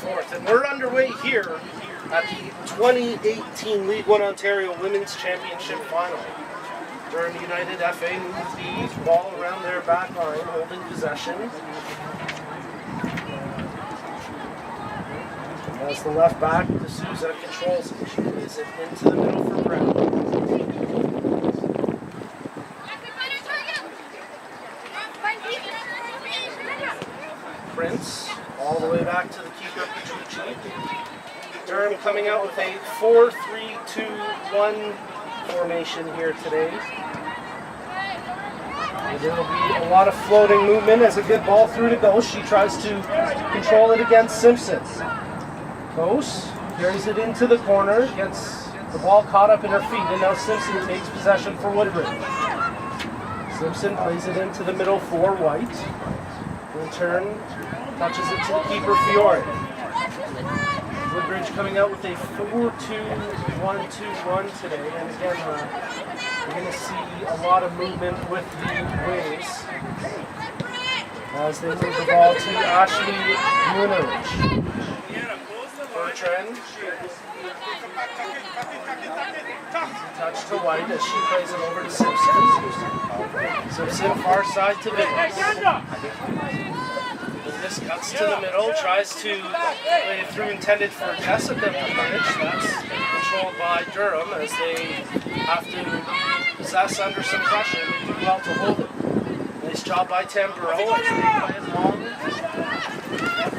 4th, and we're underway here at the 2018 League One Ontario Women's Championship Final. Durham United FA move the ball around their back line, holding possession. As the left back, D'Souza controls it. She plays it into the middle for Brown. Prince, all the way back to the keeper, Petrucci. Durham coming out with a 4-3-2-1 formation here today. And there will be a lot of floating movement as a good ball through to Ghost. She tries to control it against Simpson. Ghost carries it into the corner, gets the ball caught up in her feet, and now Simpson takes possession for Woodbridge. Simpson plays it into the middle for White. In turn, touches it to the keeper, Fiore. Woodbridge coming out with a 4-2-1-2-1 today, and again, you're going to see a lot of movement with the wings as they move the ball to Ashley Munoz. Bertrand. Touch to White as she plays it over to Simpson. Simpson far side to Vickers. This cuts to the middle, tries to play it through, intended for Jessica Woodbridge. That's controlled by Durham as they have to possess under some pressure. They do well to hold it. Nice job by Tamburo as they play it long.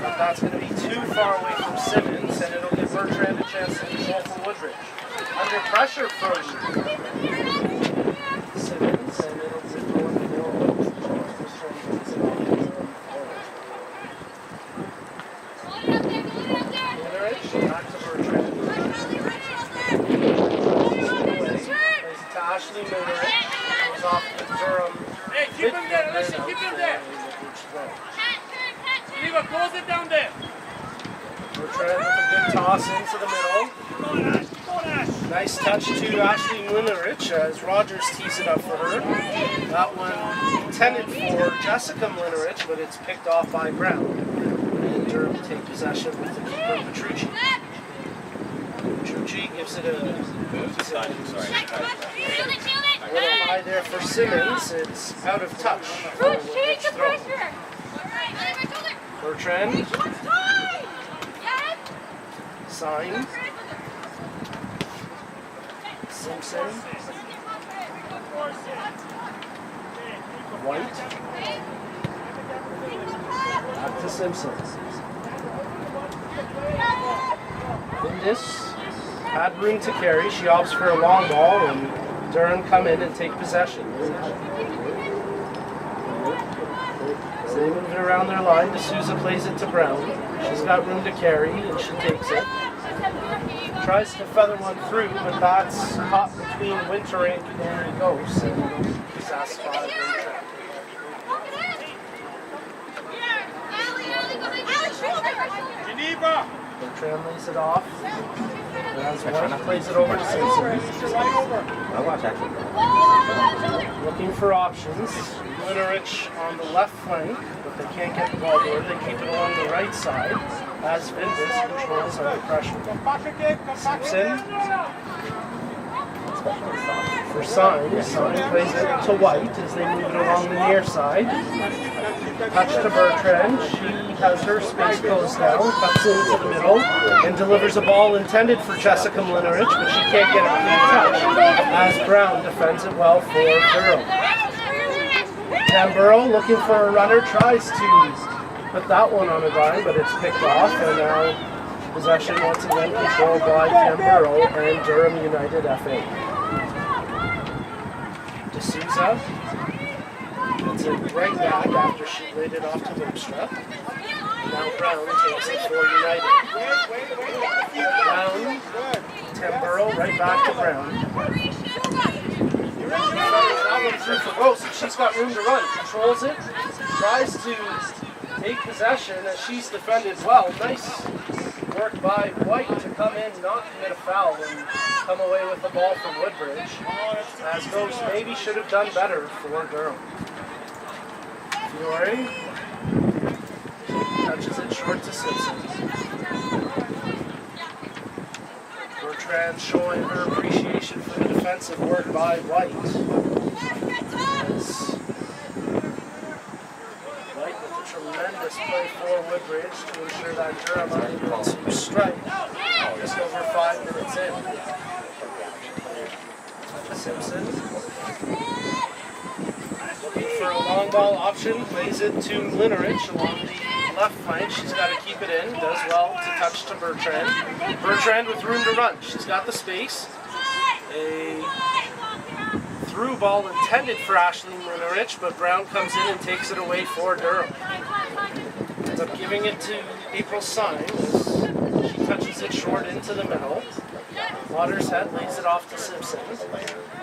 But that's going to be too far away from Simmons, and it'll give Bertrand a chance to control for Woodbridge. Under pressure from Simmons, and it'll be going forward. Back to Bertrand. Plays it to Ashley Munoz. Goes off to Durham. Hey, keep him there, listen, keep him there. Eva, close it down there. Bertrand with a good toss into the middle. Nice touch to Ashley Mlinarich as Rogers tees it up for her. That one intended for Jessica Mlinarich, but it's picked off by Brown. And Durham take possession with the keeper, Petrucci. Petrucci gives it a little high there for Simmons. It's out of touch. Bertrand. Sign. Simpson. White. Back to Simpson. Lindis had room to carry. She opts for a long ball, and Durham come in and take possession. So they move it around their line. D'Souza plays it to Brown. She's got room to carry, and she takes it. Tries to feather one through, but that's caught between Winterink and Ghost, and possessed by Winterink. Bertrand lays it off. As White plays it over to Simpson. Looking for options. Winterich on the left flank, but they can't get the ball there. They keep it along the right side as Vindis controls under pressure. Simpson for Sign. Sign plays it to White as they move it along the near side. Touch to Bertrand. She has her space closed down, cuts into the middle, and delivers a ball intended for Jessica Mlinarich, but she can't get a clean touch as Brown defends it well for Durham. Tamburo looking for a runner, tries to put that one on a dime, but it's picked off, and now possession once again controlled by Tamburo and Durham United FA. D'Souza gets it right back after she laid it off to Lipstrup. Now Brown takes it for United. Brown, Tamburo, right back to Brown. That one through for Ghost. She's got room to run. Controls it. Tries to take possession as she's defended well. Nice work by White to come in, not commit a foul, and come away with the ball from Woodbridge. As Ghost maybe should have done better for Durham. Fiore touches it short to Simpson. Bertrand showing her appreciation for the defensive work by White. As White with a tremendous play for Woodbridge to ensure that Durham are able to strike just over 5 minutes in. Simpson looking for a long ball option, plays it to Linarich along the left flank. She's got to keep it in, does well to touch to Bertrand. Bertrand with room to run. She's got the space. A through ball intended for Ashley Linarich, but Brown comes in and takes it away for Durham. Ends up giving it to April Sign as she touches it short into the middle. Watershead lays it off to Simpson.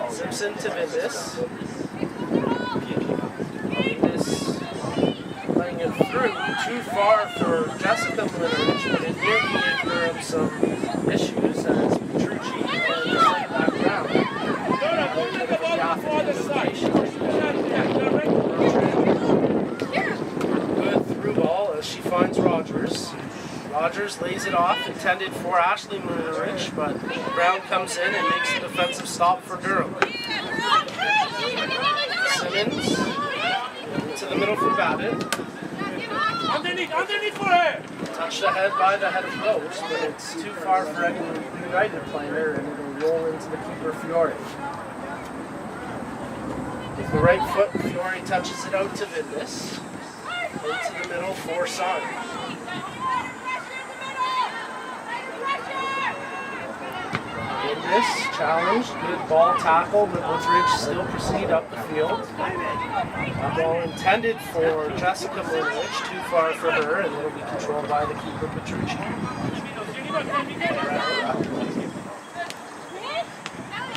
Simpson to Vindis. Vindis playing it through, too far for Jessica Linarich, but it did give Durham some issues as Petrucci and the same back down. Good through ball as she finds Rogers. Rogers lays it off, intended for Ashley Linarich, but Brown comes in and makes a defensive stop for Durham. Simmons into the middle for Babbitt. Underneath for her! Touched ahead by the head of post, but it's too far for any United player, and it'll roll into the keeper Fiore. With the right foot, Fiore touches it out to Vindis. Into the middle for Son. Vindis challenged, good ball tackle, but Woodbridge still proceed up the field. A ball intended for Jessica Linarich, too far for her, and it'll be controlled by the keeper Petrucci.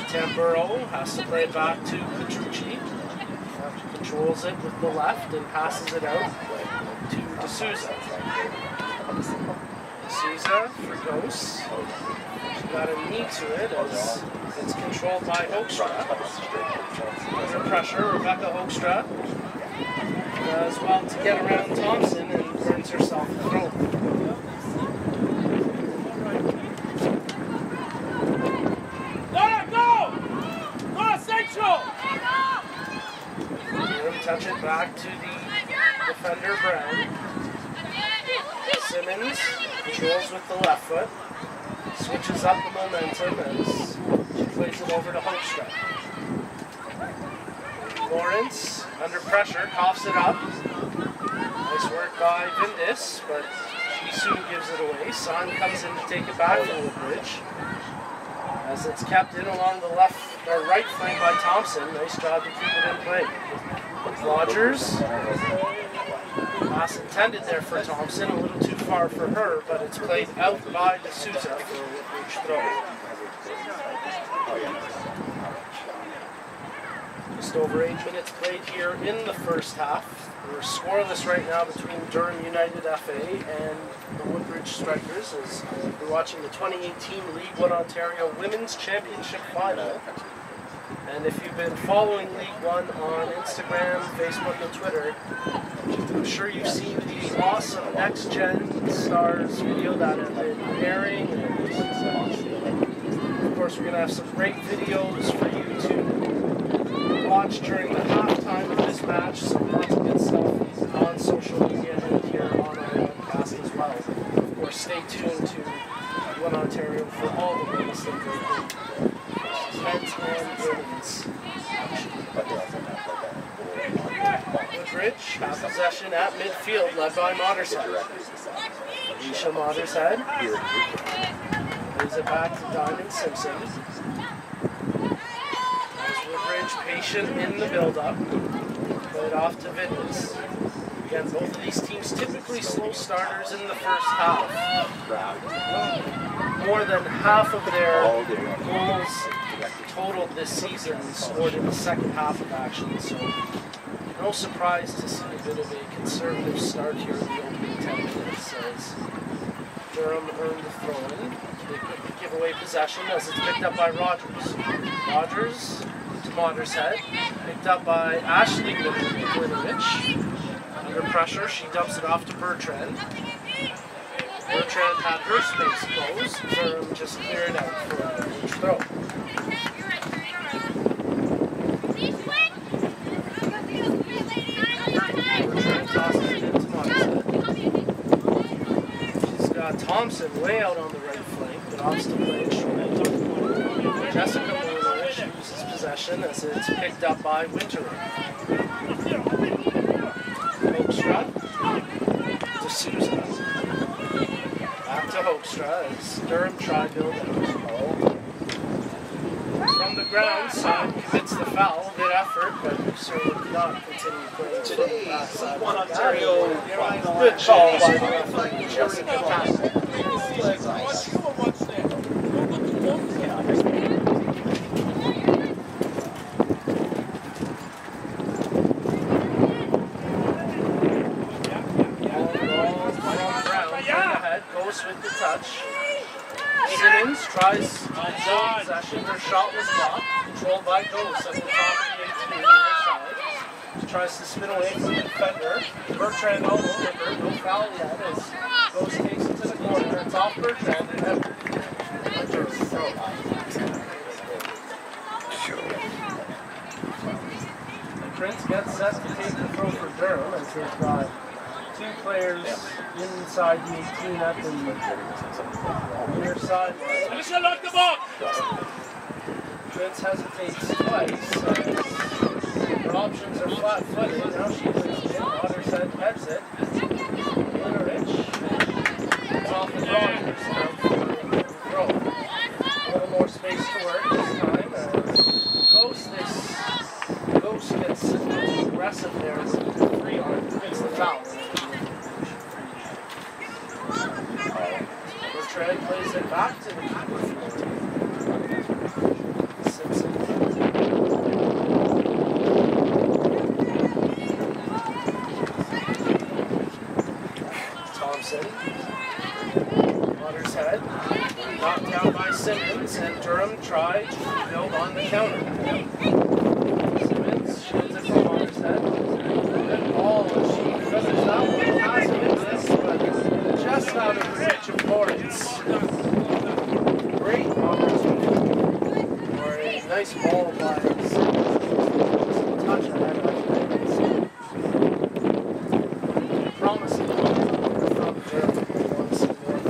Tamburo has to play it back to Petrucci. Controls it with the left and passes it out to D'Souza. D'Souza for Ghost. She got a knee to it as it's controlled by Hoekstra. Under pressure, Rebecca Hoekstra does well to get around Thompson and burns herself the throat. Touch it back to the defender Brown. Simmons controls with the left foot. Switches up the momentum as she plays it over to Hoekstra. Lawrence, under pressure, coughs it up. Nice work by Vindis, but she soon gives it away. Son comes in to take it back from Woodbridge. As it's kept in along the left or right flank by Thompson. Nice job to keep it in play. Rogers, pass intended there for Thompson, a little too far for her, but it's played out by D'Souza for a Woodbridge throw. Just over 8 minutes played here in the first half. We're scoreless right now between Durham United FA and the Woodbridge Strikers as we're watching the 2018 League 1 Ontario Women's Championship Final. And if you've been following League 1 on Instagram, Facebook, and Twitter, I'm sure you've seen the awesome Next Gen Stars video that have been airing. And of course, we're going to have some great videos for you to watch during the halftime of this match. So lots of good stuff on social media and here on our podcast as well. Of course, stay tuned to League 1 Ontario for all the latest and great men's and women's action. Woodbridge have possession at midfield, led by Mothershead. Alicia Mothershead lays it back to Diamond Simpson. As Woodbridge patient in the build-up, play it off to Vindis. Again, both of these teams typically slow starters in the first half. More than half of their goals totaled this season scored in the second half of action, so no surprise to see a bit of a conservative start here in the opening 10 minutes as Durham earned the throw-in. They quickly give away possession as it's picked up by Rogers. Rogers to Mothershead, picked up by Ashley Linarich. Under pressure, she dumps it off to Bertrand. Bertrand had her space closed. Durham just cleared out for a throw. Bertrand tosses it into Montezet. She's got Thompson way out on the right flank, but opts to play it short. Jessica Woodbridge loses possession as it's picked up by Winterer. Hoekstra to Sousa. Back to Hoekstra as Durham try build out. From the ground, side commits the foul. Good effort, but certainly could not continue playing today. One Ontario. Good call by Jessica Thompson. With the touch. Simmons tries possession. Her shot was blocked. Controlled by Ghost at the top of the 18 near side. She tries to spin away from the defender. Bertrand elbow her. No foul yet as Ghost takes it to the corner. It's off Bertrand and Hunter throw. Prince gets set to take the throw for Durham as they've got two players inside the 18 at the near side. Alicia, lock the box! Prince hesitates twice. Her options are flat-footed. Now she plays it in. Ottershead heads it. Woodbridge. It's off the Rogers. Throw. A little more space to work this time. Ghost gets aggressive there with the free arm. Gets the foul. Bertrand plays it back to the keeper. Simpson. Thompson. Ottershead. Knocked down by Simmons, and Durham tried to build on the counter. Simmons shields it from Ottershead. Good ball, and she feathers that one past Midness, but just out of the reach of Lawrence. Great opportunity for a nice ball by Simmons. Touch ahead of Midness. Promising from Durham once more.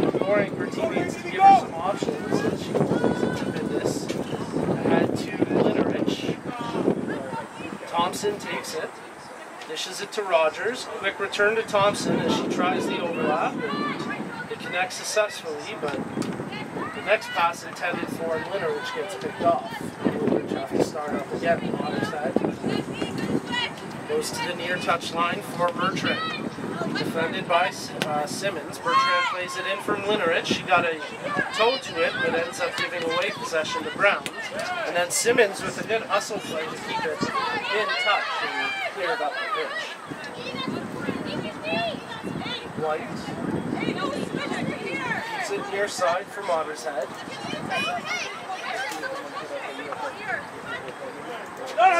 Ignoring her teammates to give her some options, and she goes into Midness ahead to Linnerich. Thompson takes it, dishes it to Rogers. Quick return to Thompson as she tries the overlap, and it connects successfully, but the next pass intended for Linnerich gets picked off. Woodbridge have to start up again. Ottershead goes to the near touch line for Bertrand. Defended by Simmons. Bertrand plays it in from Linnerich. She got a toe to it, but ends up giving away possession to Brown. And then Simmons with a good hustle play to keep it in touch and clear it up the pitch. White keeps it near side from Ottershead.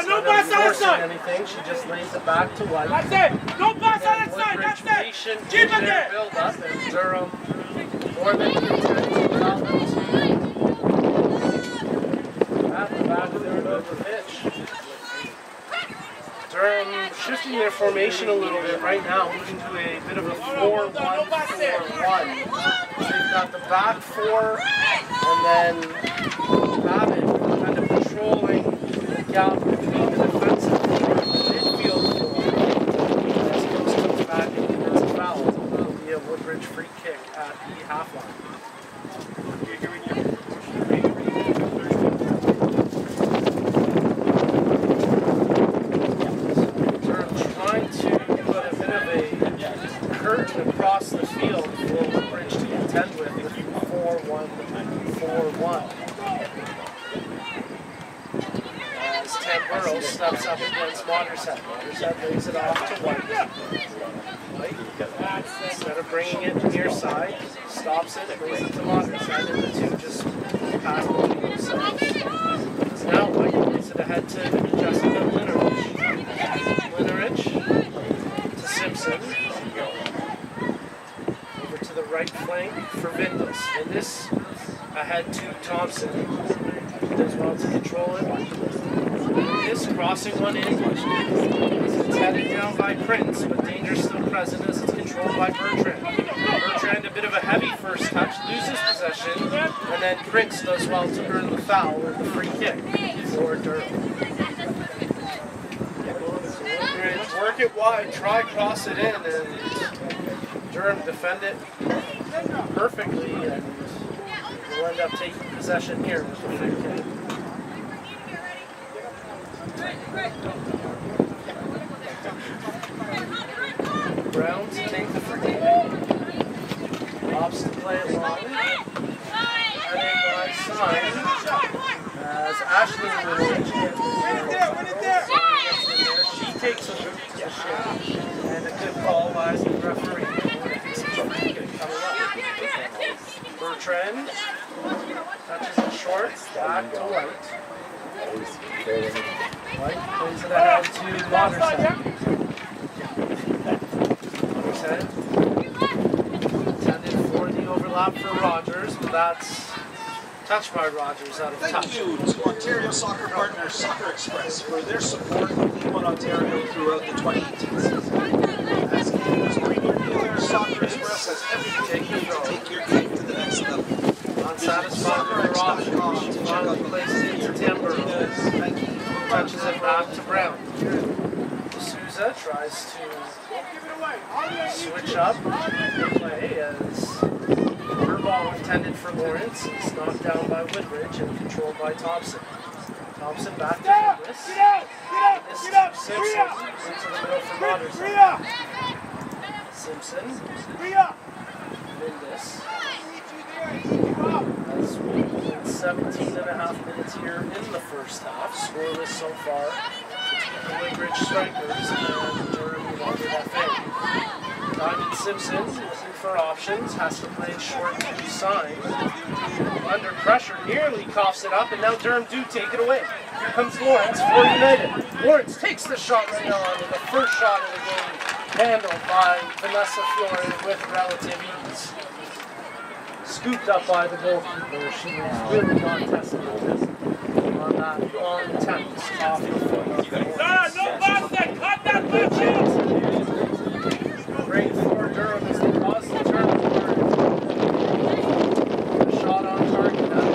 No pass on that side! Anything, she just lays it back to White. That's it! No pass on that side! That's it! Keep it there! Build up, and Durham more than content to foul them at the back third of the pitch. Durham shifting their formation a little bit right now, moving to a bit of a 4-1-4-1. They've got the back four, and then Babbitt kind of patrolling the gap between the defensive and midfield four. As Ghost comes back and gets a foul. It will be a Woodbridge free kick at the half line. Durham steps up against Watershead. Watershead lays it off to White. White, instead of bringing it near side, stops it, brings it to Watershead, and the two just pass between themselves. So now White lays it ahead to Jessica Linerich. Linerich to Simpson. Over to the right flank for Vindus. Vindus ahead to Thompson. Does well to control it. Vindus crossing one in. It's headed down by Prince, but danger still present as it's controlled by Bertrand. Bertrand, a bit of a heavy first touch, loses possession, and then Prince does well to earn the foul with the free kick for Durham. Woodbridge work it wide, try cross it in, and Durham defend it perfectly, and we'll end up taking possession here with the free kick. Browns take the free kick. Opts to play it long. Heading by side as Ashley Woodbridge gets there. She takes a loop to the shin, and a good call by the referee. Bertrand touches it short, back to White. White plays it ahead to Watershead. Watershead intended for the overlap for Rogers, but that's touched by Rogers out of touch. Thank you to Ontario soccer partner Soccer Express for their support of L1 Ontario throughout the 2018 season. As Canada's premier dealer, Soccer Express has everything you need to take your game to the next level. Unsatisfied with their options, she finally places it to Timber. Touches it back to Brown. D'Souza tries to switch up the play as her ball intended for Lawrence is knocked down by Woodbridge and controlled by Thompson. Thompson back to Vindus. This to Simpson into the middle for Watershead. Simpson. Vindus. As we've been 17 and a half minutes here in the first half, scoreless so far between the Woodbridge Strikers and Durham United FA. Diamond Simpson looking for options, has to play it short to Sign. Under pressure, nearly coughs it up, and now Durham do take it away. Here comes Lawrence for United. Lawrence takes the shot right on, and the first shot of the game handled by Vanessa Fiore with relative ease. Scooped up by the goalkeeper. She was really not tested on that long attempt off the foot. Great for Durham as they cause the turnover. A shot on target now.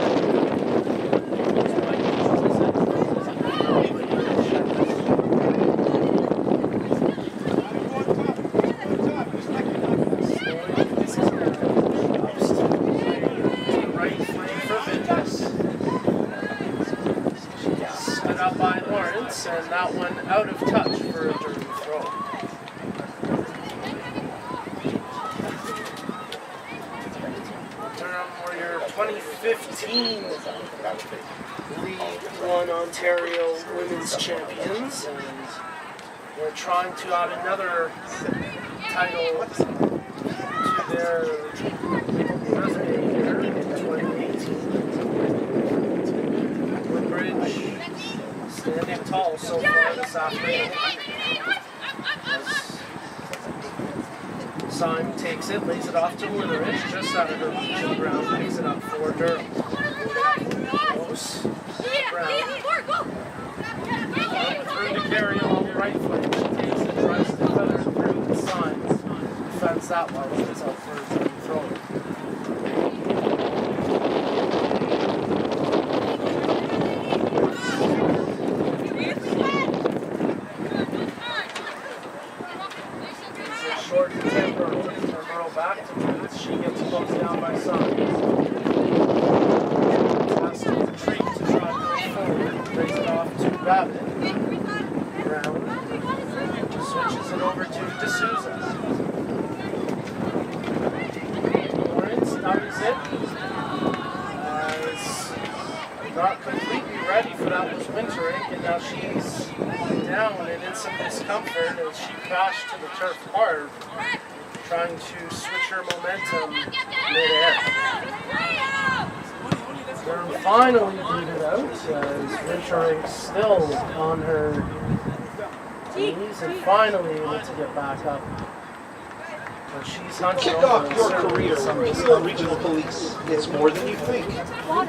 And that one out of touch for a Durham throw. Durham were your 2015 League One Ontario Women's Champions, and they're trying to add another title to their resume here in 2018. Woodbridge standing tall so far this afternoon. Syme takes it, lays it off to Linerich, just out of her reach of the ground, lays it up for Durham. Close. Brown. Through to carry along the right foot. She takes it, tries to feather it through, and Syme defends that well, it's out for a Durham throw. Short to Timber. Timber back to Prince. She gets closed down by Syme. Has to retreat to try to go forward. Lays it off to Babbitt. Brown switches it over to D'Souza. Lawrence dummies it. As not completely ready for that was Winterink, and now she's down and in some discomfort as she crashed to the turf hard, trying to switch her momentum mid-air. Durham finally booted out as Winterink's still on her knees and finally able to get back up. But she's hunched Kick over off and your certainly career some with Peel discomfort. Regional Police. It's more than you think.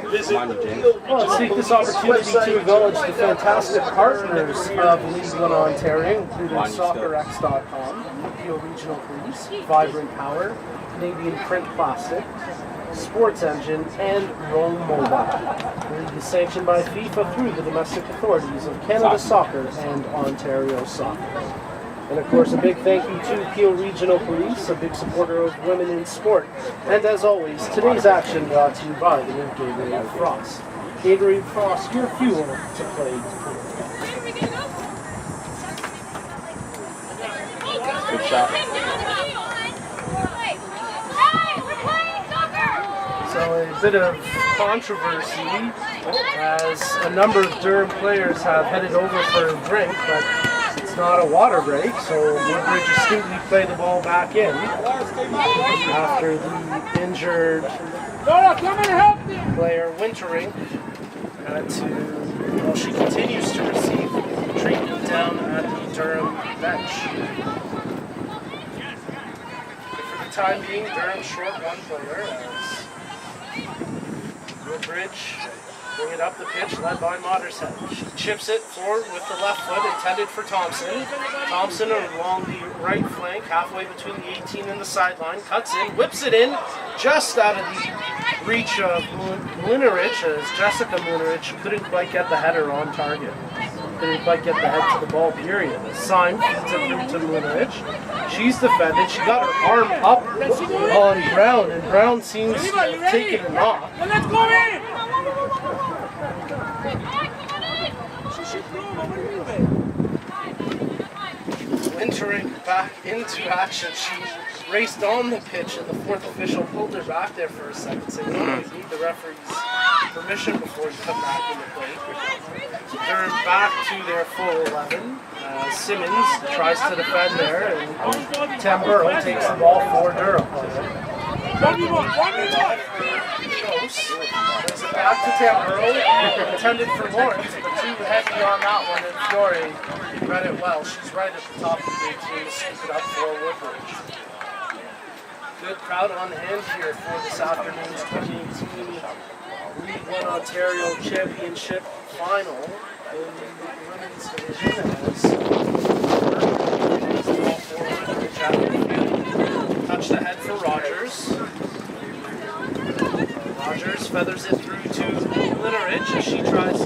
Visit the Peel Well, let's take this opportunity to acknowledge the fantastic partners of League 1 Ontario, including SoccerX.com, Peel Regional Police, Vibrant Power, Canadian Print Plastic, Sports Engine, and L1OW. The league is sanctioned by FIFA through the domestic authorities of Canada Soccer and Ontario Soccer. And of course, a big thank you to Peel Regional Police, a big supporter of women in sport. And as always, today's action brought to you by the new Gatorade Frost. Gatorade Frost, your fuel to play. Good shot. So a bit of controversy as a number of Durham players have headed over for a drink, but it's not a water break, so Woodbridge astutely played the ball back in after the injured player Winterink had to, well, she continues to receive treatment down at the Durham bench. For the time being, Durham short one player as Woodbridge bring it up the pitch, led by Mottershead. She chips it forward with the left foot, intended for Thompson. Thompson along the right flank, halfway between the 18 and the sideline, cuts in, whips it in, just out of the reach of Mlinarich, as Jessica Mlinarich couldn't quite get the header on target. Couldn't quite get the head to the ball, period. Sign feeds it through to Mlinarich. She's defended. She got her arm up on Brown, and Brown seems to have taken a knock. Let's go in! Winterink back into action. She raced on the pitch, and the fourth official pulled her back there for a second, saying, "You always need the referee's permission before you come back in the play." So Durham back to their full 11. Simmons tries to defend there, and Tamburo takes the ball for Durham. Goes back to Tamburo, intended for Lawrence, but too heavy on that one, and Fiore read it well. She's right at the top of the big team to scoop it up for Woodbridge. Good crowd on hand here for this afternoon's 2018 League 1 Ontario Championship Final in the women's division as touched ahead for Rogers. Rogers feathers it through to Mlinarich as she tries to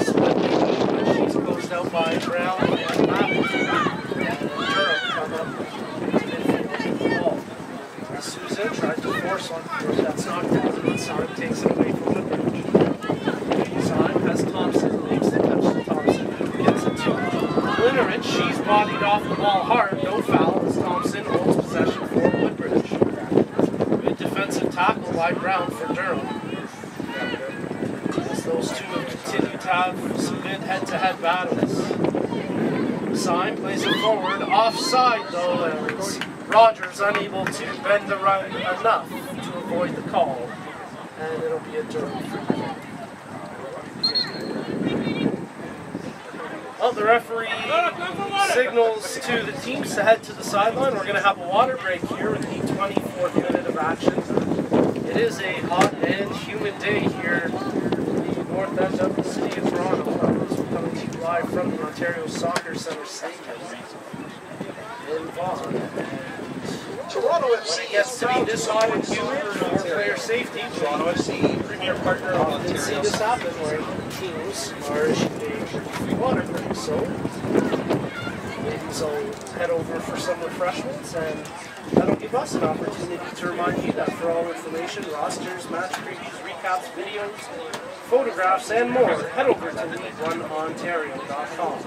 split the lead, but she's closed out by Brown and Mappin. Durham come up to midfield with the ball. Souza tries to force one, that's knocked down, and Sign takes it away from Woodbridge. Sign has Thompson, makes the touch to Thompson, gets it to Mlinarich. She's bodied off the ball hard, no foul as Thompson holds possession for Woodbridge. Good defensive tackle by Brown for Durham. As those two have continued to have some good head-to-head battles. Sign plays it forward, offside though, as Rogers unable to bend the run enough to avoid the call, and it'll be a Durham free kick. Well, the referee signals to the teams to head to the sideline. We're going to have a water break here in the 24th minute of action. It is a hot and humid day here in the north end of the city of Toronto. We're coming to you live from the Ontario Soccer Centre Stadium in Vaughan. Toronto When FC it gets to be this hot and humid for player safety, Toronto FC, premier partner of often see Ontario. this happen where teams are issued a free water break. So ladies will head over for some refreshments, and that'll give us an opportunity to remind you that for all information, rosters, match previews, recaps, videos, photographs, and more, head over to League1Ontario.com.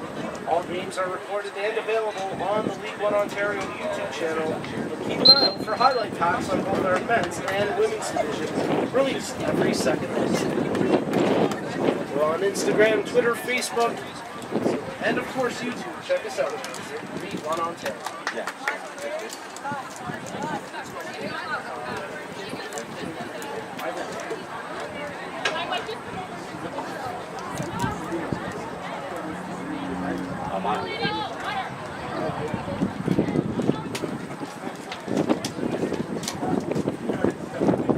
All games are recorded and available on the League 1 Ontario YouTube channel. And keep an eye out for highlight packs on both our men's and women's division, released every second Wednesday. For on Instagram, Twitter, Facebook, and of course YouTube. Check us out at L1 Ontario. Yeah.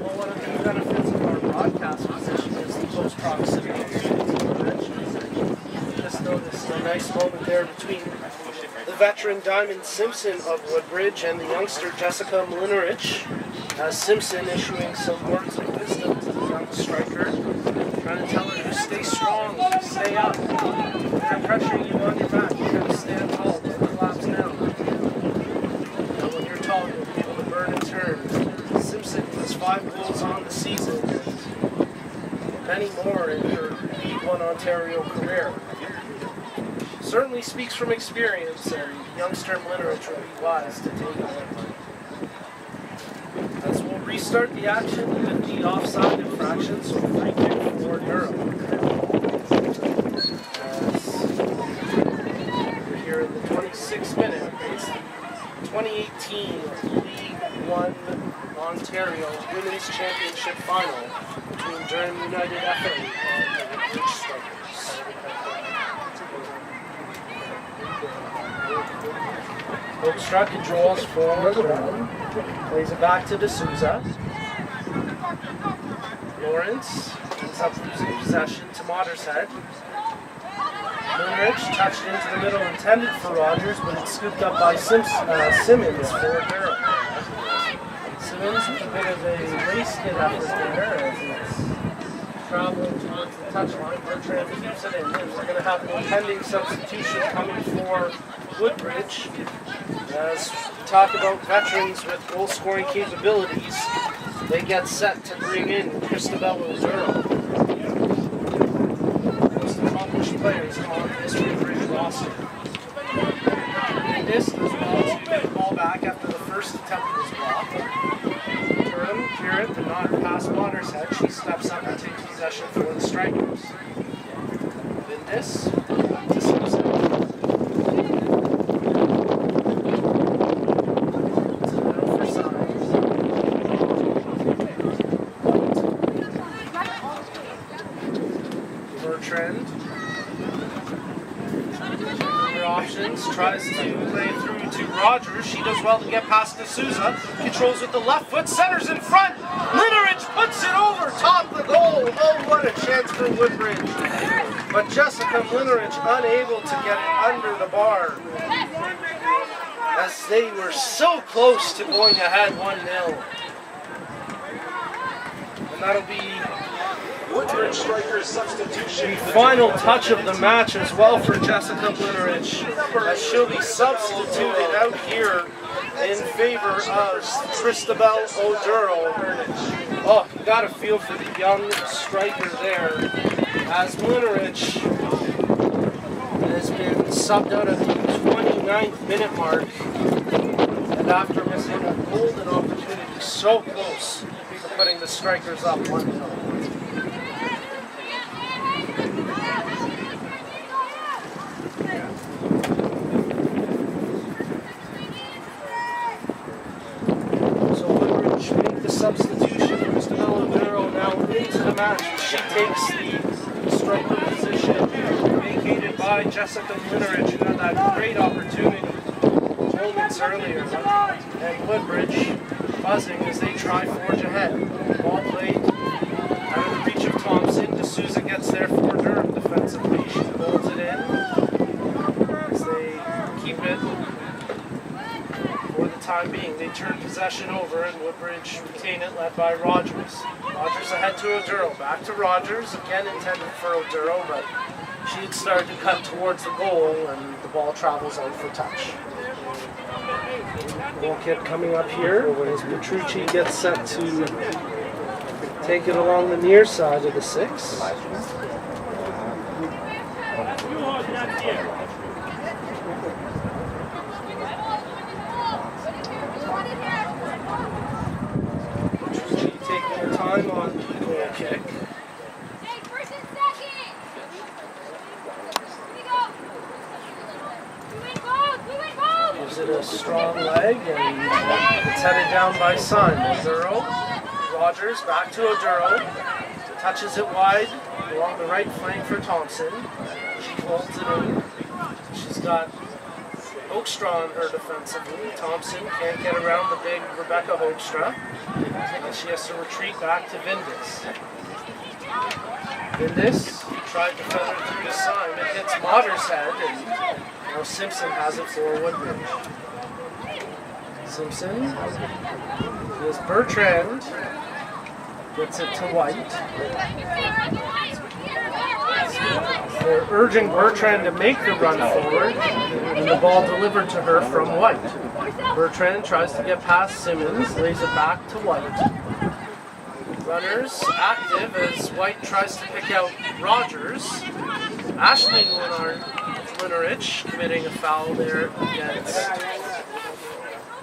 One of the benefits of our broadcast position is the close proximity to the benches. Just noticed a nice moment there between the veteran Diamond Simpson of Woodbridge and the youngster Jessica Mlinerich, as Simpson issuing some words of wisdom to the young striker, trying to tell her to stay strong, stay up. They're pressuring you on your back, you gotta stand tall, don't collapse down. And when you're tall, you'll be able to burn and turn. Simpson has 5 goals on the season, and many more in her L1 Ontario career. Certainly speaks from experience, and youngster Mlinerich will be wise to take it. As we'll restart the action with the offside infraction, so free kick for Durham. As we're here in the 26th minute, it's the 2018 League 1 Ontario Women's Championship Final between Durham United FA and the Woodbridge Strikers. Hookstruck controls for Durham, plays it back to D'Souza. Lawrence ends up losing possession to Mottershead. Mlinerich touched into the middle, intended for Rogers, but it's scooped up by Simmons for Durham. Simmons with a bit of a wasted effort there as it's traveling towards the touchline. Bertrand keeps it in, and we're going to have an impending substitution coming for Woodbridge. As we talk about veterans with goal-scoring capabilities, they get set to bring in Christabel Durham. Most accomplished players on this Woodbridge roster. This as well to get the ball back after the first attempt was blocked. Durham, Garrett did not pass Mottershead. She steps up and takes possession for the Strikers. This to Simpson. Bertrand. Other options, tries to play through to Rogers. She does well to get past D'Souza. Controls with the left foot, centers in front. Mlinerich puts it over top the goal. Oh, what a chance for Woodbridge. But Jessica Mlinerich unable to get it under the bar, as they were so close to going ahead 1-0. And that'll be Woodbridge striker's substitution. the final touch of the match as well for Jessica Mlinerich, as she'll be substituted out here in favor of Christabel O'Durrell. Oh, you got a feel for the young striker there, as Mlinerich has been subbed out at the 29th minute mark, and after missing a golden opportunity so close to putting the Strikers up 1-0. Substitution for Christabel O'Durrell now into the match. She takes the striker position vacated by Jessica Mlinerich, who had that great opportunity moments earlier. And Woodbridge buzzing as they try forge ahead. Ball played out of the reach of Thompson. D'Souza gets there for Durham defensively. She holds it in as they keep it. For the time being, they turn possession over and Woodbridge retain it, led by Rogers. Rogers ahead to O'Durrell, back to Rogers, again intended for O'Durrell, but she had started to cut towards the goal and the ball travels out for touch. Goal kick coming up here as Petrucci gets set to take it along the near side of the 6. Taking her time on the goal kick. gives it a strong leg, and it's headed down by Simon. Durham, Rogers, back to O'Durrow, touches it wide along the right flank for Thompson. She holds it in. She's got Hoekstra on her defensively. Thompson can't get around the big Rebecca Hoekstra, and she has to retreat back to Vindis. Vindis tried to feather through to Simon. It hits Motter's head, and now Simpson has it for Woodbridge. Simpson is Bertrand, gets it to White. They're urging Bertrand to make the run forward, and the ball delivered to her from White. Bertrand tries to get past Simmons, lays it back to White. Runners active as White tries to pick out Rogers. Ashley Linarich committing a foul there against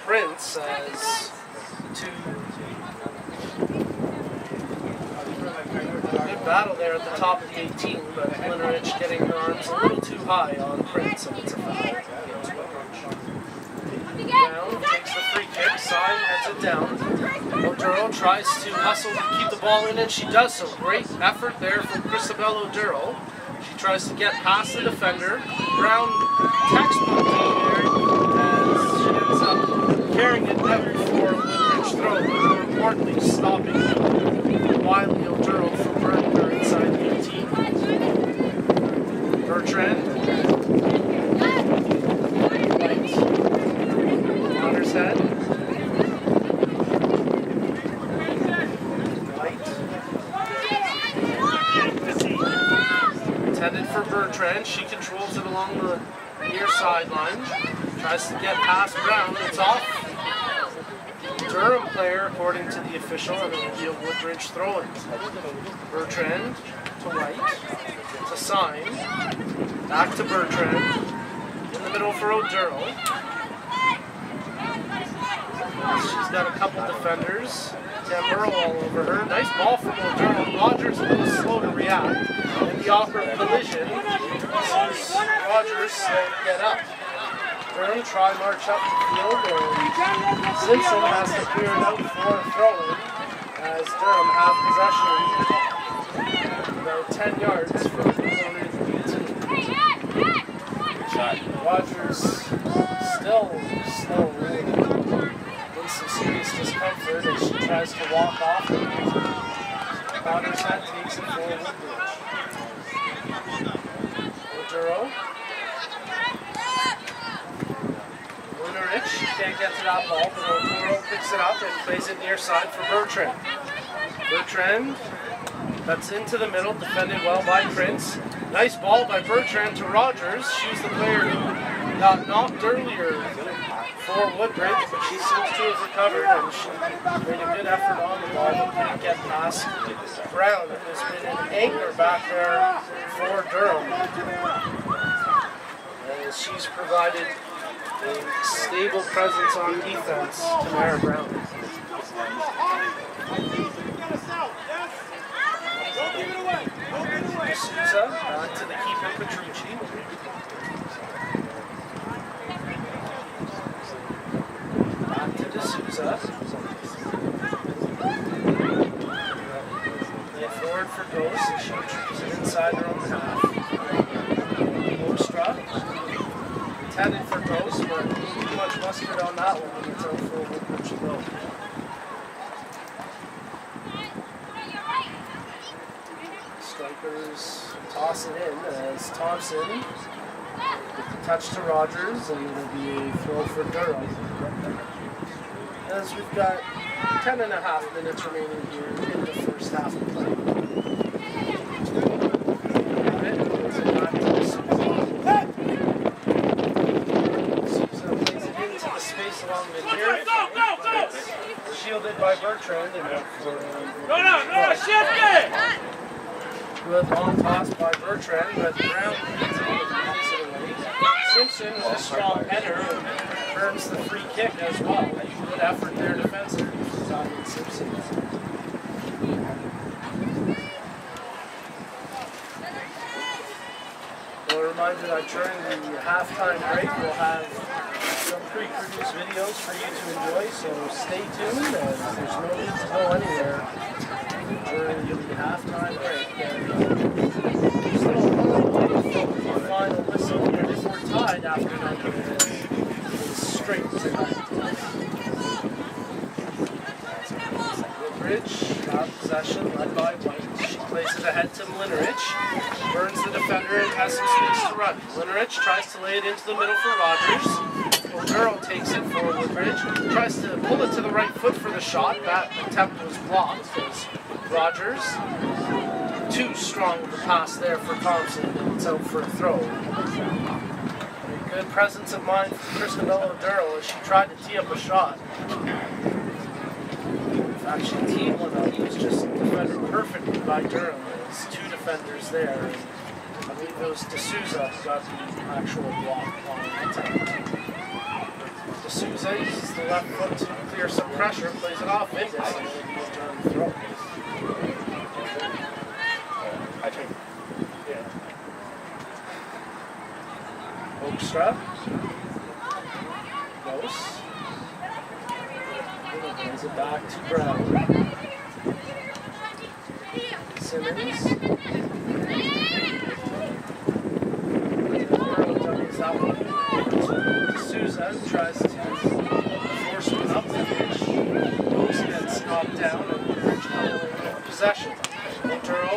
Prince as good battle there at the top of the 18, but Linarich getting her arms a little too high on Prince, and it's a foul against Woodbridge. Down, takes the free kick, Sign heads it down. O'Durrow tries to hustle to keep the ball in, and she does so. Great effort there from Christabel O'Durrow. She tries to get past the defender. Brown textbook there as she ends up carrying it out for Woodbridge throw, but more importantly, stopping Wiley O'Durrow from burning her inside the 18. Bertrand. White. Head. White. Intended for Bertrand. She controls it along the near sideline. Tries to get past Brown. It's off. Durham player, according to the official, and it will be a Woodbridge throw-in. Bertrand to White. To Sign. Back to Bertrand. In the middle for O'Durrow. She's got a couple defenders. Tamburo all over her. Nice ball from O'Durrow. Rogers a little slow to react. And the awkward collision sees Rogers slow to get up. Durham try march up the field, and Simpson has to clear it out for a throw-in as Durham have possession about 10 yards from the corner of the 18. Rogers still in some serious discomfort as she tries to walk off. Rogers head takes it for Woodbridge. O'Durrow. Linarich can't get to that ball, but O'Durrow picks it up and plays it near side for Bertrand. Bertrand cuts into the middle, defended well by Prince. Nice ball by Bertrand to Rogers. She's the player who got knocked earlier for Woodbridge, but she seems to have recovered, and she made a good effort on the ball, but couldn't get past Brown. There's been an anchor back there for Durham, and she's provided a stable presence on defense to Mara Brown. D'Souza back to the keeper Petrucci. Back to D'Souza. Play forward for Ghost, and she retrieves it inside her own half. Hoekstra. Intended for Ghost, but too much mustard on that one when it's out for a Woodbridge throw. Strikers toss it in as Thompson touch to Rogers, and it'll be a throw for Durham. As we've got 10.5 minutes remaining here in the first half of play. Along the near, shielded by Bertrand, and shift it! Good long toss by Bertrand, but Brown gets it away. Simpson with a strong header and earns the free kick as well. Good effort there defensively from Simon Simpson. Well, a reminder that during the halftime break we'll have some pre-produced videos for you to enjoy, so stay tuned, and there's no need to go anywhere during the halftime break. Still the final whistle, and if we're tied after 90 minutes, it's straight tonight. Woodbridge, possession, led by White. She plays it ahead to Mlinerich. Burns the defender and has some space to run. Mlinerich tries to lay it into the middle for Rogers. Durham takes it for Woodbridge. Tries to pull it to the right foot for the shot. That attempt was blocked because Rogers, too strong with the pass there for Thompson. It's out for a throw. A good presence of mind from Christabella Durrell as she tried to tee up a shot. Actually, team one up was just defended perfectly by Durham. There's two defenders there. And I believe it was D'Souza who got the actual block on the attempt. D'Souza uses the left foot to clear some pressure, plays it off Indus, and it'll be a Durham throw. I think. Yeah. Hoekstra. Close. Brings it back to Brown. Simmons. Dummies that one. D'Souza tries to force one up the pitch. Goes gets knocked down and possession. Otero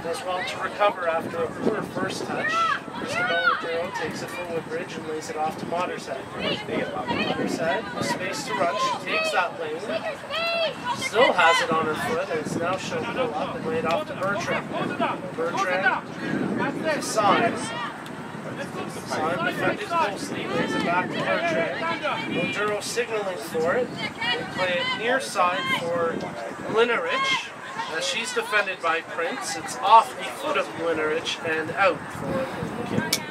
does well to recover after a poor first touch. Christabella Otero takes it from Woodbridge and lays it off to Modershead. Modershead, space to run. She takes that lane. Still has it on her foot and is now shown to go up and laid off to Bertrand. Bertrand signs. Sign defended closely, lays it back to Bertrand. Otero signaling for it. They play it near side for Mlinerich. As she's defended by Prince, it's off the foot of Mlinerich and out for the kick.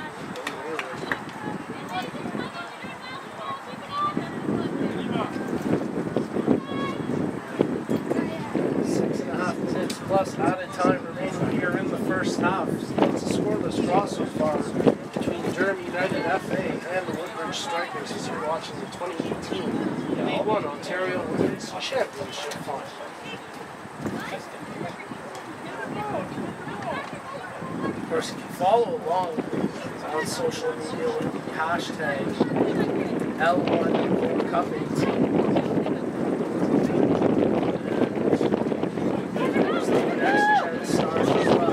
6.5 minutes plus added time remaining here in the first half. It's a scoreless draw so far between Durham United FA and the Woodbridge Strikers as you're watching the 2018 L1 Ontario Women's Championship final. Of course, you can follow along on social media with the hashtag L1OW18. There's the next gen stars as well.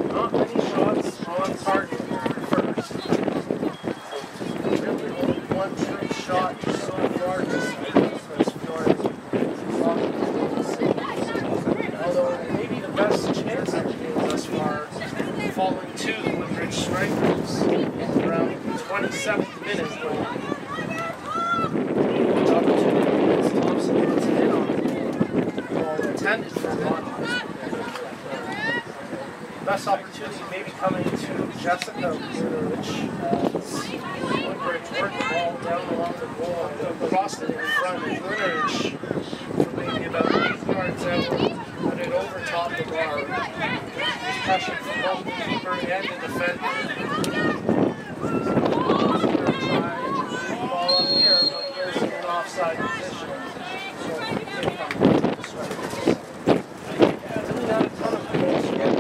Not many shots on target first. Really only one true shot so far this season as far as although it may be the best chance of the game thus far, falling to the Woodbridge Strikers around the 27th minute when the opportunity against Thompson puts it in on the ball intended for Ron. Best opportunity may be coming to Jessica Mlinerich as Woodbridge worked the ball down along the goal and crossed it in front of Mlinerich for maybe about 8 yards out, put it over top the bar. It was pressure from both the keeper and the defender. He's going to try and move the ball up here, but he is in an offside position. So he can come to the Strikers. Really not a ton of goals yet.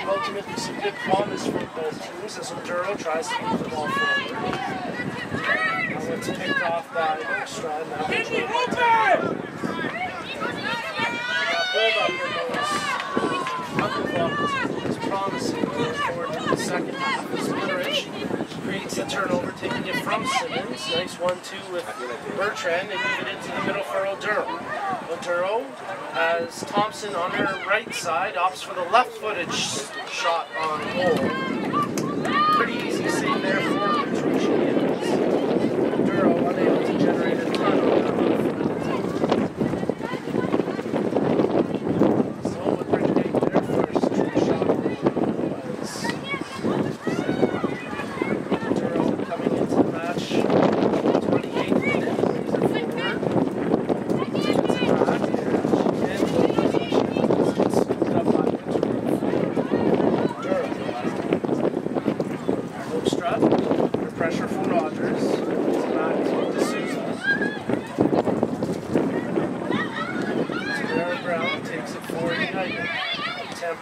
Ultimately some good promise from both teams as Otero tries to move the ball forward. Now it's picked off by Hoekstra. Now it's build up in those couple of opportunities promising going forward in the second half. As Mlinerich creates the turnover, taking it from Simmons. Nice 1-2 with Bertrand and move it into the middle for Otero. Otero has Thompson on her right side, opts for the left-footed shot on goal. Pretty easy save there for Woodbridge. Otero unable to generate a ton on that left-footed attempt.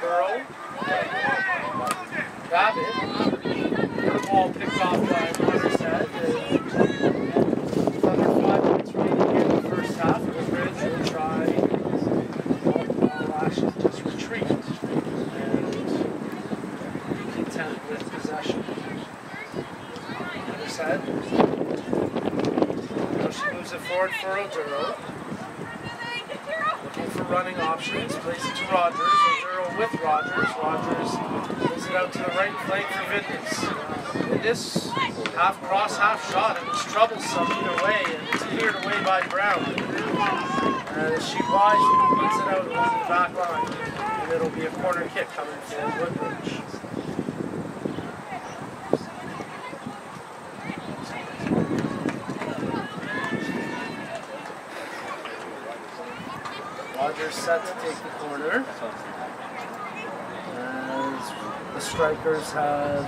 Tamburo. Babbitt. Her ball picked off by Mothershead. Under 5 minutes remaining here in the first half. Woodbridge will try. Lashes just retreat and be content with possession. Mothershead. Now she moves it forward for Oduro. Looking for running options, plays it to Rogers. Oduro with Rogers. Rogers plays it out to the right flank for Vidnis. Vidnis, half cross, half shot. It was troublesome either way, and it's cleared away by Brown. As she wisely puts it out along the back line, and it'll be a corner kick coming for Woodbridge. Rogers set to take the corner. As the Strikers have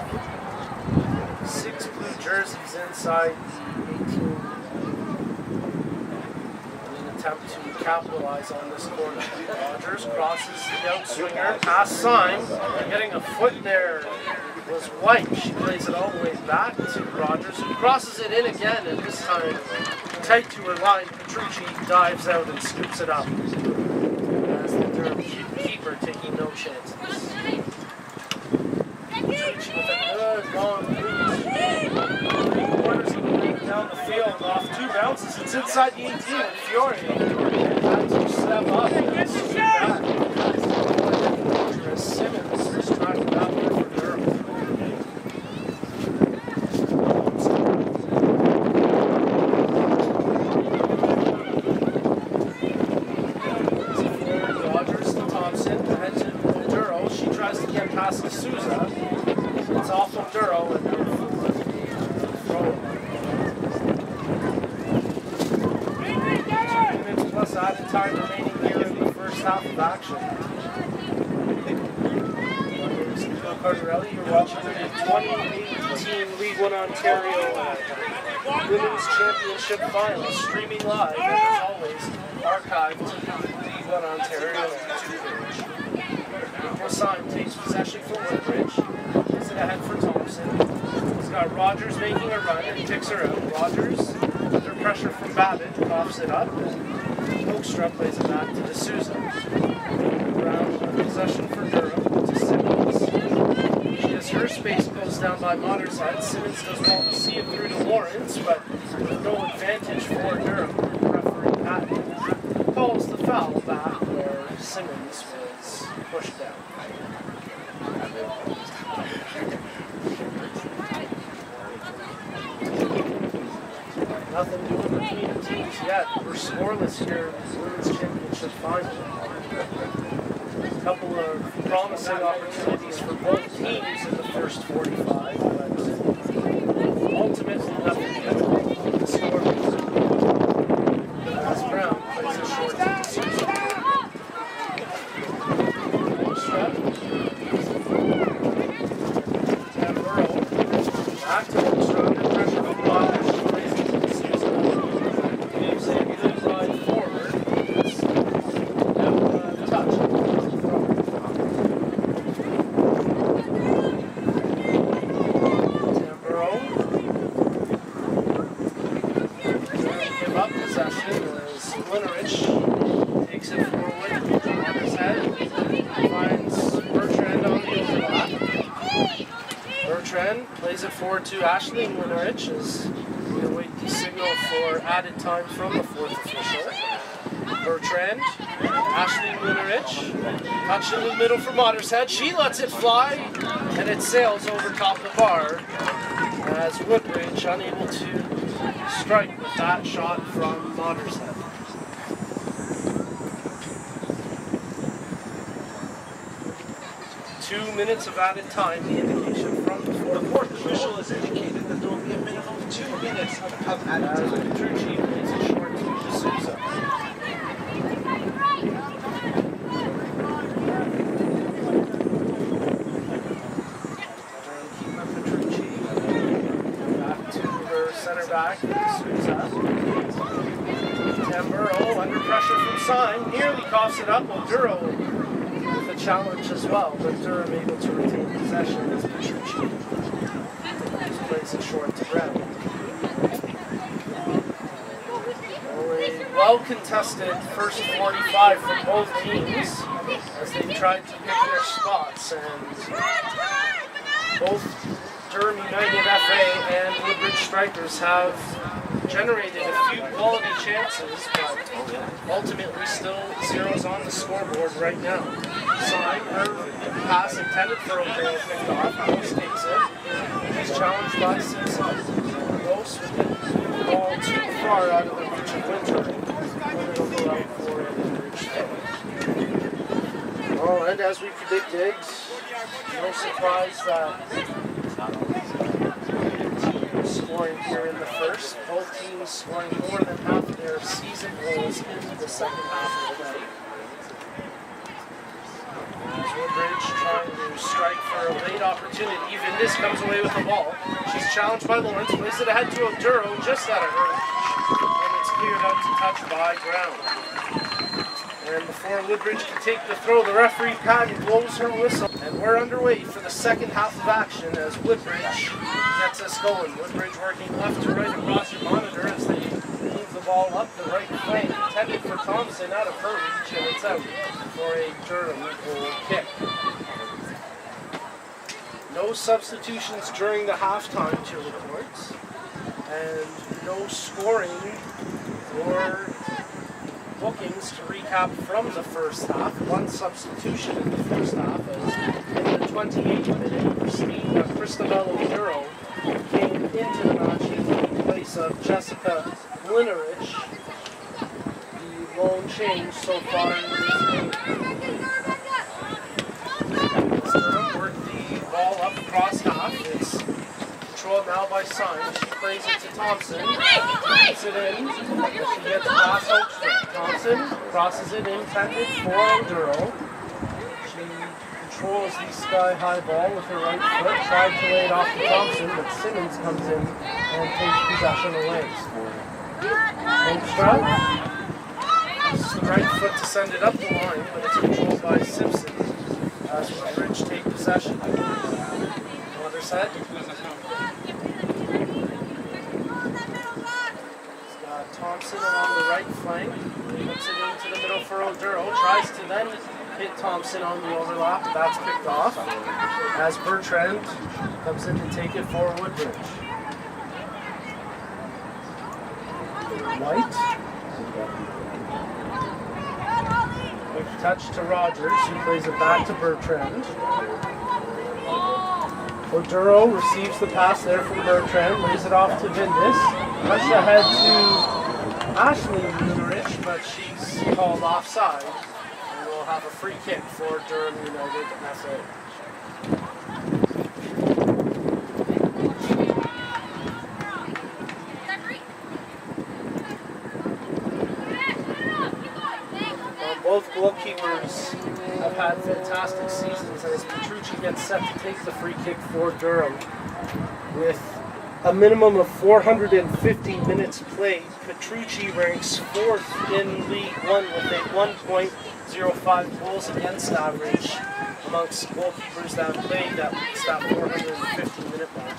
6 blue jerseys inside the 18 in an attempt to capitalize on this corner. Rogers crosses the outswinger, pass sign, getting a foot there was White. She plays it all the way back to Rogers, who crosses it in again, and this time tight to her line. Petrucci dives out and scoops it up. As the Durham keeper taking no chances. Petrucci with a good long boot. Corners of the league down the field off 2 bounces. It's inside the 18 and Fiore had to step up and scoop back. As Simmons is trying to out there for Durham. Past D'Souza. It's off of Duro and throw. 2 minutes plus added time remaining here in the first half of action. Cardarelli, you're watching the 2018 League One Ontario Women's Championship Final, streaming live, and as always, archived to League One Ontario YouTube page. Sign takes possession for Woodbridge. Puts it ahead for Thompson. He's got Rogers making a run and kicks her out. Rogers, under pressure from Babbitt, coughs it up. Hoekstra plays it back to D'Souza. Brown with possession for Durham to Simmons. She has her space closed down by Mothershead. Simmons does well to see it through to Lawrence, but no advantage for Durham. Referee Patton calls the foul back where Simmons was pushed down. Nothing doing between the teams yet. We're scoreless here in the Women's Championship Final. A couple of promising opportunities for both teams in the first 45, but ultimately nothing yet. The scoreless. As Brown plays it short to D'Souza. Back to Hoekstra under pressure from Rogers. She plays it to D'Souza. Gives a good ride forward. It's out of touch. Tamburo. Give up possession as Linerich takes it forward. Mothershead finds Bertrand on the overlap. Bertrand plays it forward to Ashley Linerich as we await the signal for added time from the 4th official. Bertrand, Ashley Linerich, touch in the middle for Mothershead. She lets it fly, and it sails over top the bar as Woodbridge unable to strike with that shot from Mothershead. Two minutes of added time, the indication from the 4th official has indicated that there will be a minimum of 2 minutes of added time. Petrucci plays it short to D'Souza. Keeper Petrucci. Back to her center back, D'Souza. Tamburo under pressure from Sign. Nearly coughs it up. Oduro with a a challenge as well, but Durham able to retain possession as Petrucci plays it short to Brown. A well-contested first 45 from both teams as they tried to pick their spots, and both Durham United FA and Woodbridge Strikers have generated a few quality chances, but ultimately still zeros on the scoreboard right now. Sign or pass intended for O'Donnell picked off. Gross takes it. He's challenged by Simpson. Gross with the ball too far out of the reach of Winter. And it'll go out for a Woodbridge throw. Well, and as we predicted, no surprise that scoring here in the first. Both teams scoring more than half of their season goals in the second half of the night. Woodbridge trying to strike for a late opportunity. Vindis comes away with the ball. She's challenged by Lawrence, plays it ahead to Oduro, just out of her reach, and it's cleared out to touch by Brown. And before Woodbridge can take the throw, the referee Patton blows her whistle. And we're underway for the second half of action as Woodbridge gets us going. Woodbridge working left to right across your monitor as they move the ball up the right flank. Intended for Thompson out of her reach, and it's out for a Durham goal kick. No substitutions during the halftime to report, and no scoring or bookings to recap from the first half. One substitution in the first half as in the 28th minute, Christabel Oduro came into the match in place of Jessica Blinnerich, the lone change so far in this game. Durham worked the ball up across half. It's controlled now by Sign. She plays it to Thompson. Puts it in. She gets past Oakstrom. Thompson crosses it intended for Oduro. She controls the sky-high ball with her right foot. Tried to lay it off to Thompson, but Simmons comes in and takes possession away. Oakstrom uses the right foot to send it up the line, but it's controlled by Simpson as Woodbridge take possession. Other side. Thompson along the right flank, puts it into the middle for Oduro, tries to then hit Thompson on the overlap, but that's picked off as Bertrand comes in to take it for Woodbridge. White. Quick touch to Rogers, who plays it back to Bertrand. Oduro receives the pass there from Bertrand, lays it off to Vindis. Touch ahead to Ashley Blinnerich, but she's called offside, and we'll have a free kick for Durham United FA. Well, both goalkeepers have had fantastic seasons as Petrucci gets set to take the free kick for Durham. With a minimum of 450 minutes played, Petrucci ranks 4th in League One with a 1.05 goals against average amongst goalkeepers that have played at least that 450 minute mark.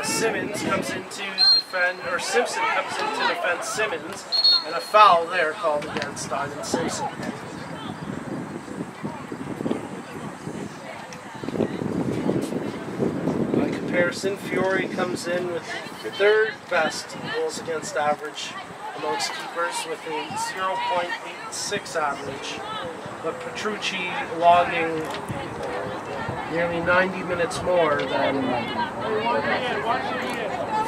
Simmons comes in to defend, or Simpson comes in to defend Simmons, and a foul there called against Diamond Simpson. Comparison, Fiore comes in with the 3rd best goals against average amongst keepers with a 0.86 average, but Petrucci logging nearly 90 minutes more than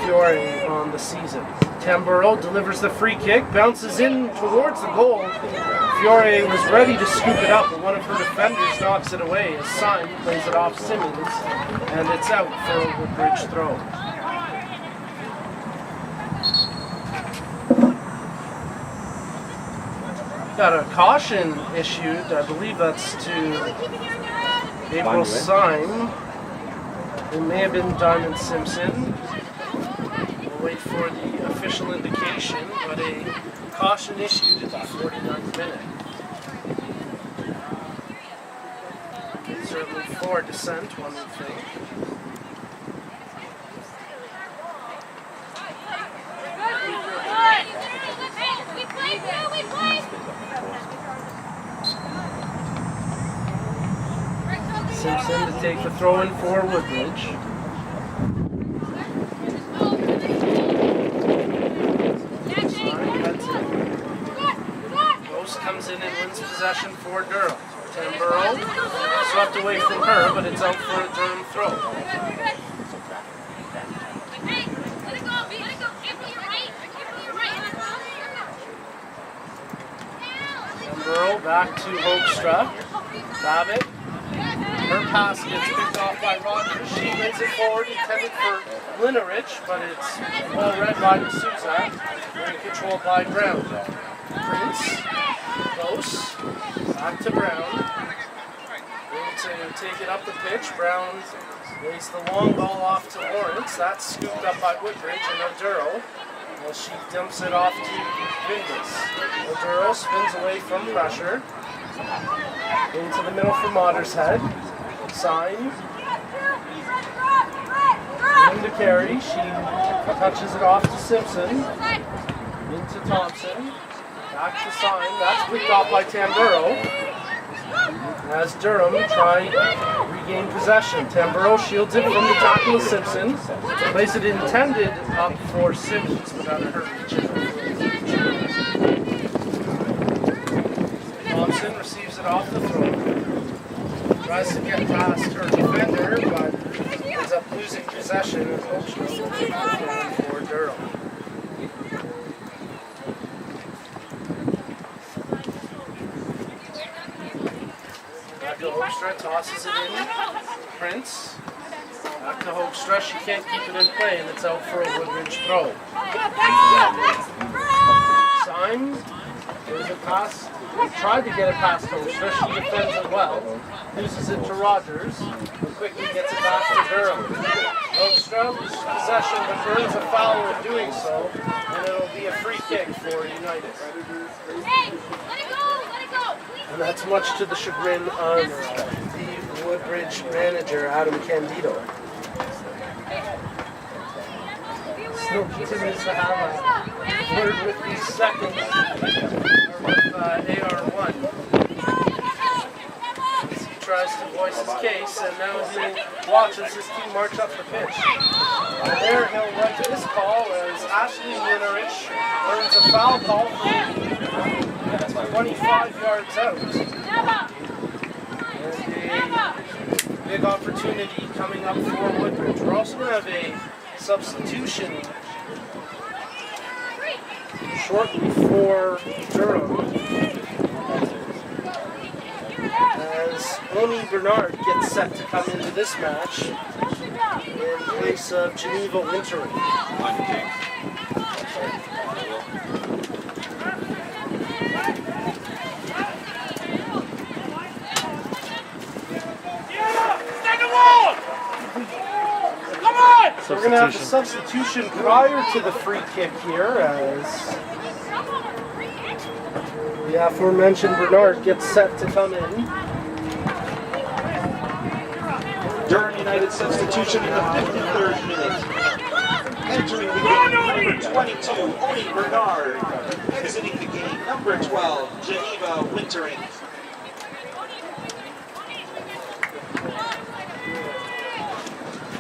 Fiore on the season. Tamburo delivers the free kick, bounces in towards the goal. Fiore was ready to scoop it up, but one of her defenders knocks it away as Sign plays it off Simmons, and it's out for a Woodbridge throw. Got a caution issued, I believe that's to April Sign. It may have been Diamond Simpson. We'll wait for the official indication, but a caution issued at the 49th minute. before descent, one would think. Simpson to take the throw in for Woodbridge. Ghost comes in and wins possession for Durham. Tamburo swept away from her, but it's out for a Durham throw. Tamburo back to Hoekstra. Babbitt. Her pass gets picked off by Rogers. She lays it forward, intended for Linarich, but it's well read by D'Souza and controlled by Brown. Prince, close, back to Brown. Going to take it up the pitch. Brown lays the long ball off to Lawrence. That's scooped up by Woodbridge and Oduro. Well, she dumps it off to Vindus. Oduro spins away from pressure. Into the middle for Mottershead. Sign. Into carry. She touches it off to Simpson. Into Thompson. Back to Sign. That's picked off by Tamburo. As Durham try to regain possession. Tamburo shields it from the tackle of Simpson. Plays it intended up for Simpson, but out of her reach. Thompson receives it off the throw. Tries to get past her defender, but ends up losing possession and Hoekstra will take the throw for Durham. Back to Hoekstra, tosses it in. Prince. Back to Hoekstra, she can't keep it in play and it's out for a Woodbridge throw. Sign. There's a pass. Tried to get it past Hoekstra. She defends it well. Loses it to Rogers. But quickly gets it back to Durham. Hoekstra loses possession, but earns a foul in doing so. And it'll be a free kick for United. And that's much to the chagrin of the Woodbridge manager, Adam Candido. Still continues to have a word with these seconds. With AR1. He tries to voice his case, and now he watches his team march up the pitch. And there he'll write this call as Ashley Linarich earns a foul call from 25 yards out. And a big opportunity coming up for Woodbridge. We're also going to have a substitution shortly for Durham, as Oni Bernard gets set to come into this match in place of Geneva Wintering. So we're going to have the substitution prior to the free kick here as the aforementioned Bernard gets set to come in. Durham United substitution in the 53rd minute. Entering the game, number 22, Oni Bernard. Exiting the game, number 12, Geneva Wintering.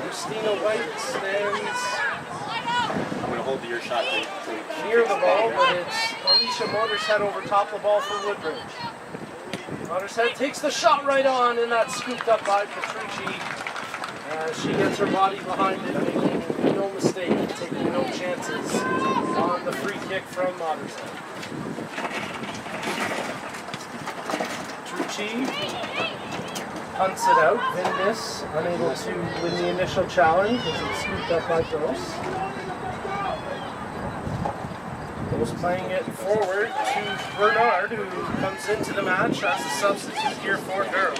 Christina White stands I'm going to hold your shot near the ball, but it's Alicia Mottershead over top the ball for Woodbridge. Mottershead takes the shot right on, and that's scooped up by Petrucci. She gets her body behind it, making no mistake, taking no chances on the free kick from Mottershead. Petrucci punts it out. Vindus unable to win the initial challenge as it's scooped up by Ghost. Ghost playing it forward to Bernard, who comes into the match as a substitute here for Durham.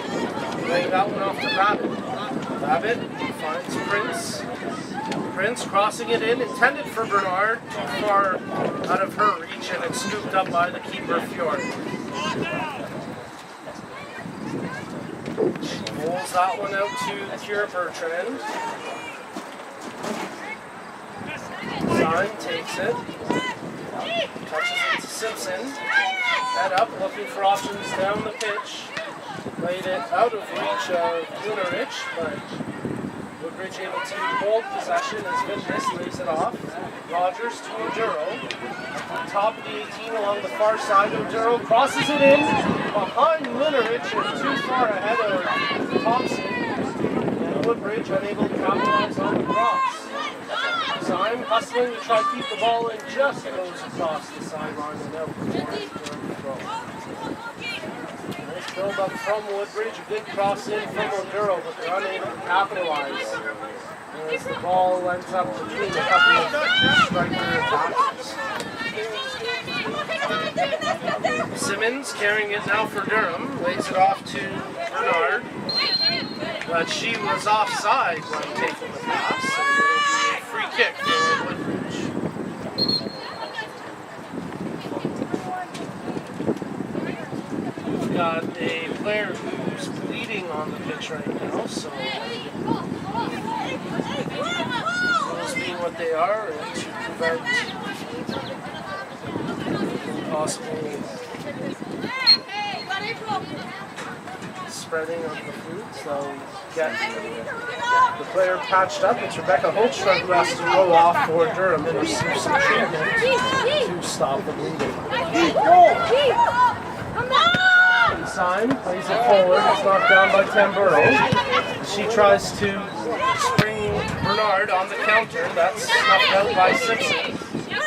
Laying that one off to Babbitt. Babbitt finds Prince. Prince crossing it in, intended for Bernard, too far out of her reach, and it's scooped up by the keeper, Fjord. Rolls that one out to Kira Bertrand. Syme takes it. Touches it to Simpson. Head up, looking for options down the pitch. Played it out of reach of Woodbridge, but Woodbridge able to hold possession as Vindis lays it off. Rogers to Oduro. Top of the 18 along the far side. Oduro crosses it in behind Linarich and too far ahead of Thompson. And Woodbridge unable to capitalize on the cross. Syme hustling to try to keep the ball in, just goes across the sideline and out. Nice build up from Woodbridge, a good cross in from Oduro, but they're unable to capitalize. As the ball ends up between a couple of striker attackers. Simmons carrying it now for Durham, lays it off to Bernard, but she was offside when taking the pass. Free kick for Woodbridge. We've got a player who's bleeding on the pitch right now, so rules being what they are, and to prevent possible spreading of the food, so get the player patched up. It's Rebecca Holstra who has to go off for Durham and receive some treatment to stop the bleeding. Syme plays it forward, it's knocked down by Tamburo. She tries to spring Bernard on the counter, that's snuffed out by Simpson.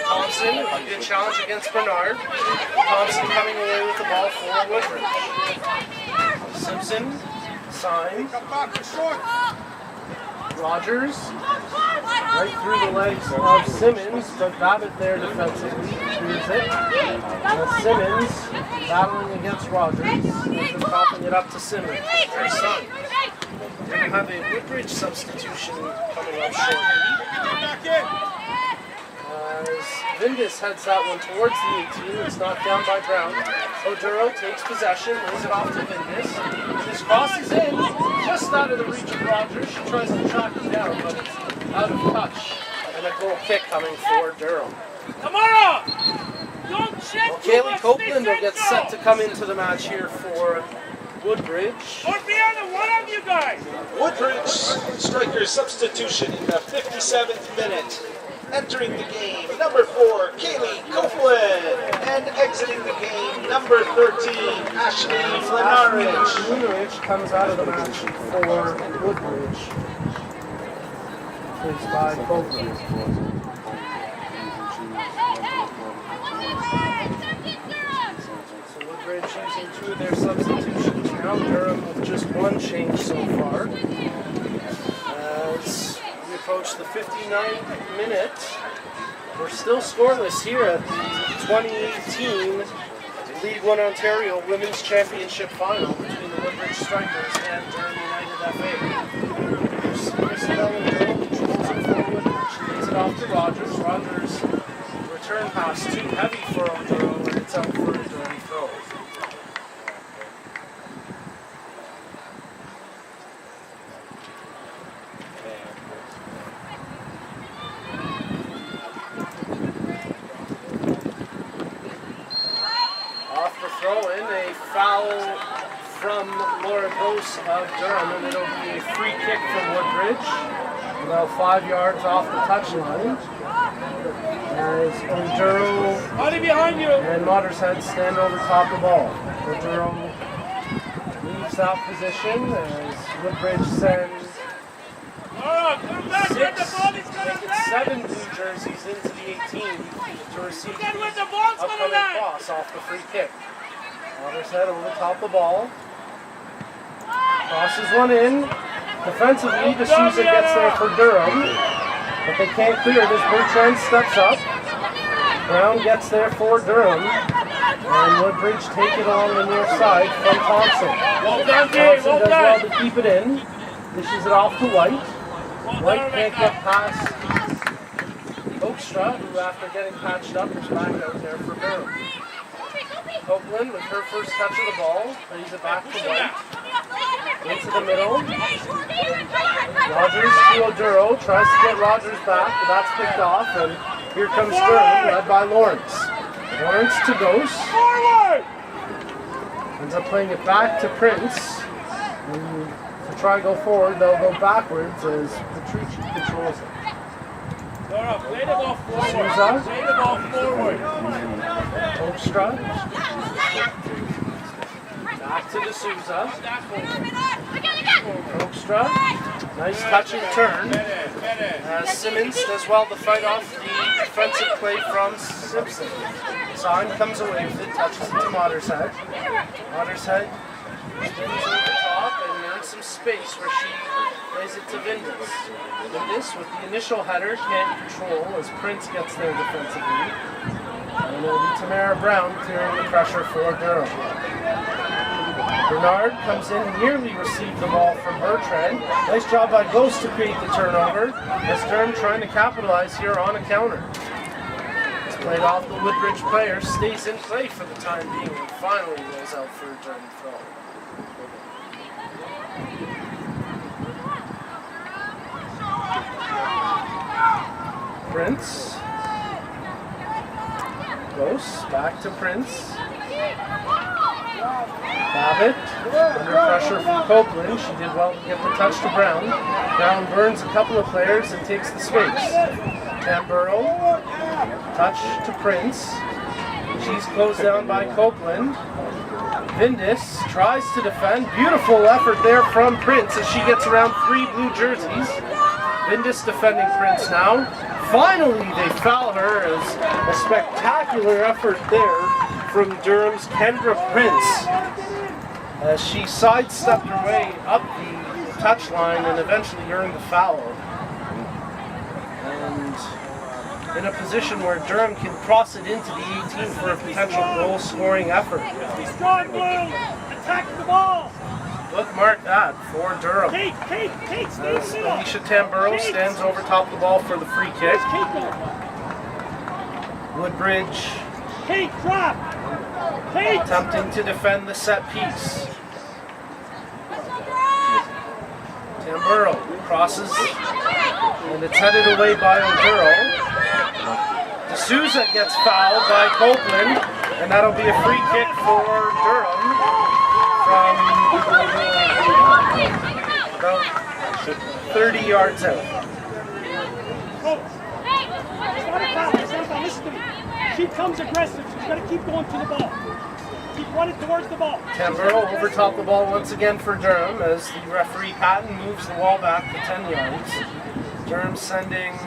Thompson, a good challenge against Bernard. Thompson coming away with the ball for Woodbridge. Simpson, Syme, Rogers, right through the legs of Simmons, but Babbitt there defensively, clears it. Simmons battling against Rogers, and popping it up to Simmons, their son. We're going to have a Woodbridge substitution coming up shortly. As Vindis heads that one towards the 18, it's knocked down by Brown. Oduro takes possession, lays it off to Vindis. This crosses in, just out of the reach of Rogers. She tries to track it down, but it's out of touch. And a goal kick coming for Durham. Tomorrow! Don't check. Well, Kaylee Copeland will get set to come into the match here for Woodbridge. Or be on one of you guys. Woodbridge striker substitution in the 57th minute. Entering the game, number 4, Kaylee Copeland. And exiting the game, number 13, Ashley Flanarich. Flanarich comes out of the match for Woodbridge. Faced by Copeland. So Woodbridge using 2 of their substitutions now. Durham with just 1 change so far. As we approach the 59th minute, we're still scoreless here at the 2018 League One Ontario Women's Championship Final between the Woodbridge Strikers and Durham United FA. Christabel controls it for Woodbridge. She lays it off to Rogers. Rogers' return pass too heavy for Oduro, and it's out for a Durham throw. Throw-in, a foul from Laura Gross of Durham, and it'll be a free kick from Woodbridge. About 5 yards off the touchline. As Oduro and Mottershead stand over top the ball. Oduro leaves that position as Woodbridge sends 7 blue jerseys into the 18 to receive the upcoming cross off the free kick. Mottershead over top the ball. Crosses one in. Defensively, D'Souza gets there for Durham, but they can't clear it as Bertrand steps up. Brown gets there for Durham, and Woodbridge take it along the near side from Thompson. Thompson does well to keep it in. Dishes it off to White. White can't get past Oakstra, who after getting patched up is back out there for Durham. Copeland with her first touch of the ball, plays it back to White. Into the middle. Rogers to Oduro. Tries to get Rogers back, but that's picked off. And here comes Durham, led by Lawrence. Lawrence to Ghost. Ends up playing it back to Prince. And to try and go forward, they'll go backwards as Petrucci controls it. Play the ball forward. Souza. Play the ball forward. Oakstra. Back to the Souza. Oakstra. Nice touch and turn. Simmons does well to fight off the defensive play from Simpson. Son comes away with it, touches it to Mottershead. Mottershead moves over the top and earns some space where she plays it to Vindis. Vindis with the initial header can't control as Prince gets there defensively. And it'll be Tamara Brown clearing the pressure for Durham. Bernard comes in and nearly received the ball from Bertrand. Nice job by Ghost to create the turnover as Durham trying to capitalize here on a counter. It's played off the Woodbridge player, stays in play for the time being and finally rolls out for a Durham throw. Prince. Ghost back to Prince. Babbitt, under pressure from Copeland. She did well to get the touch to Brown. Brown burns a couple of players and takes the space. Tamburo, touch to Prince. She's closed down by Copeland. Vindis tries to defend. Beautiful effort there from Prince as she gets around 3 blue jerseys. Vindis defending Prince now. Finally, they foul her as a spectacular effort there from Durham's Kendra Prince as she sidestepped her way up the touchline and eventually earned the foul. And in a position where Durham can cross it into the 18 for a potential goal-scoring effort. Strong blue. Attack the ball. Bookmark that for Durham. Kate, stay As Alicia Tamburo stands over top of the ball for the free kick. Woodbridge Kate, drop. Kate. attempting to defend the set piece. Tamburo crosses and it's headed away by Oduro. D'Souza gets fouled by Copeland and that'll be a free kick for Durham from about 30 yards out. Listen to me. She comes aggressive, so she's got to keep going to the ball. Keep running towards the ball. Tamburo over top the ball once again for Durham as the referee Patton moves the wall back to 10 yards. Durham sending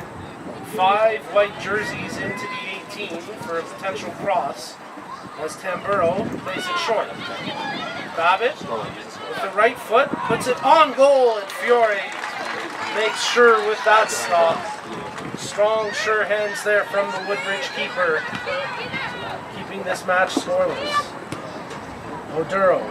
5 white jerseys into the 18 for a potential cross as Tamburo plays it short. Babbitt with the right foot puts it on goal and Fiore makes sure with that stop. Strong, sure hands there from the Woodbridge keeper, keeping this match scoreless. Oduro.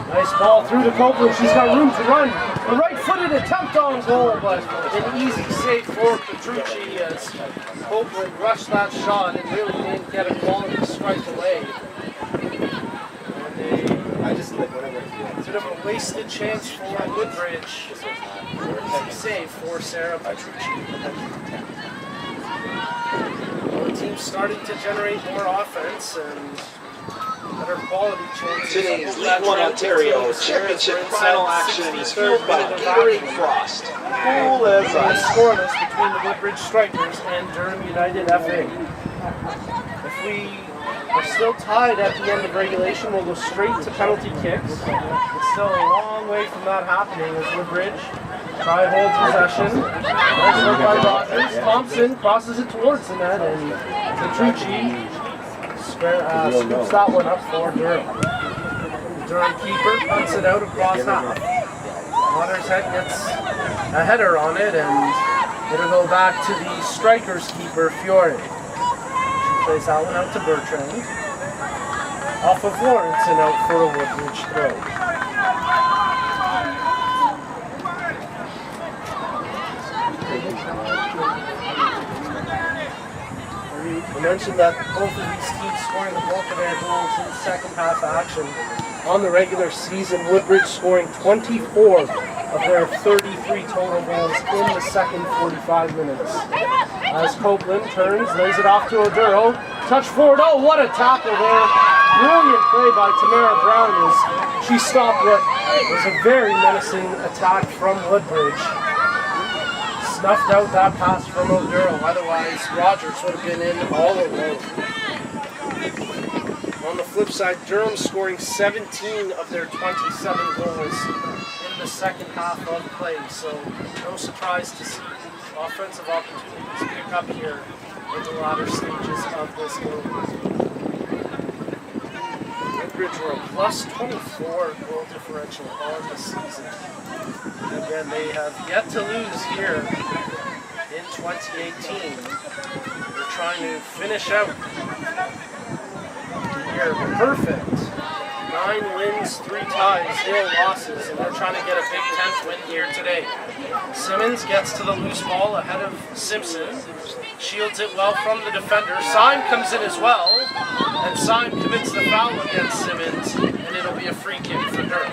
Nice ball through to Copeland. She's got room to run. A right-footed attempt on goal, but an easy save for Petrucci as Copeland rushed that shot and really didn't get a quality strike away. A bit of a wasted chance for Woodbridge. Easy save for Sarah Petrucci. The team's starting to generate more offense and better quality chances. Today's L1OW Ontario Championship final action is fueled by Gatorade Frost. Cool as It's ice. scoreless between the Woodbridge Strikers and Durham United FA. If we are still tied at the end of regulation, we'll go straight to penalty kicks. It's still a long way from that happening as Woodbridge try hold possession. Nice work by Rogers. Thompson crosses it towards the net and Petrucci scoops that one up for Durham. The Durham keeper puts it out across half. Mottershead gets a header on it and it'll go back to the Strikers keeper Fiore. She plays that one out to Bertrand. Off of Lawrence and out for a Woodbridge throw. I mentioned that both of these teams scoring the bulk of their goals in second half action. On the regular season, Woodbridge scoring 24 of their 33 total goals in the second 45 minutes. As Copeland turns, lays it off to Oduro. Touch forward, oh what a tackle there. Brilliant play by Tamara Brown as she stopped what was a very menacing attack from Woodbridge. Snuffed out that pass from Oduro, otherwise Rogers would have been in all alone. On the flip side, Durham scoring 17 of their 27 goals in the second half of play, so no surprise to see offensive opportunities pick up here in the latter stages of this game. Woodbridge were a plus 24 goal differential on the season. Again, they have yet to lose here in 2018. They're trying to finish out the year perfect. 9 wins, 3 ties, 0 losses, and they're trying to get a Big 10th win here today. Simmons gets to the loose ball ahead of Simpson. Shields it well from the defender. Syme comes in as well, and Syme commits the foul against Simmons, and it'll be a free kick for Durham.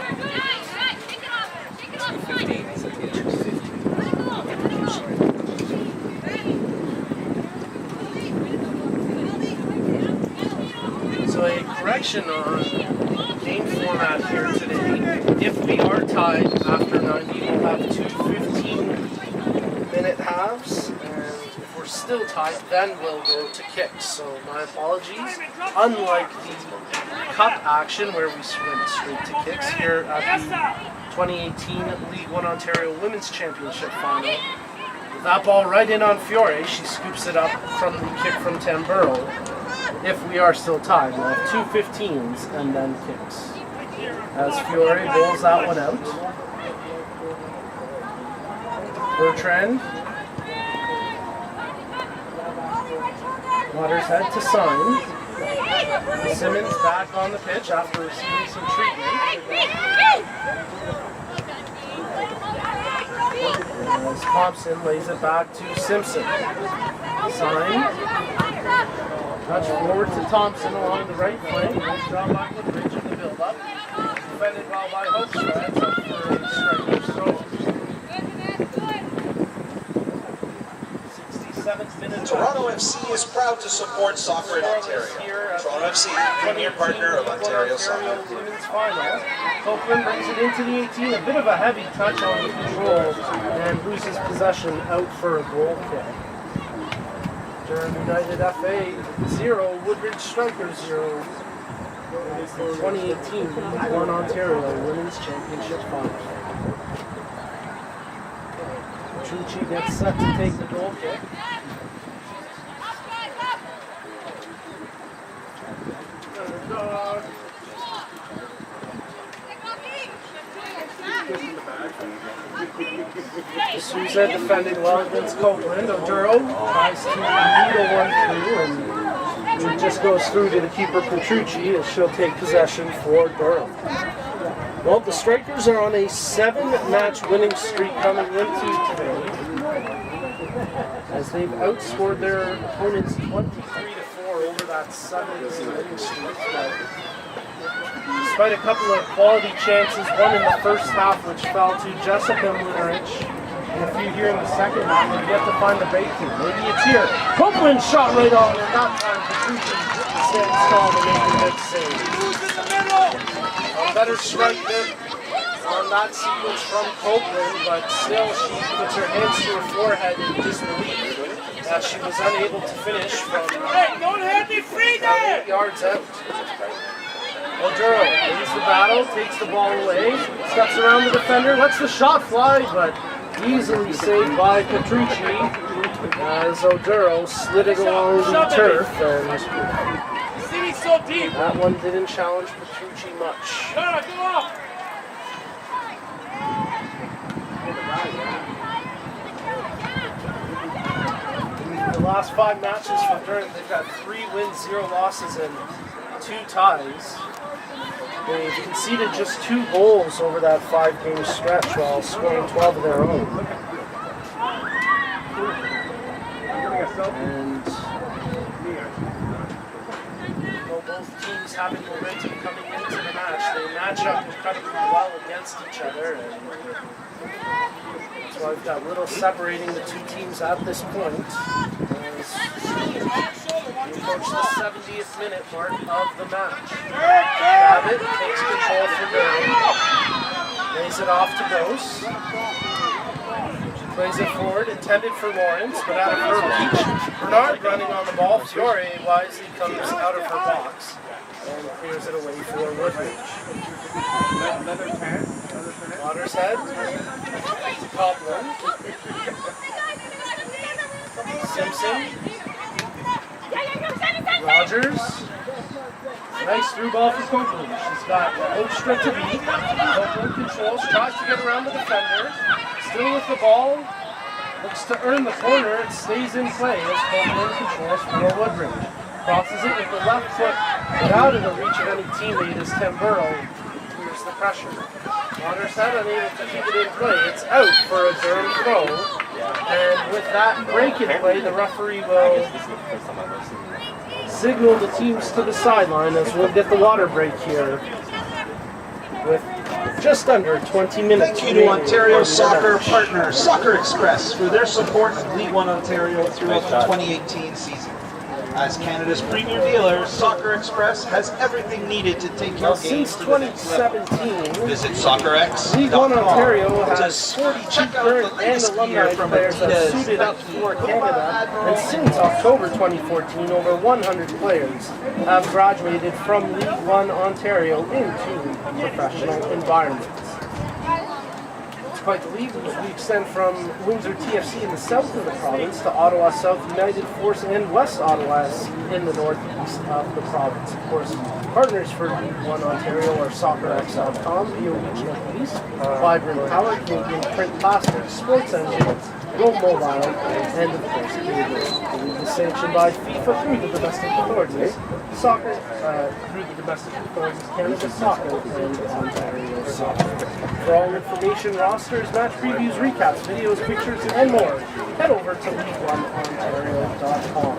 So a correction on game format here today. If we are tied after 90, we'll have 2 15-minute halves, and if we're still tied, then we'll go to kicks. So my apologies. Unlike the cup action where we went straight to kicks, here at the 2018 League One Ontario Women's Championship Final. With that ball right in on Fiore, she scoops it up from the kick from Tamburo. If we are still tied, we'll have 2 15s and then kicks. As Fiore bowls that one out. Bertrand. Watershead to Syme. Simmons back on the pitch after receiving some treatment. As Thompson lays it back to Simpson. Syme. Touch forward to Thompson along the right flank. Nice job by Woodbridge in the build-up. Defended well by Hoekstra. It's up for a striker's throw. 67th minute. Toronto FC is proud to support soccer in Ontario. Toronto FC, premier partner of Ontario Soccer. Women's final. Copeland brings it into the 18. A bit of a heavy touch on the control and loses possession out for a goal kick. Durham United FA 0, Woodbridge Strikers 0. It's the 2018 League One Ontario Women's Championship Final. Petrucci gets set to take the goal kick. Souza defending well against Copeland. Oduro tries to needle one through, and it just goes through to the keeper Petrucci as she'll take possession for Durham. Well, the Strikers are on a 7-match winning streak coming into today, as they've outscored their opponents 23-4 over that 7-game winning streak. Despite a couple of quality chances, one in the first half which fell to Jessica Mlinarich, and a few here in the second half, we've yet to find the breakthrough. Maybe it's here. Copeland shot right on, and that time Petrucci stands tall to make the big save. A better strike bit on that sequence from Copeland, but still she puts her hands to her forehead in disbelief as she was unable to finish from 8 yards out. Oduro wins the battle, takes the ball away, steps around the defender, lets the shot fly, but easily saved by Petrucci as Oduro slid it along the turf, and that one didn't challenge Petrucci much. The last 5 matches for Durham, they've got 3 wins, 0 losses, and 2 ties. They've conceded just 2 goals over that 5-game stretch while scoring 12 of their own. And teams having momentum coming into the match. They match up incredibly well against each other, and that's why we've got little separating the two teams at this point. As we approach the 70th minute mark of the match. Abbott takes control for Durham, lays it off to Ghost. Plays it forward, intended for Lawrence, but out of her reach. Bernard running on the ball. Fiore wisely comes out of her box and clears it away for Woodbridge. Watershead to Copeland. Simpson. Rogers. Nice through ball for Copeland. She's got Oakstra to beat. Copeland controls, tries to get around the defender. Still with the ball, looks to earn the corner, it stays in play as Copeland controls for Woodbridge. Crosses it with the left foot, but out of the reach of any teammate as Tamburo clears the pressure. Watershead unable to keep it in play, it's out for a Durham throw, and with that break in play, the referee will signal the teams to the sideline as we'll get the water break here with just under 20 minutes. Thank you to Ontario soccer partner Soccer Express for their support of League One Ontario throughout the 2018 season. As Canada's premier dealer, Soccer Express has everything needed to take your game since to the next level. 2017, Visit SoccerX.com. League One Ontario has 42 check out current the and latest alumni gear from players that Adidas, suited up Nike, for Puma, Canada, Admiral, and since October 2014, over 100 players have graduated from League One Ontario into professional environments. Quite the lead, we extend from Windsor TFC in the south of the province to Ottawa South United Force and West Ottawa in the northeast of the province. Of course, partners for League One Ontario are SoccerX.com, VO Regional Police, Vibrant Power, Canadian Print Plastics, Sports Engines, Go Mobile, and of course Cable. The league is sanctioned by FIFA through the domestic authorities, through the domestic authorities, Canada Soccer and Ontario Soccer. For all information, rosters, match previews, recaps, videos, pictures, and more, head over to League1Ontario.com.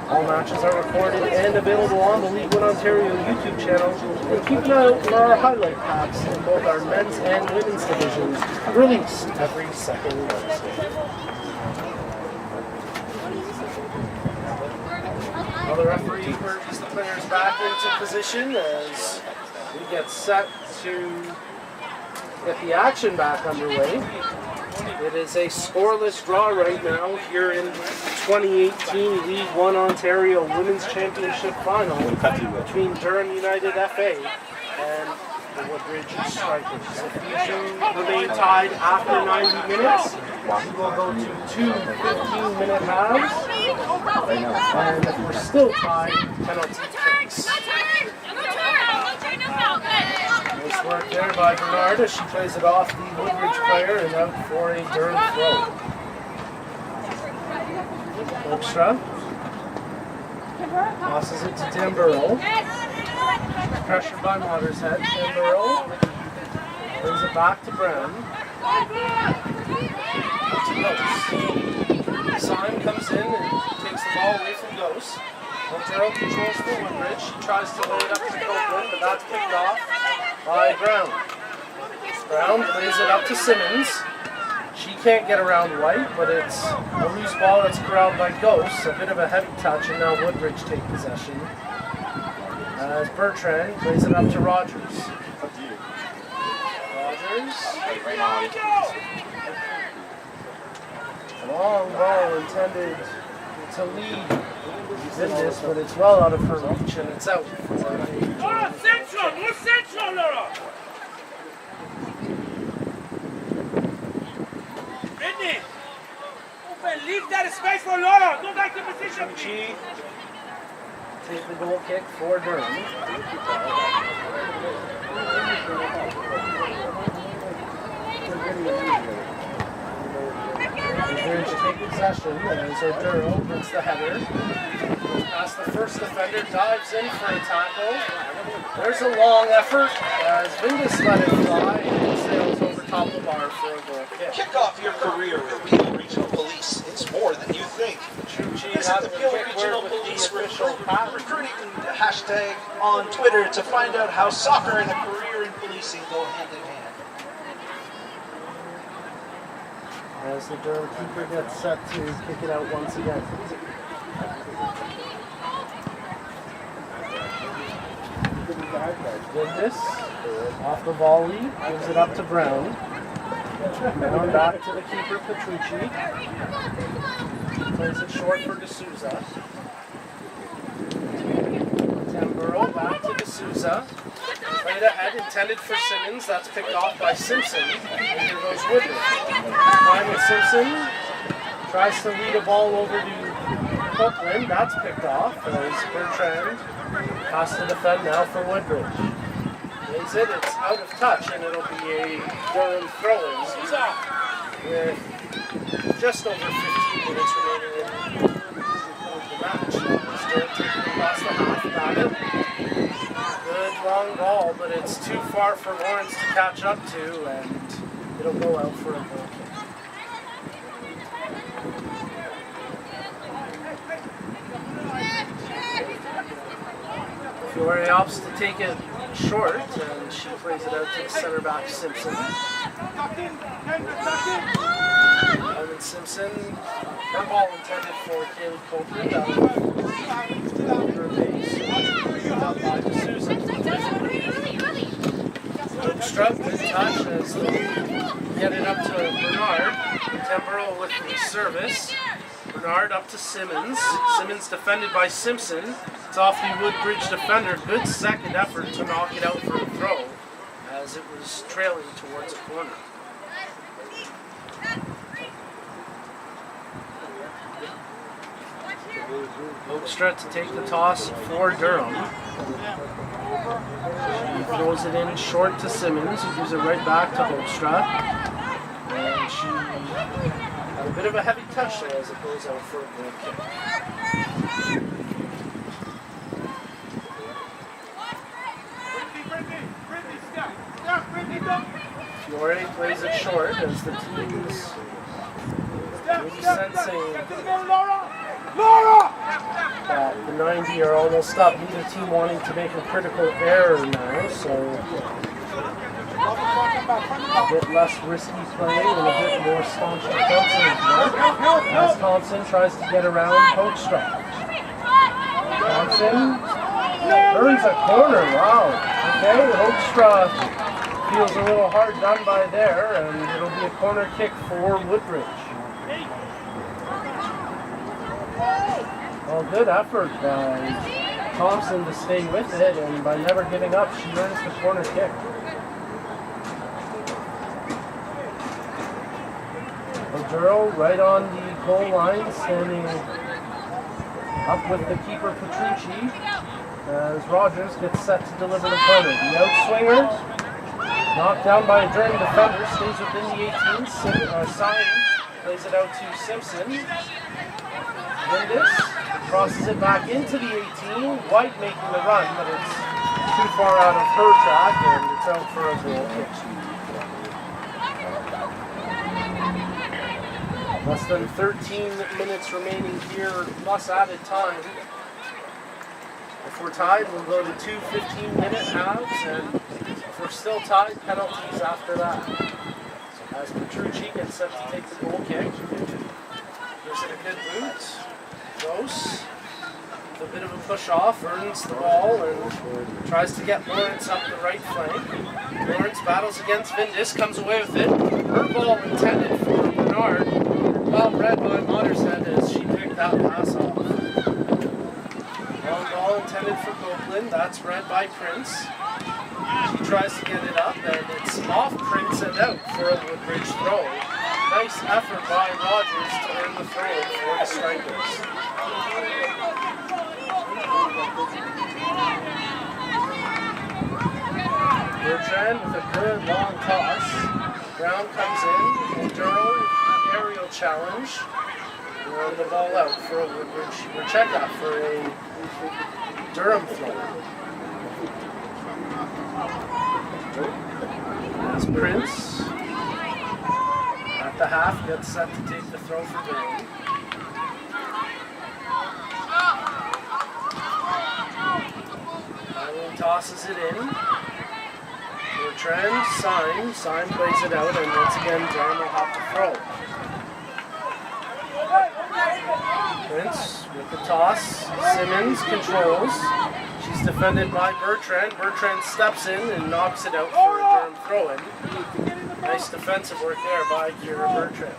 All matches are recorded and available on the League One Ontario YouTube channel, and keep an eye out for our highlight packs in both our men's and women's divisions, released every second Wednesday. Well, the referee urges the players back into position as we get set to get the action back underway. It is a scoreless draw right now here in 2018 League One Ontario Women's Championship Final between Durham United FA and the Woodbridge Strikers. If these two remain tied after 90 minutes, we will go to two 15-minute halves, and if we're still tied, penalty kicks. Nice work there by Bernard as she plays it off the Woodbridge player and out for a Durham throw. Oakstra tosses it to Tamburo. Pressure by Watershead. Tamburo brings it back to Brown. To Ghost. Syme comes in and takes the ball away from Ghost. Montero controls for Woodbridge. She tries to lay it up to Copeland, but that's picked off by Brown. Brown plays it up to Simmons. She can't get around White, but it's a loose ball that's corralled by Ghost. A bit of a heavy touch, and now Woodbridge take possession. As Bertrand plays it up to Rogers. Rogers. Long ball intended to lead in this, but it's well out of her reach, and it's out. Laura, central! More central, Laura! Brittany! Open, leave that space for Laura! Go back to position! She take the goal kick for Durham. Woodbridge take possession as Oduro hits the header. Goes past the first defender, dives in for a tackle. There's a long effort as Vindus let it fly and sails over top the bar for a goal kick. Kick off your career with Vigo Regional Police. It's more than you think. True Visit the Peel Regional Police recruiting hashtag on Twitter to find out how soccer and a career in policing go hand in hand. As the Durham keeper gets set to kick it out once again. Goodness, off the volley, gives it up to Brown. Brown back to the keeper, Petrucci. Plays it short for D'Souza. Tamburo back to D'Souza. Played ahead, intended for Simmons. That's picked off by Simpson. And here goes Woodbridge. Time with Simpson. Tries to lead a ball over to Copeland. That's picked off as Bertrand has to defend now for Woodbridge. Plays it, it's out of touch, and it'll be a Durham throw-in with just over 15 minutes remaining in the match. Still taking across the half, got it. Good long ball, but it's too far for Lawrence to catch up to, and it'll go out for a goal kick. Fiore opts to take it short, and she plays it out to the center back, Simpson. Evan Simpson, her ball intended for Caleb Copeland out of her base. Out by D'Souza. Struck, good touch as they get it up to Bernard. Tamburo with the service. Bernard up to Simmons. Simmons defended by Simpson. It's off the Woodbridge defender. Good second effort to knock it out for a throw as it was trailing towards a corner. Hoekstra to take the toss for Durham. She throws it in short to Simmons, who gives it right back to Hoekstra. And she had a bit of a heavy touch there as it goes out for a goal kick. Fiore plays it short as the team's maybe sensing that the 90 are almost up. Neither team wanting to make a critical error now, so a bit less risky playing and a bit more staunch defensive work as Thompson tries to get around Hoekstra. Thompson earns a corner, wow. Okay, Hoekstra feels a little hard done by there, and it'll be a corner kick for Woodbridge. Well, good effort by Thompson to stay with it, and by never giving up, she earns the corner kick. Oduro right on the goal line, standing up with the keeper Petrucci, as Rogers gets set to deliver the corner. The outswinger, knocked down by a Durham defender, stays within the 18. Sign plays it out to Simpson. Lindis crosses it back into the 18. White making the run, but it's too far out of her track, and it's out for a goal kick. Less than 13 minutes remaining here, plus added time. If we're tied, we'll go to two 15-minute halves, and if we're still tied, penalties after that. As Petrucci gets set to take the goal kick. Gives it a good boot. Gross, with a bit of a push off, earns the ball and tries to get Lawrence up the right flank. Lawrence battles against Vindis, comes away with it. Her ball intended for Bernard. Well read by Mottershead as she picked that pass off. Long ball intended for Copeland, that's read by Prince. She tries to get it up, and it's off Prince and out for a Woodbridge throw. Nice effort by Rogers to earn the throw for the Strikers. Bertrand with a good long toss. Brown comes in, and Durham aerial challenge. And the ball out for a Woodbridge Recheka for a Durham throw. As Prince at the half gets set to take the throw for Durham. tosses it in. Bertrand, Sign plays it out, and once again Durham will have to throw. Prince with the toss. Simmons controls. She's defended by Bertrand. Bertrand steps in and knocks it out for a Durham throw-in. Nice defensive work there by Kira Bertrand.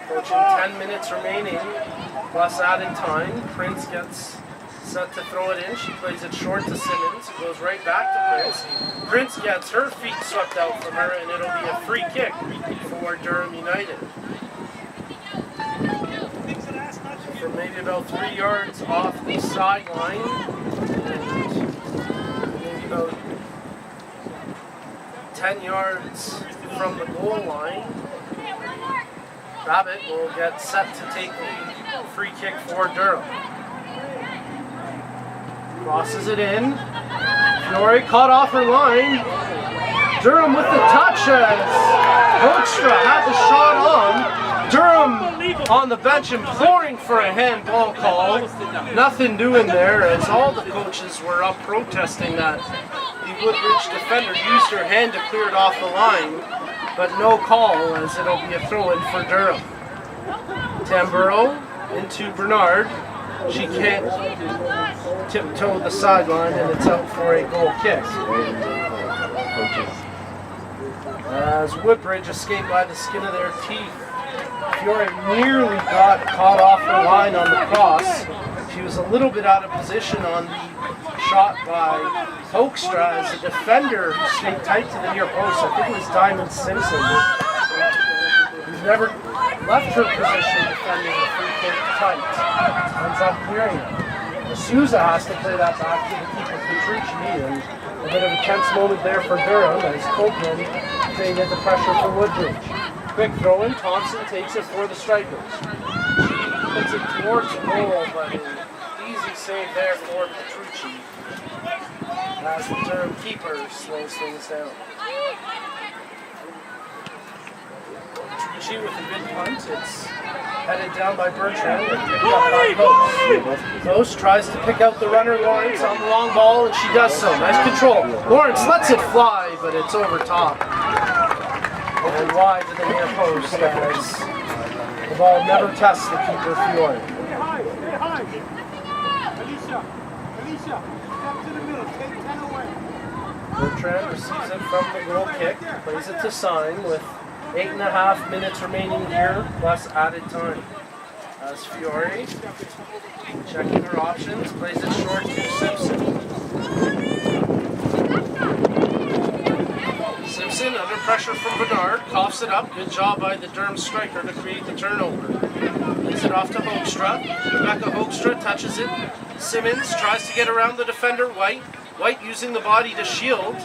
Approaching 10 minutes remaining, plus added time. Prince gets set to throw it in. She plays it short to Simmons. It goes right back to Prince. Prince gets her feet swept out from her, and it'll be a free kick for Durham United. From maybe about 3 yards off the sideline, and maybe about 10 yards from the goal line, Babbitt will get set to take the free kick for Durham. Crosses it in. Fiore caught off her line. Durham with the touch as Hoekstra had the shot on. Durham on the bench imploring for a handball call. Nothing doing there as all the coaches were up protesting that the Woodbridge defender used her hand to clear it off the line, but no call as it'll be a throw-in for Durham. Tamburo into Bernard. She can't tiptoe the sideline, and it's out for a goal kick. As Woodbridge escaped by the skin of their teeth. Fiore nearly got caught off her line on the cross. She was a little bit out of position on the shot by Hoekstra as a defender who stayed tight to the near post. I think it was Diamond Simpson, who's never left her position defending the free kick tight. Ends up clearing it. D'Souza has to play that back to the keeper Petrucci, and a bit of a tense moment there for Durham as Copeland created the pressure for Woodbridge. Quick throw in, Thompson takes it for the Strikers. She puts it towards the goal, but an easy save there for Petrucci as the Durham keeper slows things down. Petrucci with a good punt. It's headed down by Bertrand and picked up by Post. Post tries to pick out the runner Lawrence on the long ball, and she does so. Nice control. Lawrence lets it fly, but it's over top and wide to the near post as the ball never tests the keeper Fiore. Stay high, stay high. Alicia, step to the middle, take 10 away. Bertrand receives it from the goal kick, plays it to Sign with 8.5 minutes remaining here, plus added time. As Fiore, checking her options, plays it short to Simpson. Simpson, under pressure from Bernard, coughs it up. Good job by the Durham striker to create the turnover. Lays it off to Hoekstra. Rebecca Hoekstra touches it. Simmons tries to get around the defender, White. White using the body to shield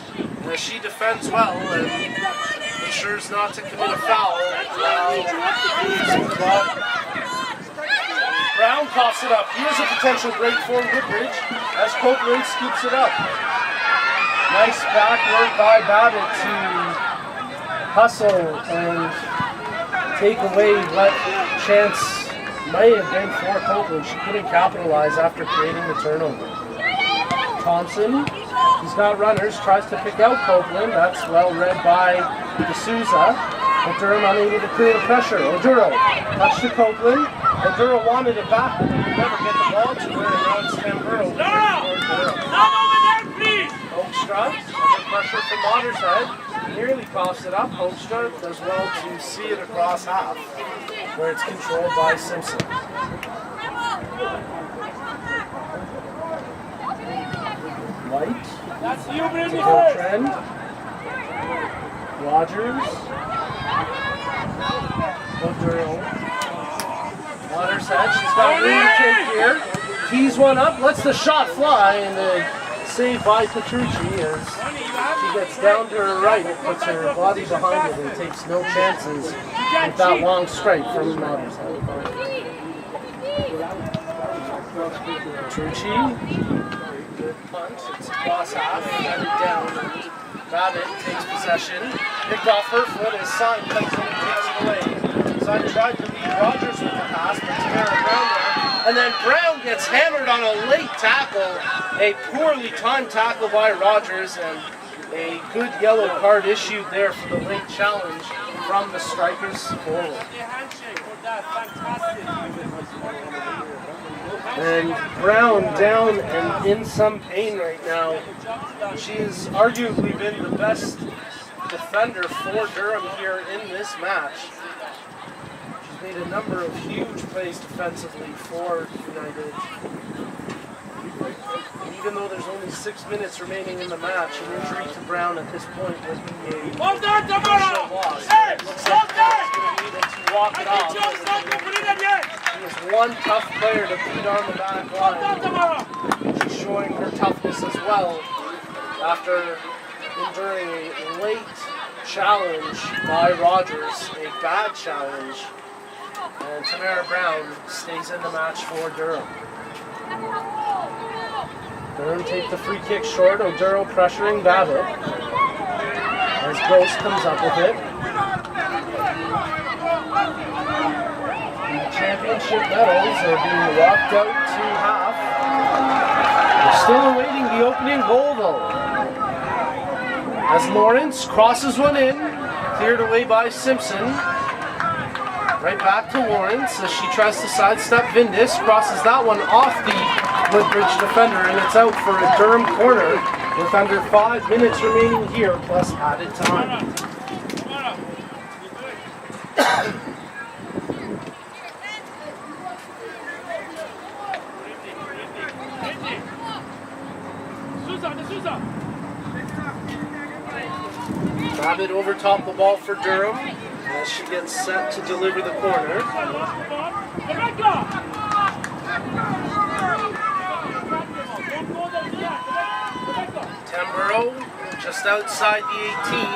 as she defends well and ensures not to commit a foul. Brown coughs it up. Here's a potential break for Woodbridge as Copeland scoops it up. Nice back work by Babbitt to hustle and take away what chance might have been for Copeland. She couldn't capitalize after creating the turnover. Thompson, he's got runners, tries to pick out Copeland. That's well read by D'Souza. But Durham unable to clear the pressure. Oduro, touch to Copeland. Oduro wanted it back, but could never get the ball to her. And now it's Tamburo. Hoekstra, under pressure from Watershead, nearly coughs it up. Hoekstra does well to see it across half, where it's controlled by Simpson. White, to Bertrand, Rogers, Oduro, Watershead, she's got room to take here, tees one up, lets the shot fly, and the save by Petrucci as she gets down to her right, puts her body behind it and takes no chances with that long strike from Watershead. Petrucci, good punt, it's across half, headed down. Babbitt takes possession, picked off her foot as Sign comes in and takes it away. Sign tried to lead Rogers with the pass, but Tamara Brown there And then Brown gets hammered on a late tackle, a poorly timed tackle by Rogers, and a good yellow card issued there for the late challenge from the strikers forward. And Brown down and in some pain right now. She has arguably been the best defender for Durham here in this match. She's made a number of huge plays defensively for United. And even though there's only 6 minutes remaining in the match, an injury to Brown at this point would be a crucial loss. It looks like Brown's going to be able to walk it off. He is one tough player to beat on the back line. She's showing her toughness as well after enduring a late challenge by Rogers, a bad challenge. And Tamara Brown stays in the match for Durham. Durham take the free kick short. O'Durrow pressuring Babbitt as Ghost comes up with it. The championship medals are being walked out to half. We're still awaiting the opening goal though. As Lawrence crosses one in, cleared away by Simpson. Right back to Lawrence as she tries to sidestep Vindis, crosses that one off the Woodbridge defender, and it's out for a Durham corner with under 5 minutes remaining here, plus added time. Babbitt over top the ball for Durham as she gets set to deliver the corner. Tamburo just outside the 18.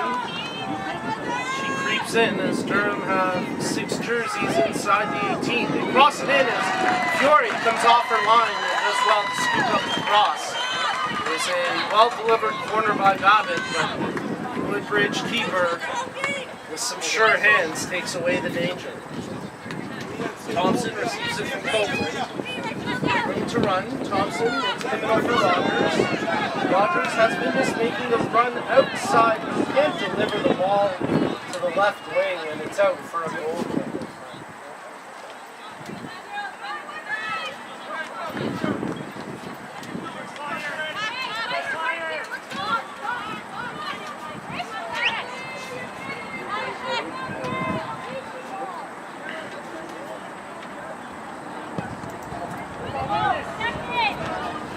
She creeps in as Durham have 6 jerseys inside the 18. They cross it in as Fiore comes off her line and does well to scoop up the cross. It was a well-delivered corner by Babbitt, but Woodbridge keeper with some sure hands takes away the danger. Thompson receives it from Copeland. Room to run. Thompson into the middle for Rogers. Rogers has been just making a run outside. He can't deliver the ball to the left wing, and it's out for a goal kick.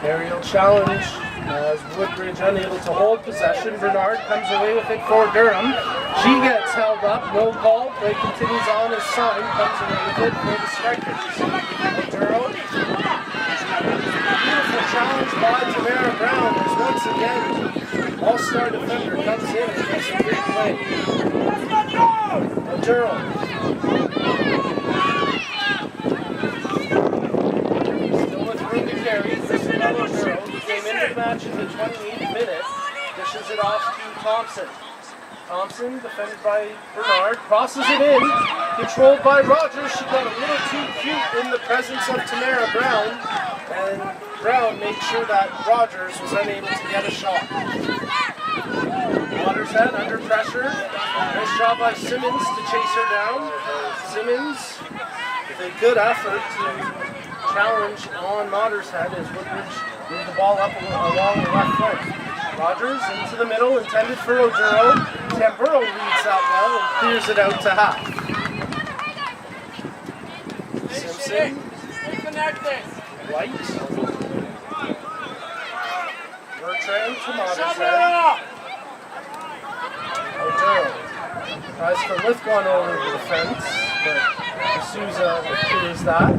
Aerial challenge as Woodbridge unable to hold possession. Bernard comes away with it for Durham. She gets held up, no call. Play continues on his side, comes away with it for the strikers. O'Durrow. Beautiful challenge by Tamara Brown as once again all-star defender comes in and makes a great play. O'Durrow. O'Durrow, who came into the match in the 28th minute, dishes it off to Thompson. Thompson, defended by Bernard, crosses it in, controlled by Rogers. She got a little too cute in the presence of Tamara Brown, and Brown made sure that Rogers was unable to get a shot. Watershead under pressure. Nice job by Simmons to chase her down. Simmons with a good effort to challenge on Watershead as Woodbridge moved the ball up along the left flank. Rogers into the middle, intended for O'Durrow. Tamburo reads that well and clears it out to half. Simpson. White. Bertrand to Watershead. O'Durrow tries to lift one over the fence, but D'Souza clears that.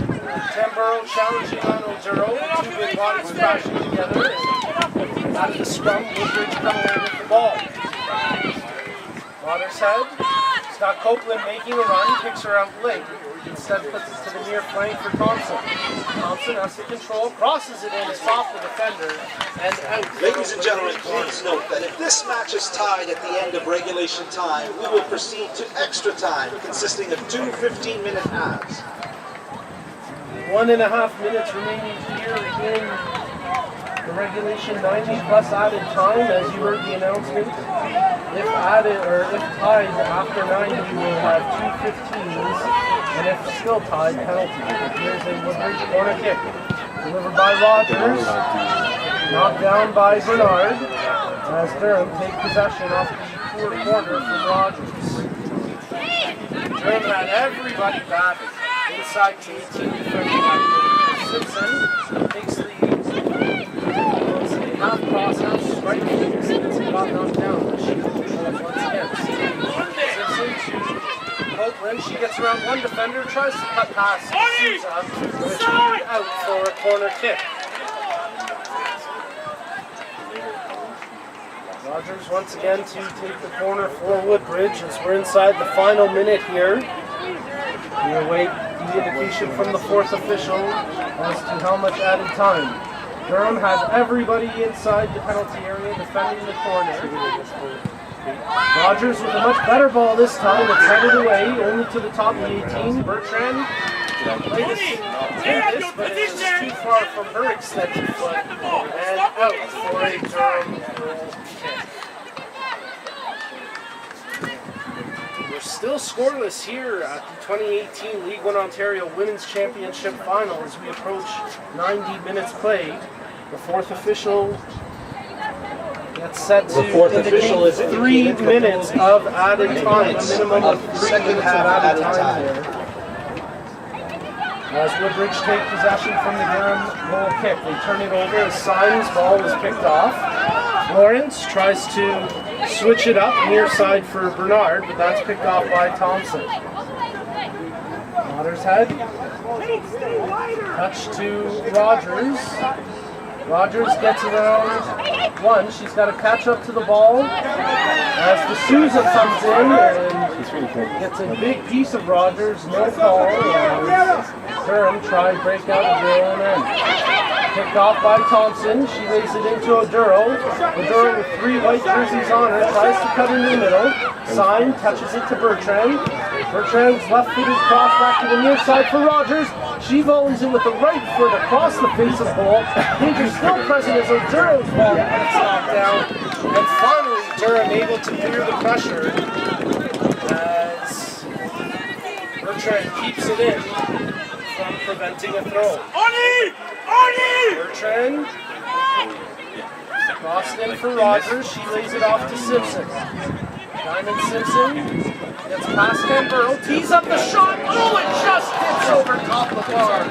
Tamburo challenging on O'Durrow. 2 big bodies crashing together. And out of the scrum, Woodbridge come away with the ball. Watershead. Scott Copeland making a run, kicks her out late. Instead puts it to the near flank for Thompson. Thompson has to control, crosses it in, off the defender, and out. Ladies and gentlemen, please note that if this match is tied at the end of regulation time, we will proceed to extra time, consisting of 2 15-minute halves. 1.5 minutes remaining here in the regulation 90 plus added time, as you heard the announcement. If added or if tied after 90, we'll have 2 15s, and if still tied, penalty. Here's a Woodbridge corner kick, delivered by Rogers, knocked down by Bernard, as Durham take possession off the poor corner from Rogers. Durham had everybody back inside to 18 defending that. Simpson takes the half cross, half strike, Simpson got knocked down. But she once again, Simpson to Copeland. She gets around one defender, tries to cut past Sousa, which is out for a corner kick. Rogers once again to take the corner for Woodbridge as we're inside the final minute here. We await the indication from the fourth official as to how much added time. Durham has everybody inside the penalty area defending the corner. Rogers with a much better ball this time. It's headed away only to the top of the 18. Bertrand played this, but it was too far from her extended foot and out for a Durham goal kick. We're still scoreless here at the 2018 League One Ontario Women's Championship Final as we approach 90 minutes played. The fourth official gets set to indicate 3 minutes of added time, a minimum of 3 minutes of added time here. As Woodbridge take possession from the Durham goal kick, they turn it over as Simon's ball was picked off. Lawrence tries to switch it up near side for Bernard, but that's picked off by Thompson. Watershead. Touch to Rogers. Rogers gets around one. She's got to catch up to the ball as D'Souza comes in and gets a big piece of Rogers. No call. Durham tried break out of their own end. Picked off by Thompson. She lays it into Oduro. Oduro with 3 white jerseys on her tries to cut into the middle. Sign touches it to Bertrand. Bertrand's left-footed cross back to the near side for Rogers. She volleys it with the right foot across the face of the ball. Danger still present as Oduro's ball gets knocked down. And finally, Durham able to clear the pressure as Bertrand keeps it in from preventing a throw. Bertrand crossed in for Rogers. She lays it off to Simpson. Diamond Simpson gets past Ken Burrow, tees up the shot. Oh, it just hits over top of the bar.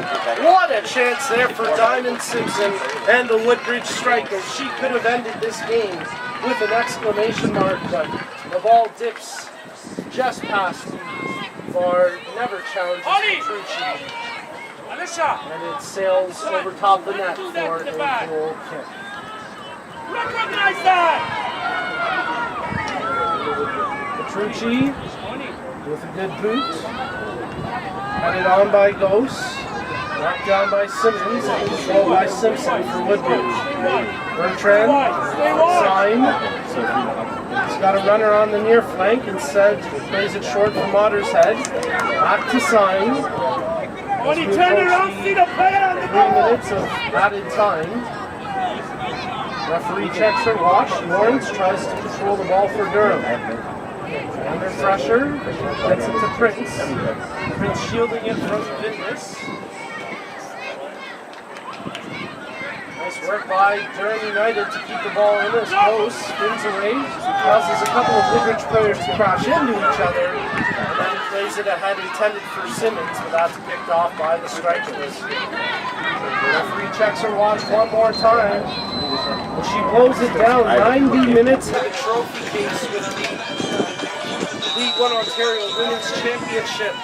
What a chance there for Diamond Simpson and the Woodbridge strikers. She could have ended this game with an exclamation mark, but the ball dips just past the bar. Never challenges Petrucci. And it sails over top of the net for a goal kick. Recognize that! Petrucci with a good boot. Headed on by Ghost. Knocked down by Simmons and controlled by Simpson for Woodbridge. Bertrand, Sign. He's got a runner on the near flank. Instead, plays it short from Watershead. Back to Sign. When he turned around, see the player on the 3 minutes of added time. Referee checks her watch. Lawrence tries to control the ball for Durham. Under pressure, gets it to Prince. Prince shielding it from Vindus. Nice work by Durham United to keep the ball in as close. Spins away, causes a couple of Woodbridge players to crash into each other, and then plays it ahead intended for Simmons, but that's picked off by the strikers. The referee checks her watch one more time. She blows it down. 90 minutes of the trophy case with the League One Ontario Women's Championship.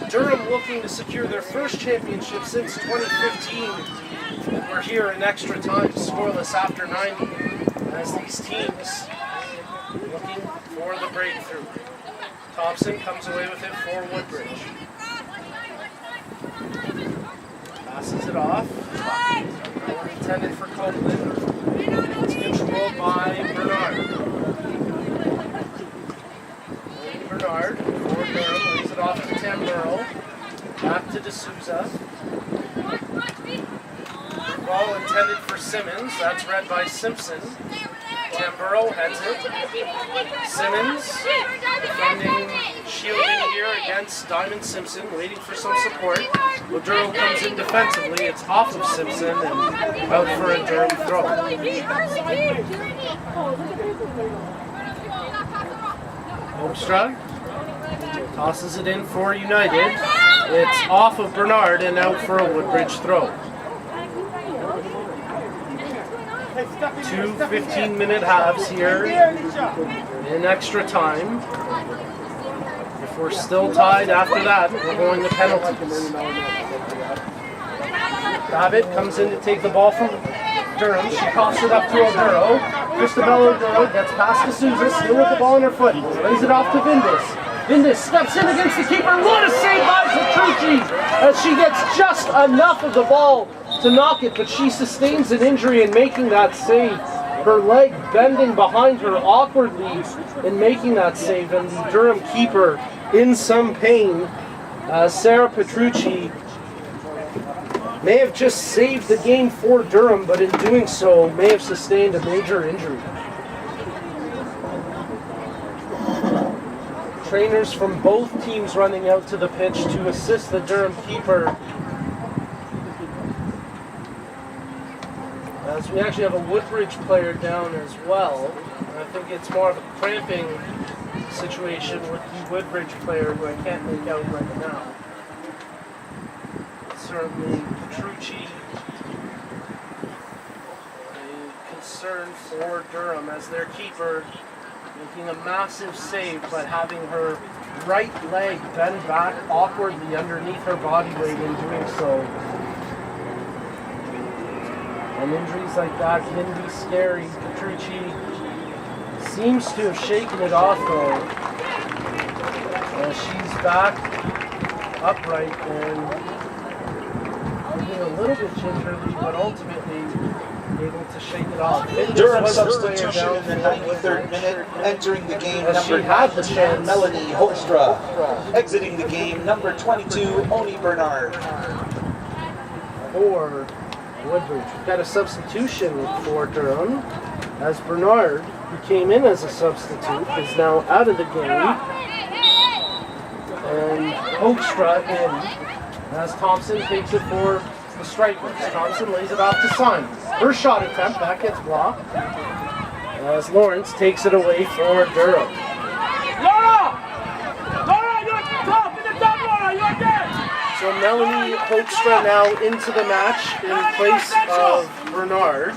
Durham looking to secure their first championship since 2015. We're here in extra time, scoreless after 90, as these teams looking for the breakthrough. Thompson comes away with it for Woodbridge. Passes it off. Intended for Copeland. It's controlled by Bernard. Bernard for Durham, lays it off to Tim Burrow. Back to D'Souza. Ball intended for Simmons. That's read by Simpson. Tamburo heads it. Simmons defending, shielding here against Diamond Simpson, waiting for some support. Well, Durham comes in defensively. It's off of Simpson and out for a Durham throw. Holmström tosses it in for United. It's off of Bernard and out for a Woodbridge throw. 2 15-minute halves here in extra time. If we're still tied after that, we're going to penalties. Babbitt comes in to take the ball from Durham. She tosses it up to Oduro. Cristabello Oduro gets past D'Souza, still with the ball in her foot. Lays it off to Vindis. Vindis steps in against the keeper. What a save by Petrucci as she gets just enough of the ball to knock it, but she sustains an injury in making that save. Her leg bending behind her awkwardly in making that save, and the Durham keeper in some pain. Sarah Petrucci may have just saved the game for Durham, but in doing so may have sustained a major injury. Trainers from both teams running out to the pitch to assist the Durham keeper. As we actually have a Woodbridge player down as well. I think it's more of a cramping situation with the Woodbridge player who I can't make out right now. Certainly Petrucci, a concern for Durham as their keeper, making a massive save but having her right leg bend back awkwardly underneath her body weight in doing so. And injuries like that can be scary. Petrucci seems to have shaken it off though. She's back upright and looking a little bit gingerly, but ultimately able to shake it off. Durham substitution in the 93rd minute, entering the game number 19, Melanie Holstra. Exiting the game, number 22, Oni Bernard. For Woodbridge, we've got a substitution for Durham, as Bernard, who came in as a substitute, is now out of the game. And Hoekstra in, as Thompson takes it for the strikers. Thompson lays it off to Simon. Her shot attempt, that gets blocked. As Lawrence takes it away for Durham. So Melanie Hoekstra now into the match in place of Bernard.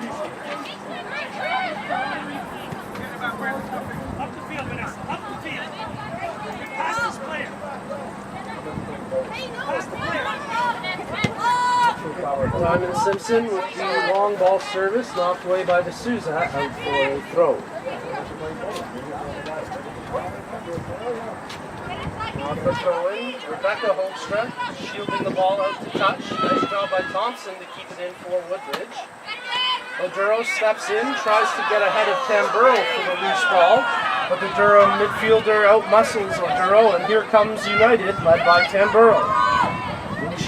Up the field, Vanessa. Up the field. Pass this player. Pass the player. Diamond Simpson with the long ball service knocked away by D'Souza out for a throw. Off the throw-in, Rebecca Hoekstra shielding the ball out to touch. Nice job by Thompson to keep it in for Woodbridge. Oduro steps in, tries to get ahead of Tamburo for the loose ball, but the Durham midfielder outmuscles Oduro, and here comes United, led by Tamburo.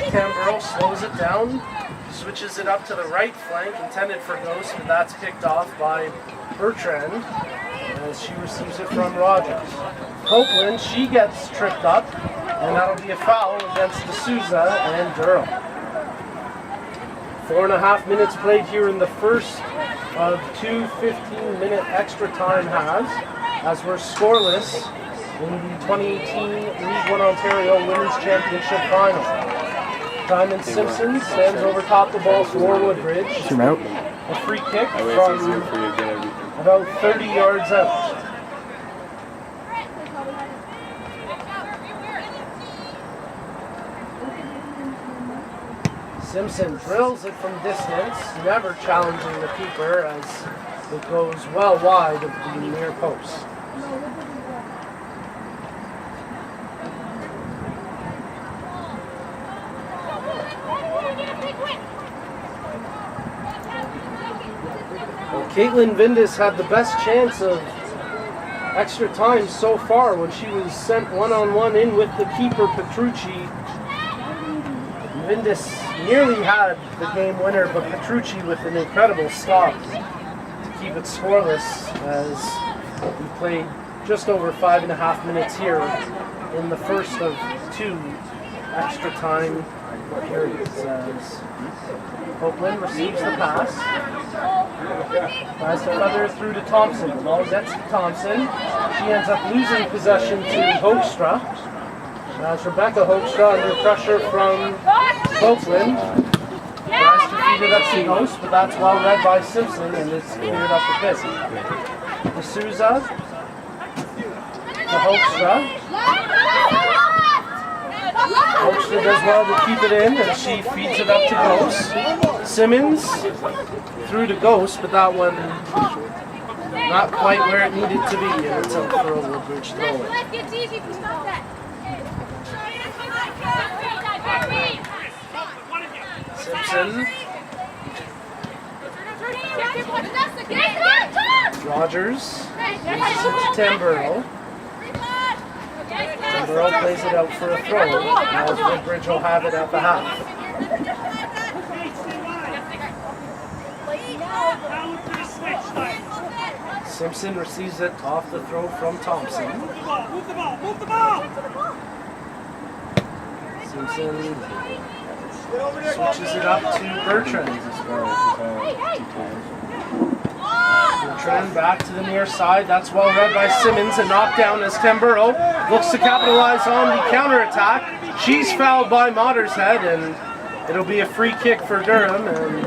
Tamburo slows it down, switches it up to the right flank, intended for Ghost, but that's picked off by Bertrand as she receives it from Rogers. Copeland, she gets tripped up, and that'll be a foul against D'Souza and Durham. 4.5 minutes played here in the first of 2 15-minute extra time halves, as we're scoreless in the 2018 League One Ontario Women's Championship Final. Diamond Simpson stands over top the ball for Woodbridge. A free kick from about 30 yards out. Simpson drills it from distance, never challenging the keeper as it goes well wide of the near post. Well, Caitlin Vindis had the best chance of extra time so far when she was sent one-on-one in with the keeper Petrucci. Vindis nearly had the game winner, but Petrucci with an incredible stop to keep it scoreless as we played just over 5.5 minutes here in the first of 2 extra time periods as Copeland receives the pass. Tries to feather through to Thompson. The ball gets to Thompson. She ends up losing possession to Hoekstra. As Rebecca Hoekstra under pressure from Copeland. Tries to feed it up to Ghost, but that's well read by Simpson and it's cleared up the pit. D'Souza to Hoekstra. Hoekstra does well to keep it in and she feeds it up to Ghost. Simmons through to Ghost, but that one not quite where it needed to be, and it's up for a Woodbridge throw. Simpson. Rogers. Uses it to Tamburo. Tamburo plays it out for a throw, as Woodbridge will have it at the half. Simpson receives it off the throw from Thompson. Move the ball, move the ball! Simpson switches it up to Bertrand. Bertrand back to the near side. That's well read by Simmons. A knockdown as Tamburo looks to capitalize on the counterattack. She's fouled by Mottershead, and it'll be a free kick for Durham. And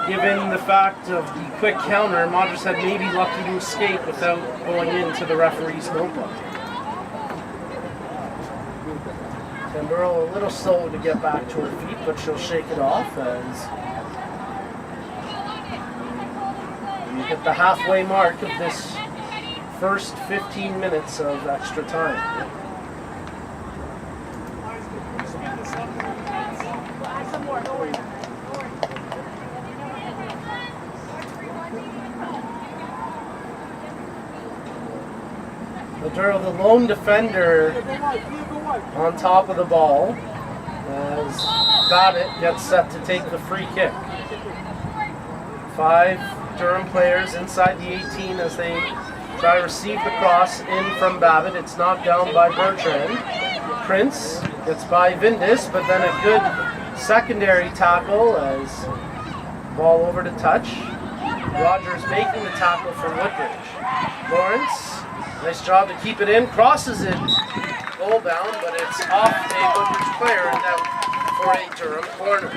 given the fact of the quick counter, Mottershead may be lucky to escape without going into the referee's notebook. Tamburo a little slow to get back to her feet, but she'll shake it off as we hit the halfway mark of this first 15 minutes of extra time. Durham, the lone defender on top of the ball as Babbitt gets set to take the free kick. 5 Durham players inside the 18 as they try to receive the cross in from Babbitt. It's knocked down by Bertrand. Prince gets by Vindis, but then a good secondary tackle as ball over to touch. Rogers making the tackle for Woodbridge. Lawrence, nice job to keep it in, crosses it goal bound, but it's off a Woodbridge player and out for a Durham corner.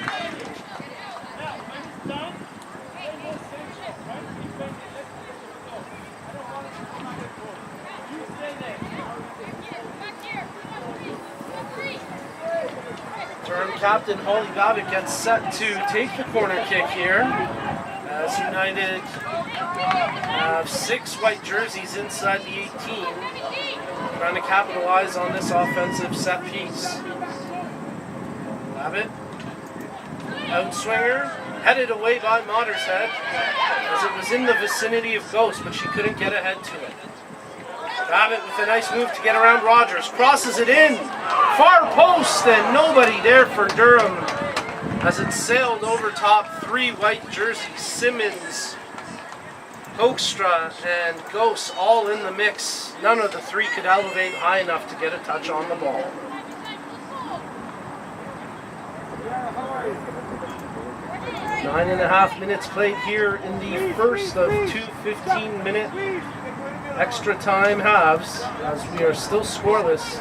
Durham captain Holly Babbitt gets set to take the corner kick here as United have 6 white jerseys inside the 18, trying to capitalize on this offensive set piece. Babbitt, outswinger, headed away by Mottershead as it was in the vicinity of Ghost, but she couldn't get ahead to it. Babbitt with a nice move to get around Rogers, crosses it in, far post, and nobody there for Durham as it sailed over top. 3 white jerseys, Simmons, Hoekstra, and Ghost all in the mix. None of the 3 could elevate high enough to get a touch on the ball. Nine and a half minutes played here in the first of 2 15-minute extra time halves as we are still scoreless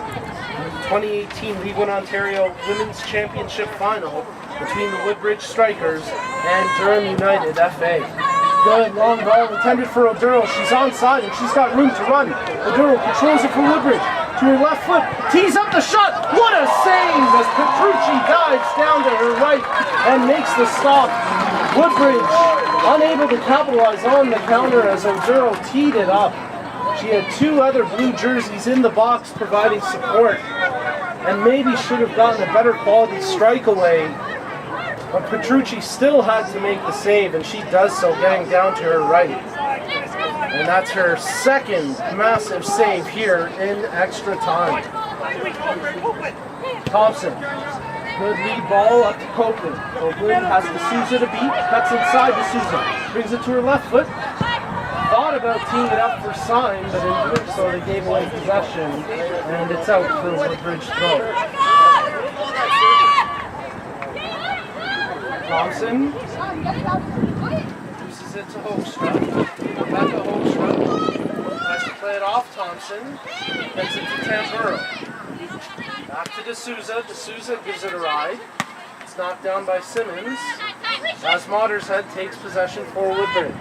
in the 2018 League One Ontario Women's Championship Final between the Woodbridge Strikers and Durham United FA. Good long ball intended for Oduro. She's onside and she's got room to run. Oduro controls it from Woodbridge to her left foot, tees up the shot. What a save as Petrucci dives down to her right and makes the stop. Woodbridge unable to capitalize on the counter as Oduro teed it up. She had 2 other blue jerseys in the box providing support and maybe should have gotten a better quality strike away. But Petrucci still had to make the save, and she does so, getting down to her right. And that's her second massive save here in extra time. Thompson. Good lead ball up to Copeland. Copeland has D'Souza to beat. Cuts inside D'Souza. Brings it to her left foot. Thought about teeing it up for sign, but in doing so they gave away possession, and it's out for Woodbridge throw. Thompson uses it to Hoekstra. Rebecca Hoekstra tries to play it off Thompson. Gets it to Tamburo. Back to D'Souza. D'Souza gives it a ride. It's knocked down by Simmons. As Mottershead takes possession for Woodbridge.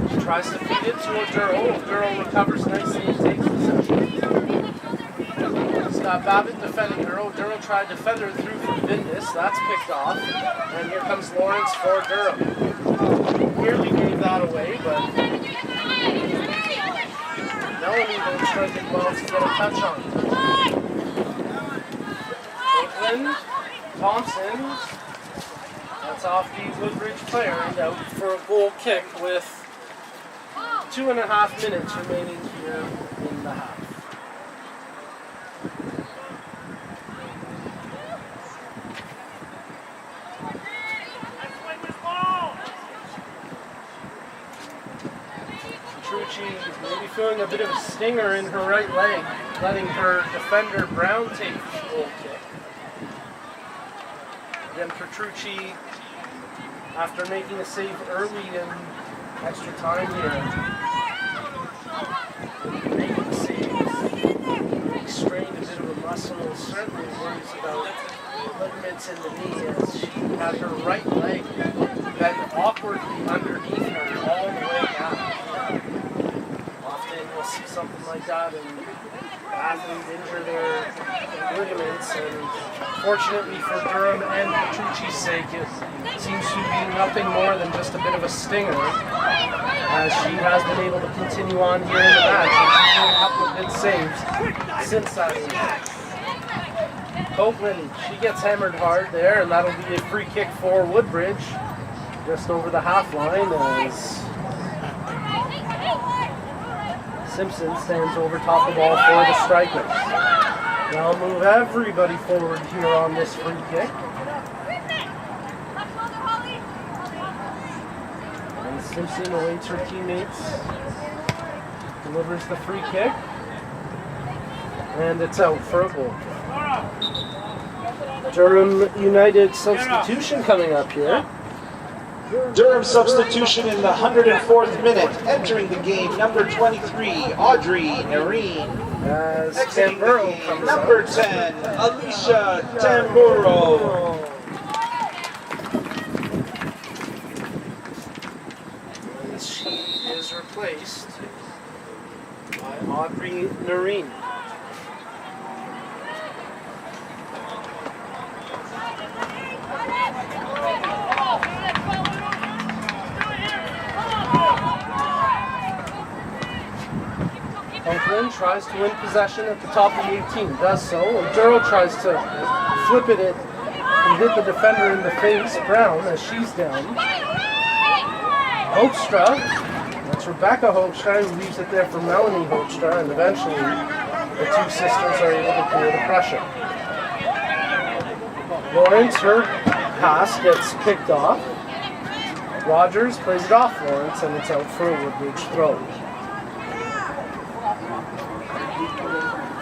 She tries to feed it to O'Durl. O'Durl recovers nicely and takes possession. It's got Babbitt defending her. O'Durl tried to feather it through for Vindis. That's picked off. And here comes Lawrence for Durham. Nearly gave that away, but Melanie Hoekstra did well to get a touch on it. Copeland, Thompson. That's off the Woodbridge player and out for a goal kick with 2.5 minutes remaining here in the half. Petrucci maybe feeling a bit of a stinger in her right leg, letting her defender Brown take the goal kick. Again, Petrucci, after making a save early in extra time here, making the save, strained a bit of a muscle, certainly worries about ligaments in the knee as she had her right leg bent awkwardly underneath her all the way down. Often you'll see something like that and athletes injure their ligaments, and fortunately for Durham and Petrucci's sake, it seems to be nothing more than just a bit of a stinger, as she has been able to continue on here in the match, and she's made a couple of good saves since that injury. Copeland, she gets hammered hard there, and that'll be a free kick for Woodbridge, just over the half line as Simpson stands over top of the ball for the strikers. Now move everybody forward here on this free kick. And Simpson awaits her teammates. Delivers the free kick. And it's out for a goal. Durham United substitution coming up here. Durham substitution in the 104th minute. Entering the game, number 23, Audrey Nareen. As Exiting the Tamburo game, comes number up. 10, Alicia Tamburo. And she is replaced by Audrey Nareen. Copeland tries to win possession at the top of the 18, does so, and Durrell tries to flip it and hit the defender in the face, Brown, as she's down. Hoekstra, that's Rebecca Hoekstra, who leaves it there for Melanie Hoekstra, and eventually the two sisters are able to clear the pressure. Lawrence, her pass gets picked off. Rogers plays it off Lawrence, and it's out for a Woodbridge throw.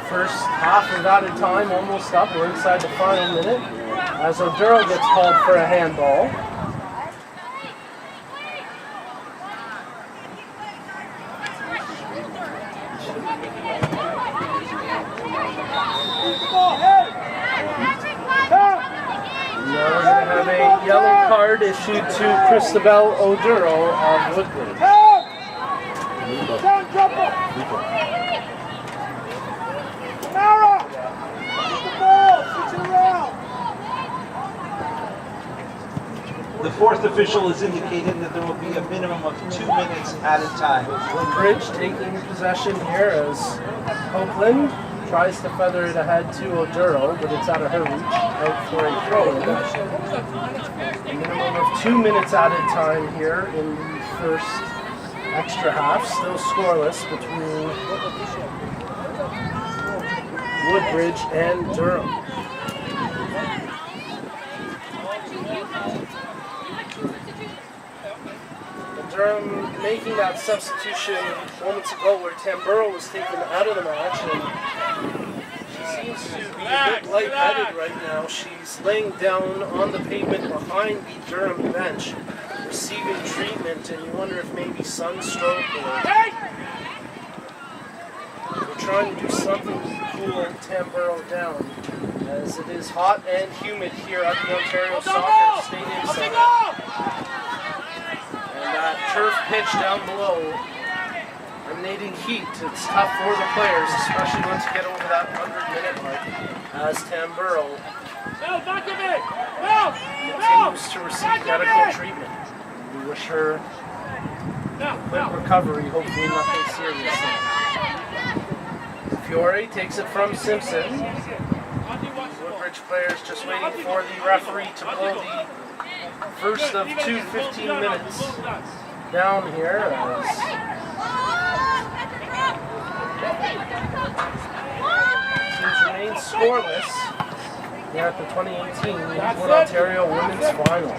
First half of added time almost up. We're inside the final minute as O'Durl gets called for a handball. Now we're going to have a yellow card issued to Christabel O'Durl of Woodbridge. The fourth official has indicated that there will be a minimum of 2 minutes added time. Woodbridge taking possession here as Copeland tries to feather it ahead to O'Durl, but it's out of her reach, out for a throw-in. A minimum of 2 minutes added time here in the first extra half, still scoreless between Woodbridge and Durham. making that substitution moments ago where Tamburo was taken out of the match, and she seems to be a bit lightheaded right now. She's laying down on the pavement behind the Durham bench, receiving treatment, and you wonder if maybe sunstroke or we're trying to do something to cool Tamburo down, as it is hot and humid here at the Ontario Soccer Stadium Centre. And that turf pitch down below, emanating heat. It's tough for the players, especially once you get over that 100-minute mark, as Tamburo continues to receive medical treatment. We wish her a quick recovery, hopefully nothing serious. Fiore takes it from Simpson. Woodbridge players just waiting for the referee to blow the first of 2 15 minutes down here. Teams remain scoreless here at the 2018 League Ontario Women's Final.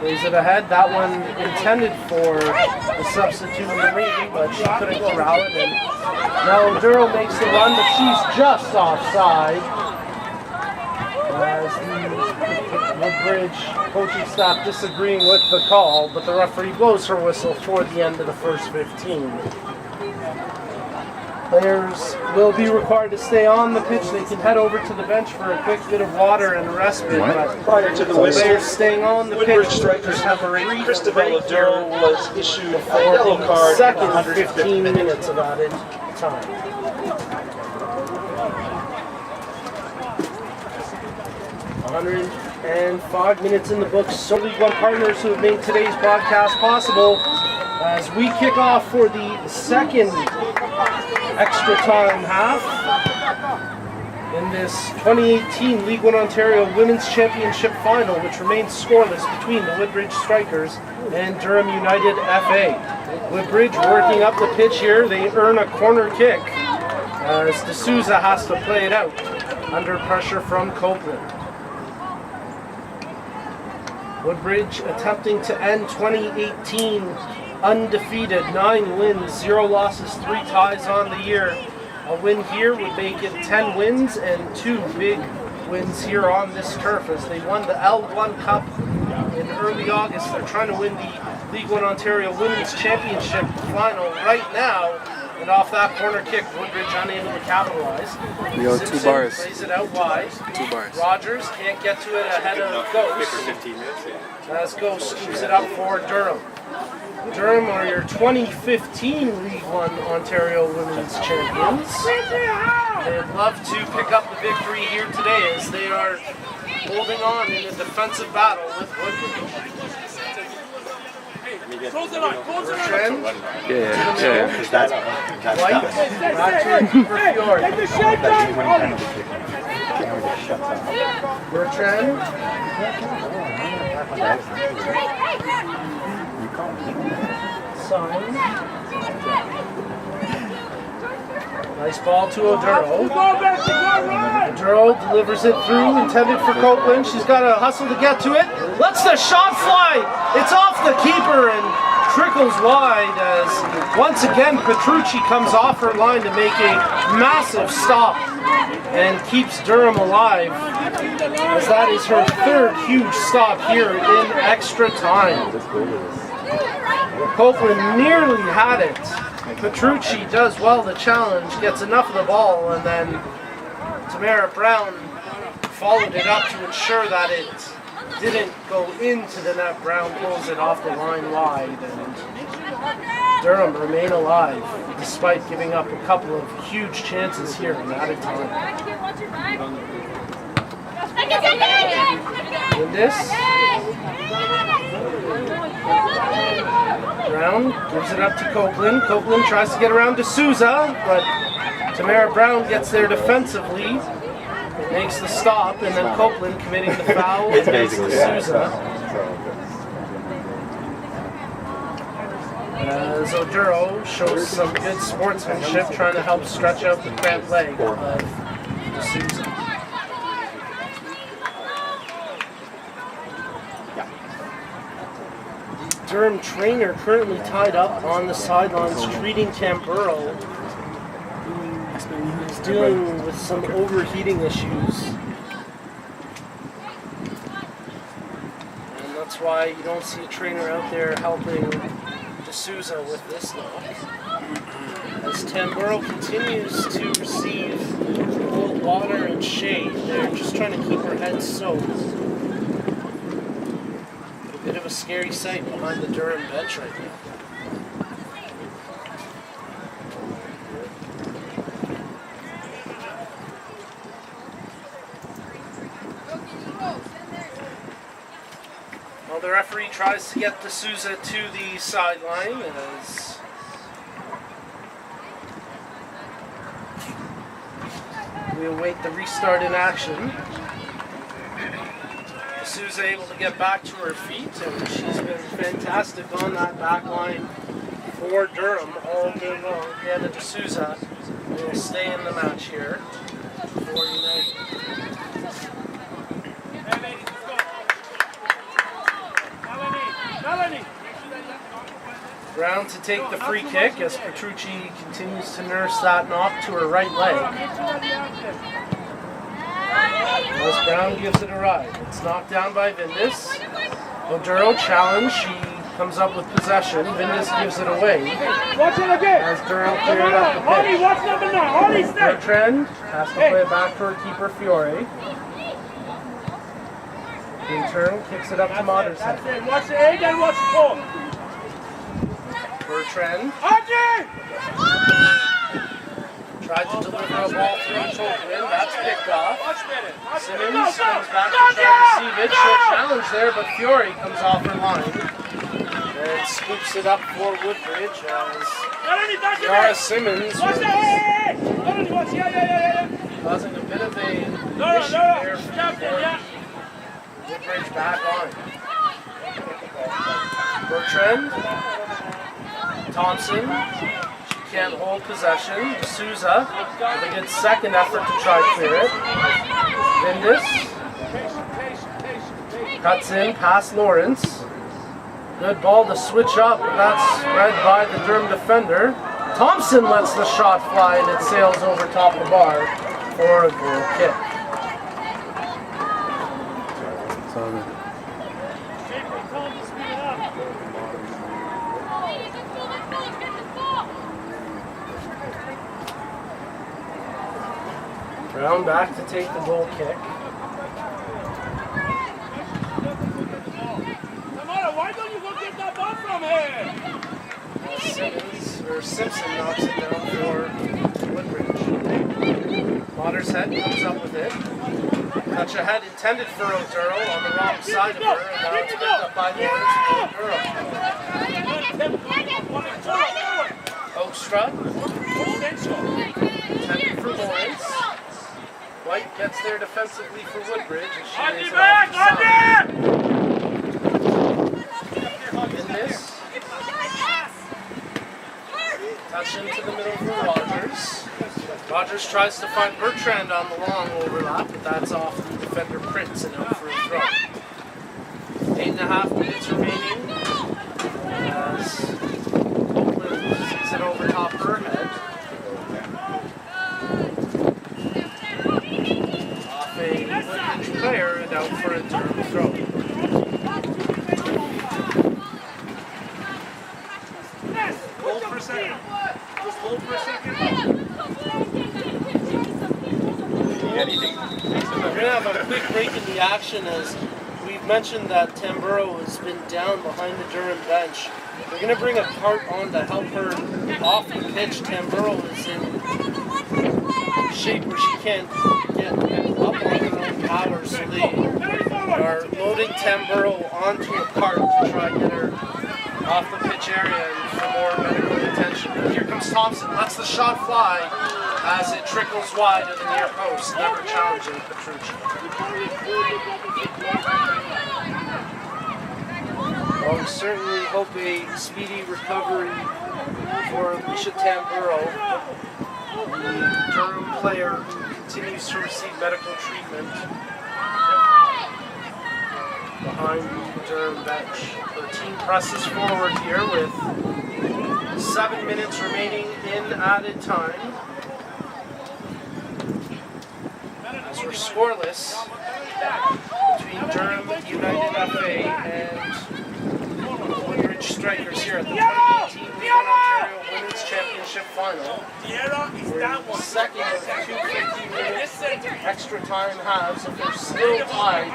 Plays it ahead. That one intended for the substitute Marie, but she couldn't corral it. And now Durham makes the run, but she's just offside. As the Woodbridge coaching staff disagreeing with the call, but the referee blows her whistle for the end of the first 15. Players will be required to stay on the pitch. They can head over to the bench for a quick bit of water and respite. But Prior to the whistle, players staying on the Woodbridge pitch strikers have a number Christabel of Durham was issued a for yellow the card in the second 105th 15 minute. minutes of added time. 105 minutes in the books. So League One partners who have made today's broadcast possible as we kick off for the second extra time half in this 2018 League One Ontario Women's Championship Final, which remains scoreless between the Woodbridge Strikers and Durham United FA. Woodbridge working up the pitch here. They earn a corner kick as D'Souza has to play it out under pressure from Copeland. Woodbridge attempting to end 2018 undefeated, 9 wins, 0 losses, 3 ties on the year. A win here would make it 10 wins and 2 big wins here on this turf as they won the L1 Cup in early August. They're trying to win the League One Ontario Women's Championship Final right now. And off that corner kick, Woodbridge unable to capitalize. Yo, Simpson 2 bars. plays it out wide. 2 bars. Rogers can't get to it ahead of Ghost. 15 minutes, yeah. As Ghost scoops it up for Durham. Durham are your 2015 League One Ontario Women's Champions. They'd love to pick up the victory here today as they are holding on in a defensive battle with Woodbridge. Bertrand, Yeah. White, back to for Fiore. Bertrand. Sign. Nice ball to Oduro. Oduro delivers it through, intended for Copeland. She's got to hustle to get to it. Lets the shot fly. It's off the keeper and trickles wide as once again Petrucci comes off her line to make a massive stop and keeps Durham alive, as that is her 3rd huge stop here in extra time. Copeland nearly had it. Petrucci does well the challenge, gets enough of the ball, and then Tamara Brown followed it up to ensure that it didn't go into the net. Brown pulls it off the line wide, and Durham remain alive despite giving up a couple of huge chances here in added time. In this, Brown gives it up to Copeland. Copeland tries to get around to D'Souza, but Tamara Brown gets there defensively, makes the stop, and then Copeland committing the foul against D'Souza. As Oduro shows some good sportsmanship, trying to help stretch out the cramped leg of D'Souza. Durham trainer currently tied up on the sidelines treating Tamburo, who is dealing with some overheating issues. And that's why you don't see a trainer out there helping D'Souza with this knock. As Tamburo continues to receive cold water and shade, they're just trying to keep her head soaked. A bit of a scary sight behind the Durham bench right now. Well, the referee tries to get D'Souza to the sideline as we await the restart in action. D'Souza able to get back to her feet, and she's been fantastic on that back line for Durham all game long. Hannah D'Souza will stay in the match here for United. Brown to take the free kick as Petrucci continues to nurse that knock to her right leg. As Brown gives it a ride. It's knocked down by Vindis. Oduro challenge. She comes up with possession. Vindis gives it away. Watch it again. As Durham cleared up the Hardy, pitch. watch number 9. Hardy, stay. Bertrand has to play it back for her keeper Fiore. In turn, kicks it up to Modershead. That's it. Watch the egg and watch the ball. Bertrand Hardy! tried to deliver a ball through Tolkien. That's picked off. Simmons comes back to try to receive it. Short challenge there, but Fiore comes off her line and scoops it up for Woodbridge as Yara Simmons was causing a bit of a issue there for Woodbridge back on. Bertrand, Thompson. Can't hold possession. D'Souza with a good second effort to try to clear it. Vindis cuts in past Lawrence. Good ball to switch up, but that's read by the Durham defender. Thompson lets the shot fly and it sails over top the bar for a goal kick. Brown back to take the goal kick. Why don't you go get that ball from here? Simpson knocks it down for Woodbridge. Modershead comes up with it. Touch ahead intended for Oduro on the wrong side of her, and now it's picked up by Lawrence. Oakstra intended for Lawrence. White gets there defensively for Woodbridge, and she is off the side. In this, touch into the middle for Rogers. Rogers tries to find Bertrand on the long overlap, but that's off the defender Prince and out for a throw. 8.5 minutes remaining as Oakland sees it over top her head. Off a Woodbridge player and out for a Durham throw. Hold for a second. Just hold for a second. Anything. We're going to have a quick break in the action as we've mentioned that Tamburo has been down behind the Durham bench. We're going to bring a cart on to help her off the pitch. Tamburo is in shape where she can't get up on her own power, so they are loading Tamburo onto a cart to try and get her off the pitch area and for more medical attention. But here comes Thompson, lets the shot fly as it trickles wide of the near post, never challenging Petrucci. Well, we certainly hope a speedy recovery for Alicia Tamburo, the Durham player who continues to receive medical treatment. behind the Durham bench. The team presses forward here with 7 minutes remaining in added time. As we're scoreless between Durham United FA and Woodbridge Strikers here at the 2018 League One Ontario Women's Championship Final. We're in the second of 2 15-minute extra time halves. If we're still tied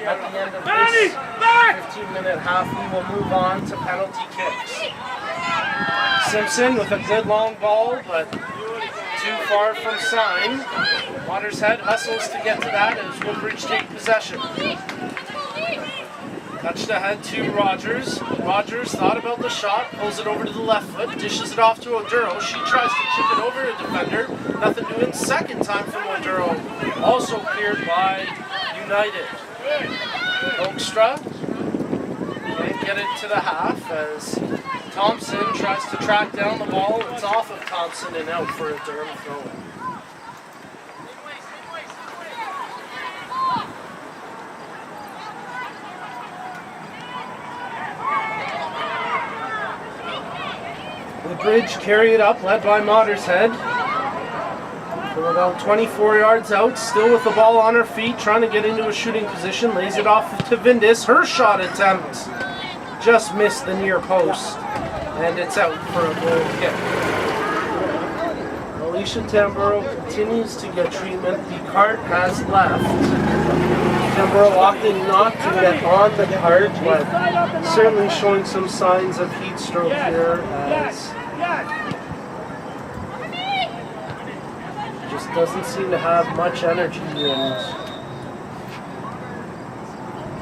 at the end of this 15-minute half, we will move on to penalty kicks. Simpson with a good long ball, but too far from sign. Watershead hustles to get to that as Woodbridge take possession. Touched ahead to Rogers. Rogers thought about the shot, pulls it over to the left foot, dishes it off to Oduro. She tries to chip it over a defender. Nothing doing. Second time from Oduro. Also cleared by United. Oakstra can't get it to the half as Thompson tries to track down the ball. It's off of Thompson and out for a Durham throw-in. Woodbridge carry it up, led by Mottershead. From about 24 yards out, still with the ball on her feet, trying to get into a shooting position. Lays it off to Vindis. Her shot attempt just missed the near post, and it's out for a goal kick. Alicia Tamburo continues to get treatment. The cart has left. Tamburo opted not to get on the cart, but certainly showing some signs of heat stroke here as just doesn't seem to have much energy and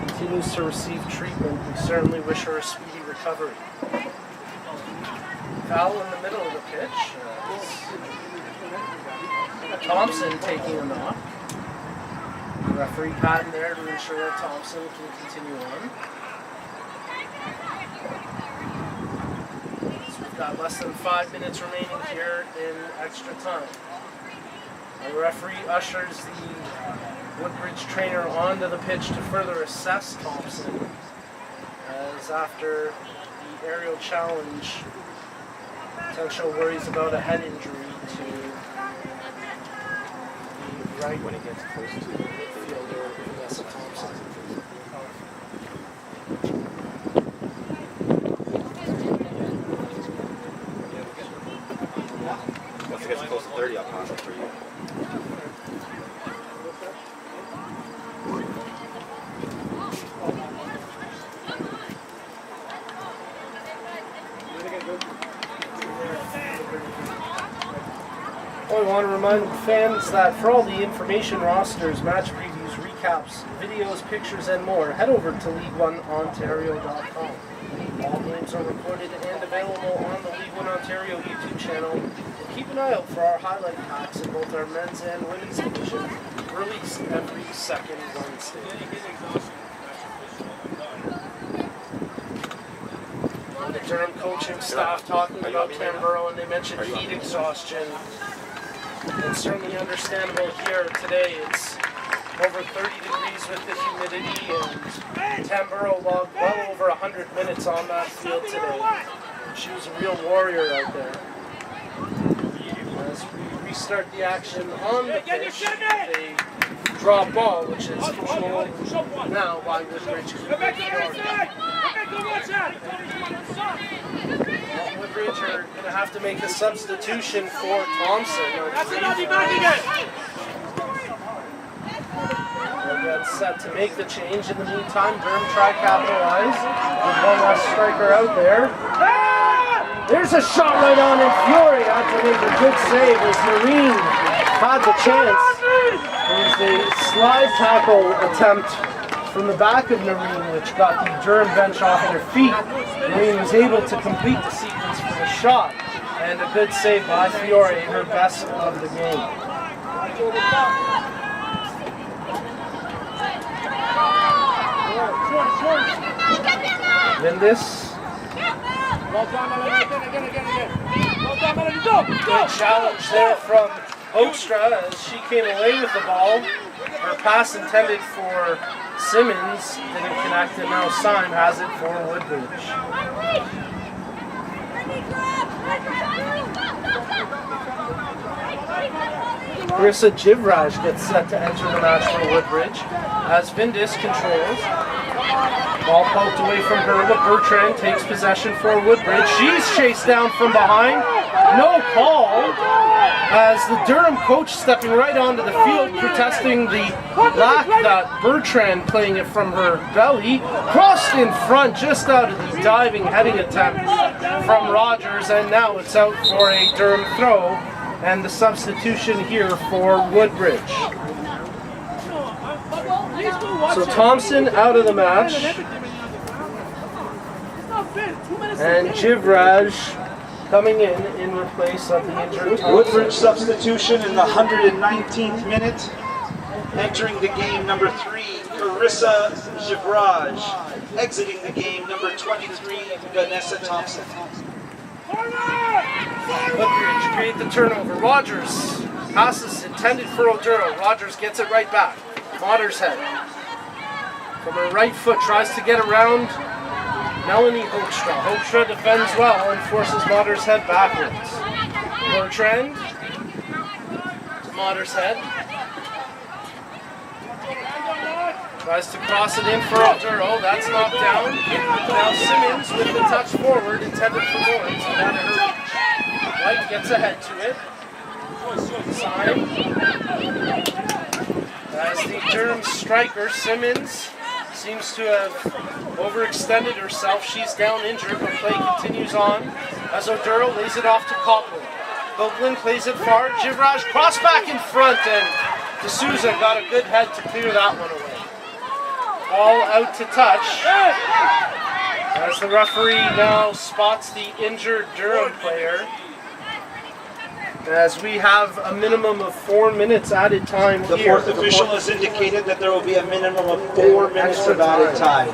continues to receive treatment. We certainly wish her a speedy recovery. Foul in the middle of the pitch. Thompson taking a knock. Referee patent there to ensure that Thompson can continue on. So we've got less than 5 minutes remaining here in extra time. The referee ushers the Woodbridge trainer onto the pitch to further assess Thompson, as after the aerial challenge, potential worries about a head injury to the right when he gets close to the midfielder, Vanessa Thompson. Once it gets close to 30, I'll pass it for you. I want to remind fans that for all the information, rosters, match previews, recaps, videos, pictures, and more, head over to L1OW.com. All games are recorded and available on the League One Ontario YouTube channel. And keep an eye out for our highlight packs in both our men's and women's division, released every second Wednesday. The Durham coaching staff talking about Tamburo, and they mentioned heat exhaustion. And certainly understandable here today. It's over 30 degrees with the humidity, and Tamburo logged well over 100 minutes on that field today. She was a real warrior out there. As we restart the action on the pitch, with a drop ball, which is controlled now by Woodbridge. Woodbridge are going to have to make a substitution for Thompson. They'll get set to make the change. In the meantime, Durham try capitalize with one less striker out there. There's a shot right on, and Fury had to make a good save as Noreen had the chance. There's a slide tackle attempt from the back of Noreen, which got the Durham bench off their feet. Noreen was able to complete the sequence for the shot, and a good save by Fiore, her best of the game. Vindis. Good challenge there from Oakstra as she came away with the ball. Her pass intended for Simmons didn't connect, and now Syme has it for Woodbridge. Carissa Jivraj gets set to enter the match for Woodbridge as Vindis controls. Ball poked away from her, but Bertrand takes possession for Woodbridge. She's chased down from behind. No call, as the Durham coach stepping right onto the field protesting the lack that Bertrand playing it from her belly. Crossed in front just out of the diving heading attempt from Rogers, and now it's out for a Durham throw, and the substitution here for Woodbridge. So Thompson out of the match, and Jivraj coming in replace of the injured Thompson. Woodbridge substitution in the 119th minute. Entering the game, number 3, Carissa Jivraj. Exiting the game, number 23, Vanessa Thompson. Woodbridge create the turnover. Rogers passes intended for Oduro. Rogers gets it right back. Mottershead from her right foot tries to get around Melanie Hoekstra. Hoekstra defends well and forces Mottershead backwards. Bertrand to Mottershead. Tries to cross it in for Oduro. That's knocked down. Now Simmons with the touch forward intended for Lawrence. Out of her reach. White gets ahead to it. Syme. As the Durham striker, Simmons seems to have overextended herself. She's down injured, but play continues on as Oduro lays it off to Copeland. Copeland plays it far. Jivraj cross back in front, and D'Souza got a good head to clear that one away. All out to touch. As the referee now spots the injured Durham player. As we have a minimum of 4 minutes added time The here. fourth official has indicated that there will be a minimum of 4 minutes of added time.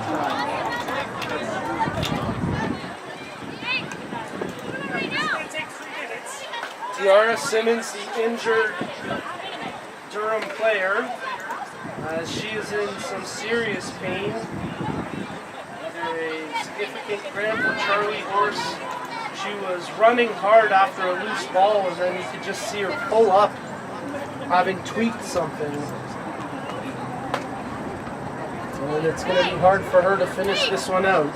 Tiara Simmons, the injured Durham player, as she is in some serious pain. A significant cramp for Charlie Horse. She was running hard after a loose ball, and then you could just see her pull up, having tweaked something. And it's going to be hard for her to finish this one out.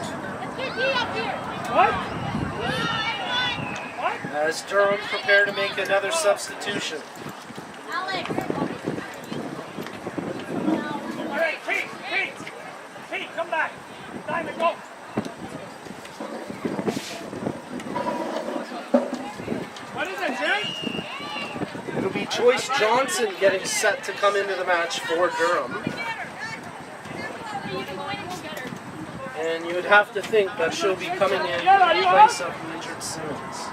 As Durham prepare to make another substitution. Pete, come back. Time to go. What is it, Jay? It'll be Joyce Johnson getting set to come into the match for Durham. And you would have to think that she'll be coming in place of the injured Simmons.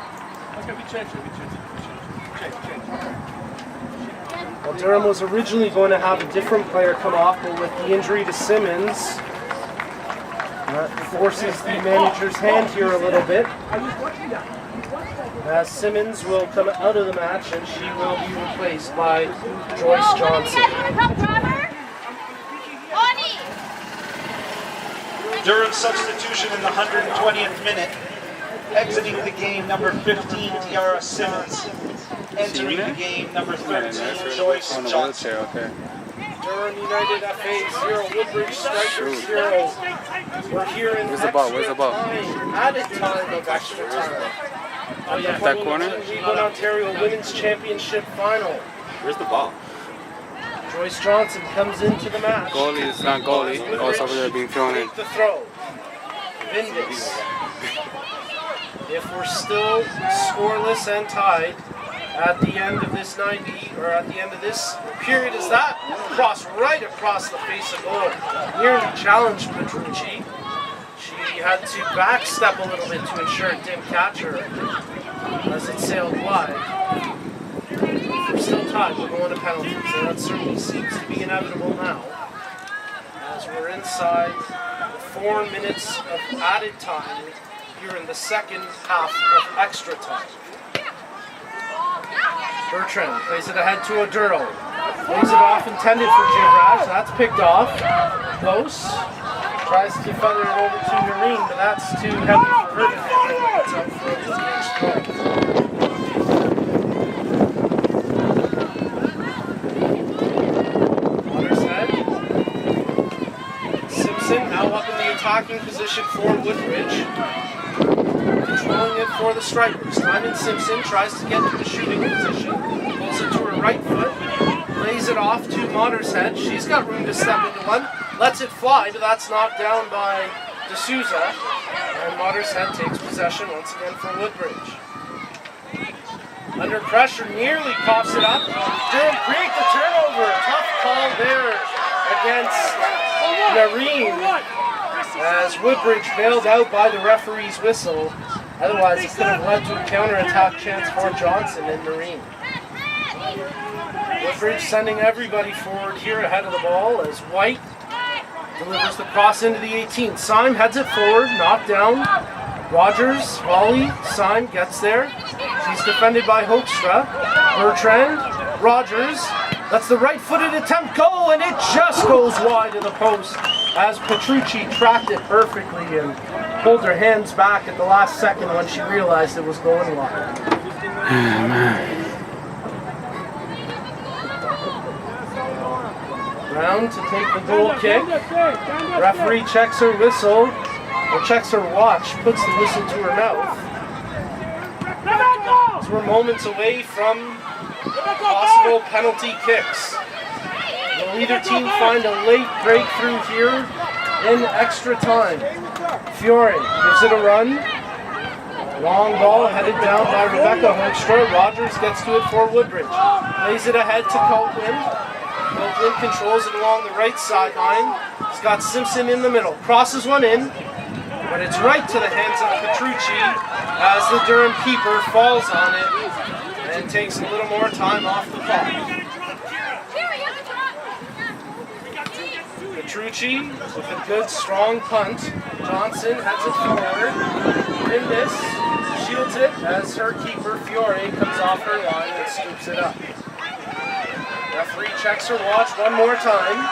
Well, Durham was originally going to have a different player come off, but with the injury to Simmons, that forces the manager's hand here a little bit. As Simmons will come out of the match, and she will be replaced by Joyce Johnson. Durham substitution in the 120th minute. Exiting the game, number 15, Tiara Simmons. Entering the game, number 13, Joyce Johnson. Durham United FA 0, Woodbridge Strikers 0. We're here in Where's the ball? Where's the ball? Added time of extra time. On the That corner? League Ontario Women's Championship Final. Where's the ball? Joyce Johnson comes into the match. Goalie, it's not goalie. Oh, it's over there being thrown in. Take the throw. Vindis. If we're still scoreless and tied at the end of this 90, or at the end of this period, is that cross right across the face of goal. Nearly challenged Petrucci. She had to backstep a little bit to ensure it didn't catch her as it sailed wide. We're still tied, we're going to penalties, and that certainly seems to be inevitable now, as we're inside 4 minutes of added time here in the second half of extra time. Bertrand plays it ahead to Oduro. Plays it off intended for Jivraj. That's picked off. Ghost tries to feather it over to Noreen, but that's too heavy for her to handle. It's out for a Woodbridge throw. Watershead. Simpson now up in the attacking position for Woodbridge. Controlling it for the Stripers. Diamond Simpson tries to get to the shooting position. Pulls it to her right foot. Lays it off to Watershead. She's got room to step into one. Lets it fly, but that's knocked down by D'Souza. And Watershead takes possession once again for Woodbridge. Under pressure, nearly coughs it up. Durham create the turnover. Tough call there against Noreen, as Woodbridge bailed out by the referee's whistle. Otherwise, it could have led to a counterattack chance for Johnson and Noreen. Woodbridge sending everybody forward here ahead of the ball as White delivers the cross into the 18. Syme heads it forward, knocked down. Rogers, volley, Syme gets there. She's defended by Hoekstra. Bertrand, Rogers, that's the right-footed attempt, go, and it just goes wide of the post as Petrucci tracked it perfectly and pulled her hands back at the last second when she realized it was going wide. Brown to take the goal kick. Referee checks her whistle, or checks her watch, puts the whistle to her mouth. As we're moments away from possible penalty kicks. Will either team find a late breakthrough here in extra time? Fiore gives it a run. Long ball headed down by Rebecca Hoekstra. Rogers gets to it for Woodbridge. Lays it ahead to Copeland. Copeland controls it along the right sideline. He's got Simpson in the middle. Crosses one in, but it's right to the hands of Petrucci as the Durham keeper falls on it and takes a little more time off the clock. Petrucci with a good strong punt. Johnson heads it forward. In this, shields it as her keeper Fiore comes off her line and scoops it up. Referee checks her watch one more time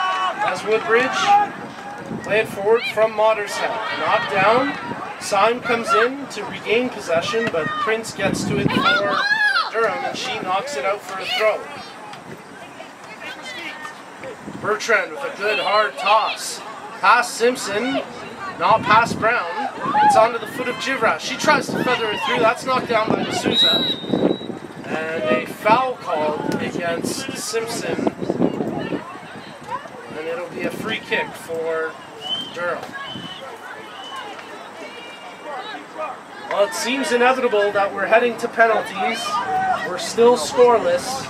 as Woodbridge play it forward from Watershead. Knocked down. Syme comes in to regain possession, but Prince gets to it for Durham and she knocks it out for a throw. Bertrand with a good hard toss. Past Simpson, not past Brown. It's onto the foot of Givras. She tries to feather it through. That's knocked down by D'Souza. And a foul called against Simpson. And it'll be a free kick for Durham. Well, it seems inevitable that we're heading to penalties. We're still scoreless.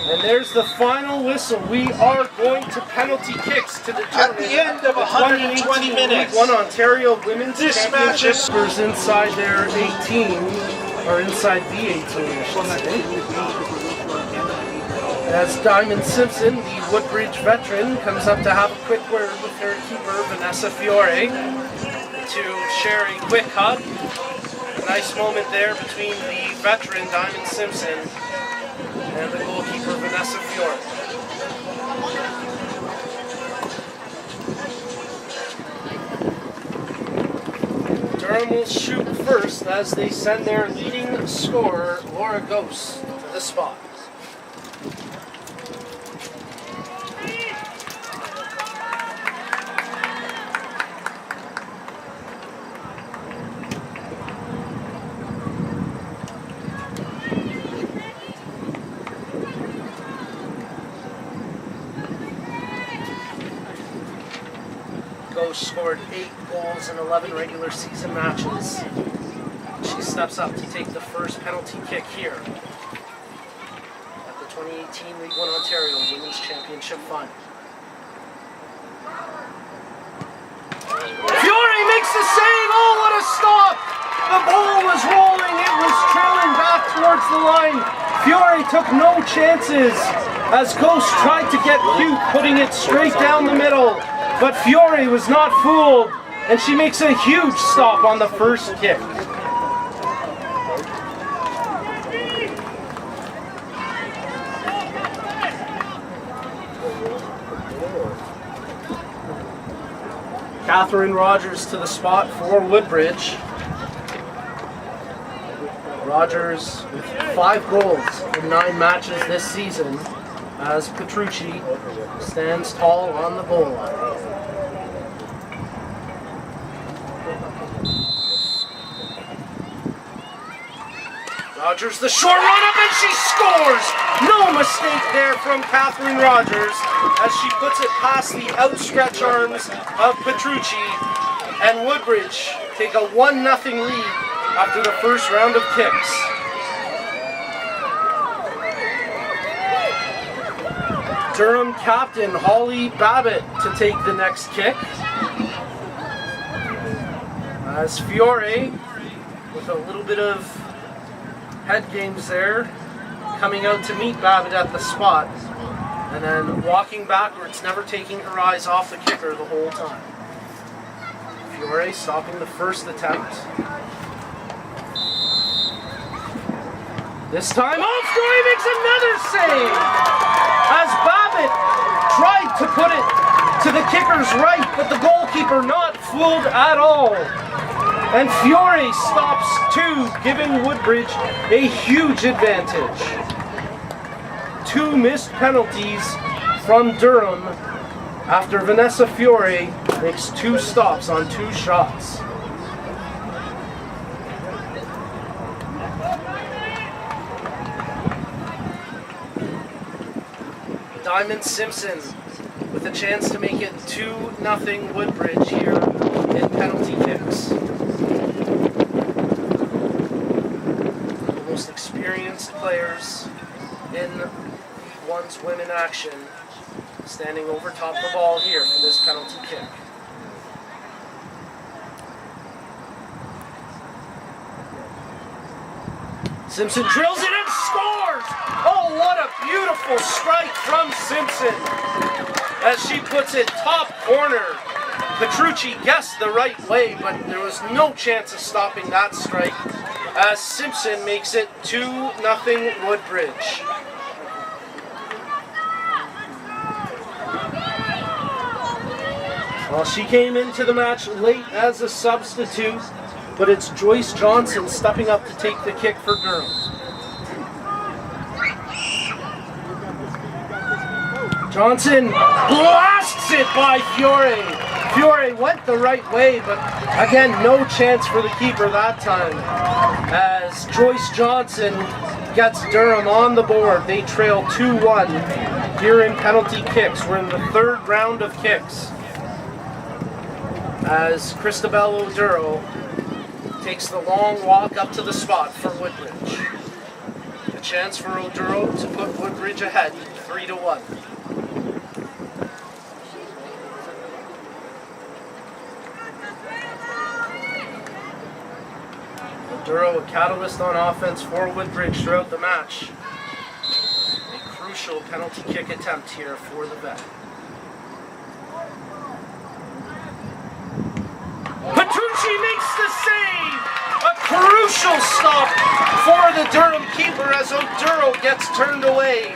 And there's the final whistle. We are going to penalty kicks to determine at the end of 120 minutes. One Ontario Women's This match is Championship inside their 18, or inside the 18, I should say. As Diamond Simpson, the Woodbridge veteran, comes up to have a quick word with her keeper, Vanessa Fiore, to share a quick hug. A nice moment there between the veteran, Diamond Simpson, and the goalkeeper, Vanessa Fiore. Durham will shoot first as they send their leading scorer, Laura Ghost, to the spot. Scored 8 goals in 11 regular season matches. She steps up to take the first penalty kick here at the 2018 League 1 Ontario Women's Championship Final. Fiore makes the save! Oh, what a stop! The ball was rolling, it was trailing back towards the line. Fiore took no chances as Ghost tried to get cute, putting it straight down the middle. But Fiore was not fooled, and she makes a huge stop on the first kick. Catherine Rogers to the spot for Woodbridge. Rogers with 5 goals in 9 matches this season as Petrucci stands tall on the goal line. Rogers, the short run up, and she scores! No mistake there from Catherine Rogers as she puts it past the outstretched arms of Petrucci, and Woodbridge take a 1-0 lead after the first round of kicks. Durham captain Holly Babbitt to take the next kick. As Fiore, with a little bit of head games there, coming out to meet Babbitt at the spot, and then walking backwards, never taking her eyes off the kicker the whole time. Fiore stopping the first attempt. This time, Fiore makes another save! As Babbitt tried to put it to the kicker's right, but the goalkeeper not fooled at all. And Fiore stops 2, giving Woodbridge a huge advantage. 2 missed penalties from Durham after Vanessa Fiore makes 2 stops on 2 shots. Diamond Simpson with a chance to make it 2-0 Woodbridge here in penalty kicks. The most experienced players in one's women action standing over top the ball here for this penalty kick. Simpson drills it and scores! Oh, what a beautiful strike from Simpson as she puts it top corner. Petrucci guessed the right way, but there was no chance of stopping that strike as Simpson makes it 2-0 Woodbridge. Well, she came into the match late as a substitute, but it's Joyce Johnson stepping up to take the kick for Durham. Johnson blasts it by Fiore. Fiore went the right way, but again, no chance for the keeper that time. As Joyce Johnson gets Durham on the board, they trail 2-1 here in penalty kicks. We're in the 3rd round of kicks. As Christabel O'Duro takes the long walk up to the spot for Woodbridge. A chance for O'Duro to put Woodbridge ahead 3-1. O'Duro, a catalyst on offense for Woodbridge throughout the match. A crucial penalty kick attempt here for the vet. Petrucci makes the save! A crucial stop for the Durham keeper as O'Duro gets turned away.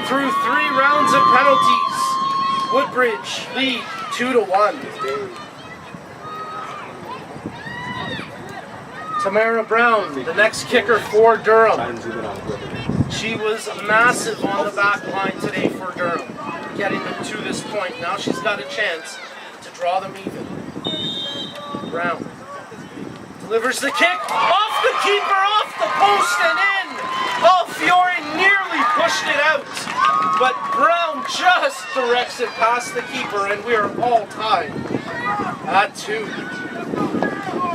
Through 3 rounds of penalties, Woodbridge lead 2-1. Tamara Brown, the next kicker for Durham. She was massive on the back line today for Durham, getting them to this point. Now she's got a chance to draw them even. Brown delivers the kick, off the keeper, off the post and in! Oh, Fiore nearly pushed it out, but Brown just directs it past the keeper, and we are all tied at 2.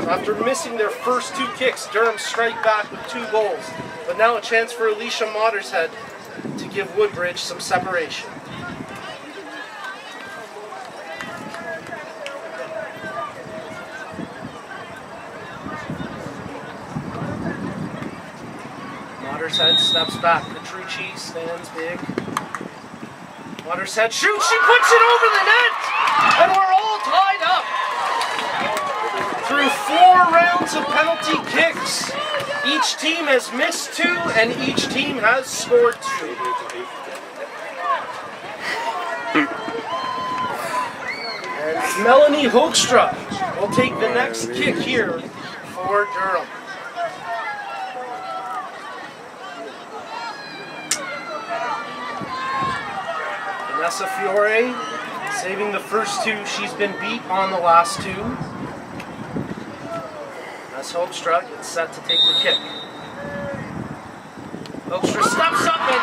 After missing their first 2 kicks, Durham strike back with 2 goals, but now a chance for Alicia Mottershead to give Woodbridge some separation. Mottershead steps back. Petrucci stands big. Mottershead shoots. She puts it over the net, and we're all tied up. Through 4 rounds of penalty kicks, each team has missed 2, and each team has scored 2. Melanie Hoekstra will take the next kick here for Durham. Vanessa Fiore saving the first two. She's been beat on the last two. As Hoekstra gets set to take the kick. Hoekstra steps up and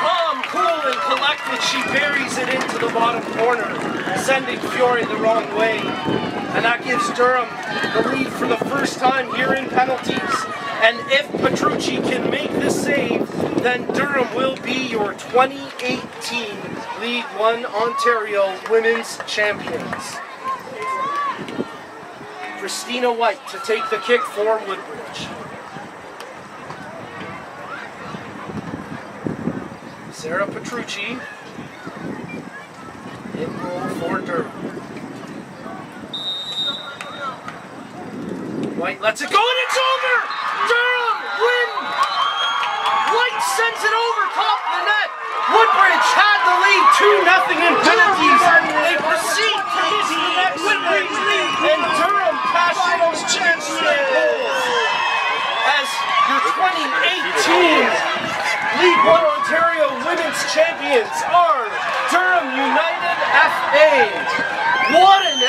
calm, cool, and collected. She buries it into the bottom corner, sending Fiore the wrong way. And that gives Durham the lead for the first time here in penalties. And if Petrucci can make this save, then Durham will be your 2018 League One Ontario Women's Champions. Christina White to take the kick for Woodbridge. Sarah Petrucci in goal for Durham. White lets it go and it's over! Durham win! White sends it over top of the net. Woodbridge had the lead 2-0 in penalties. They proceed to miss the next Woodbridge lead, and Durham cashes those chances and goals as your 2018 League One Ontario Women's Champions are Durham United FA. What an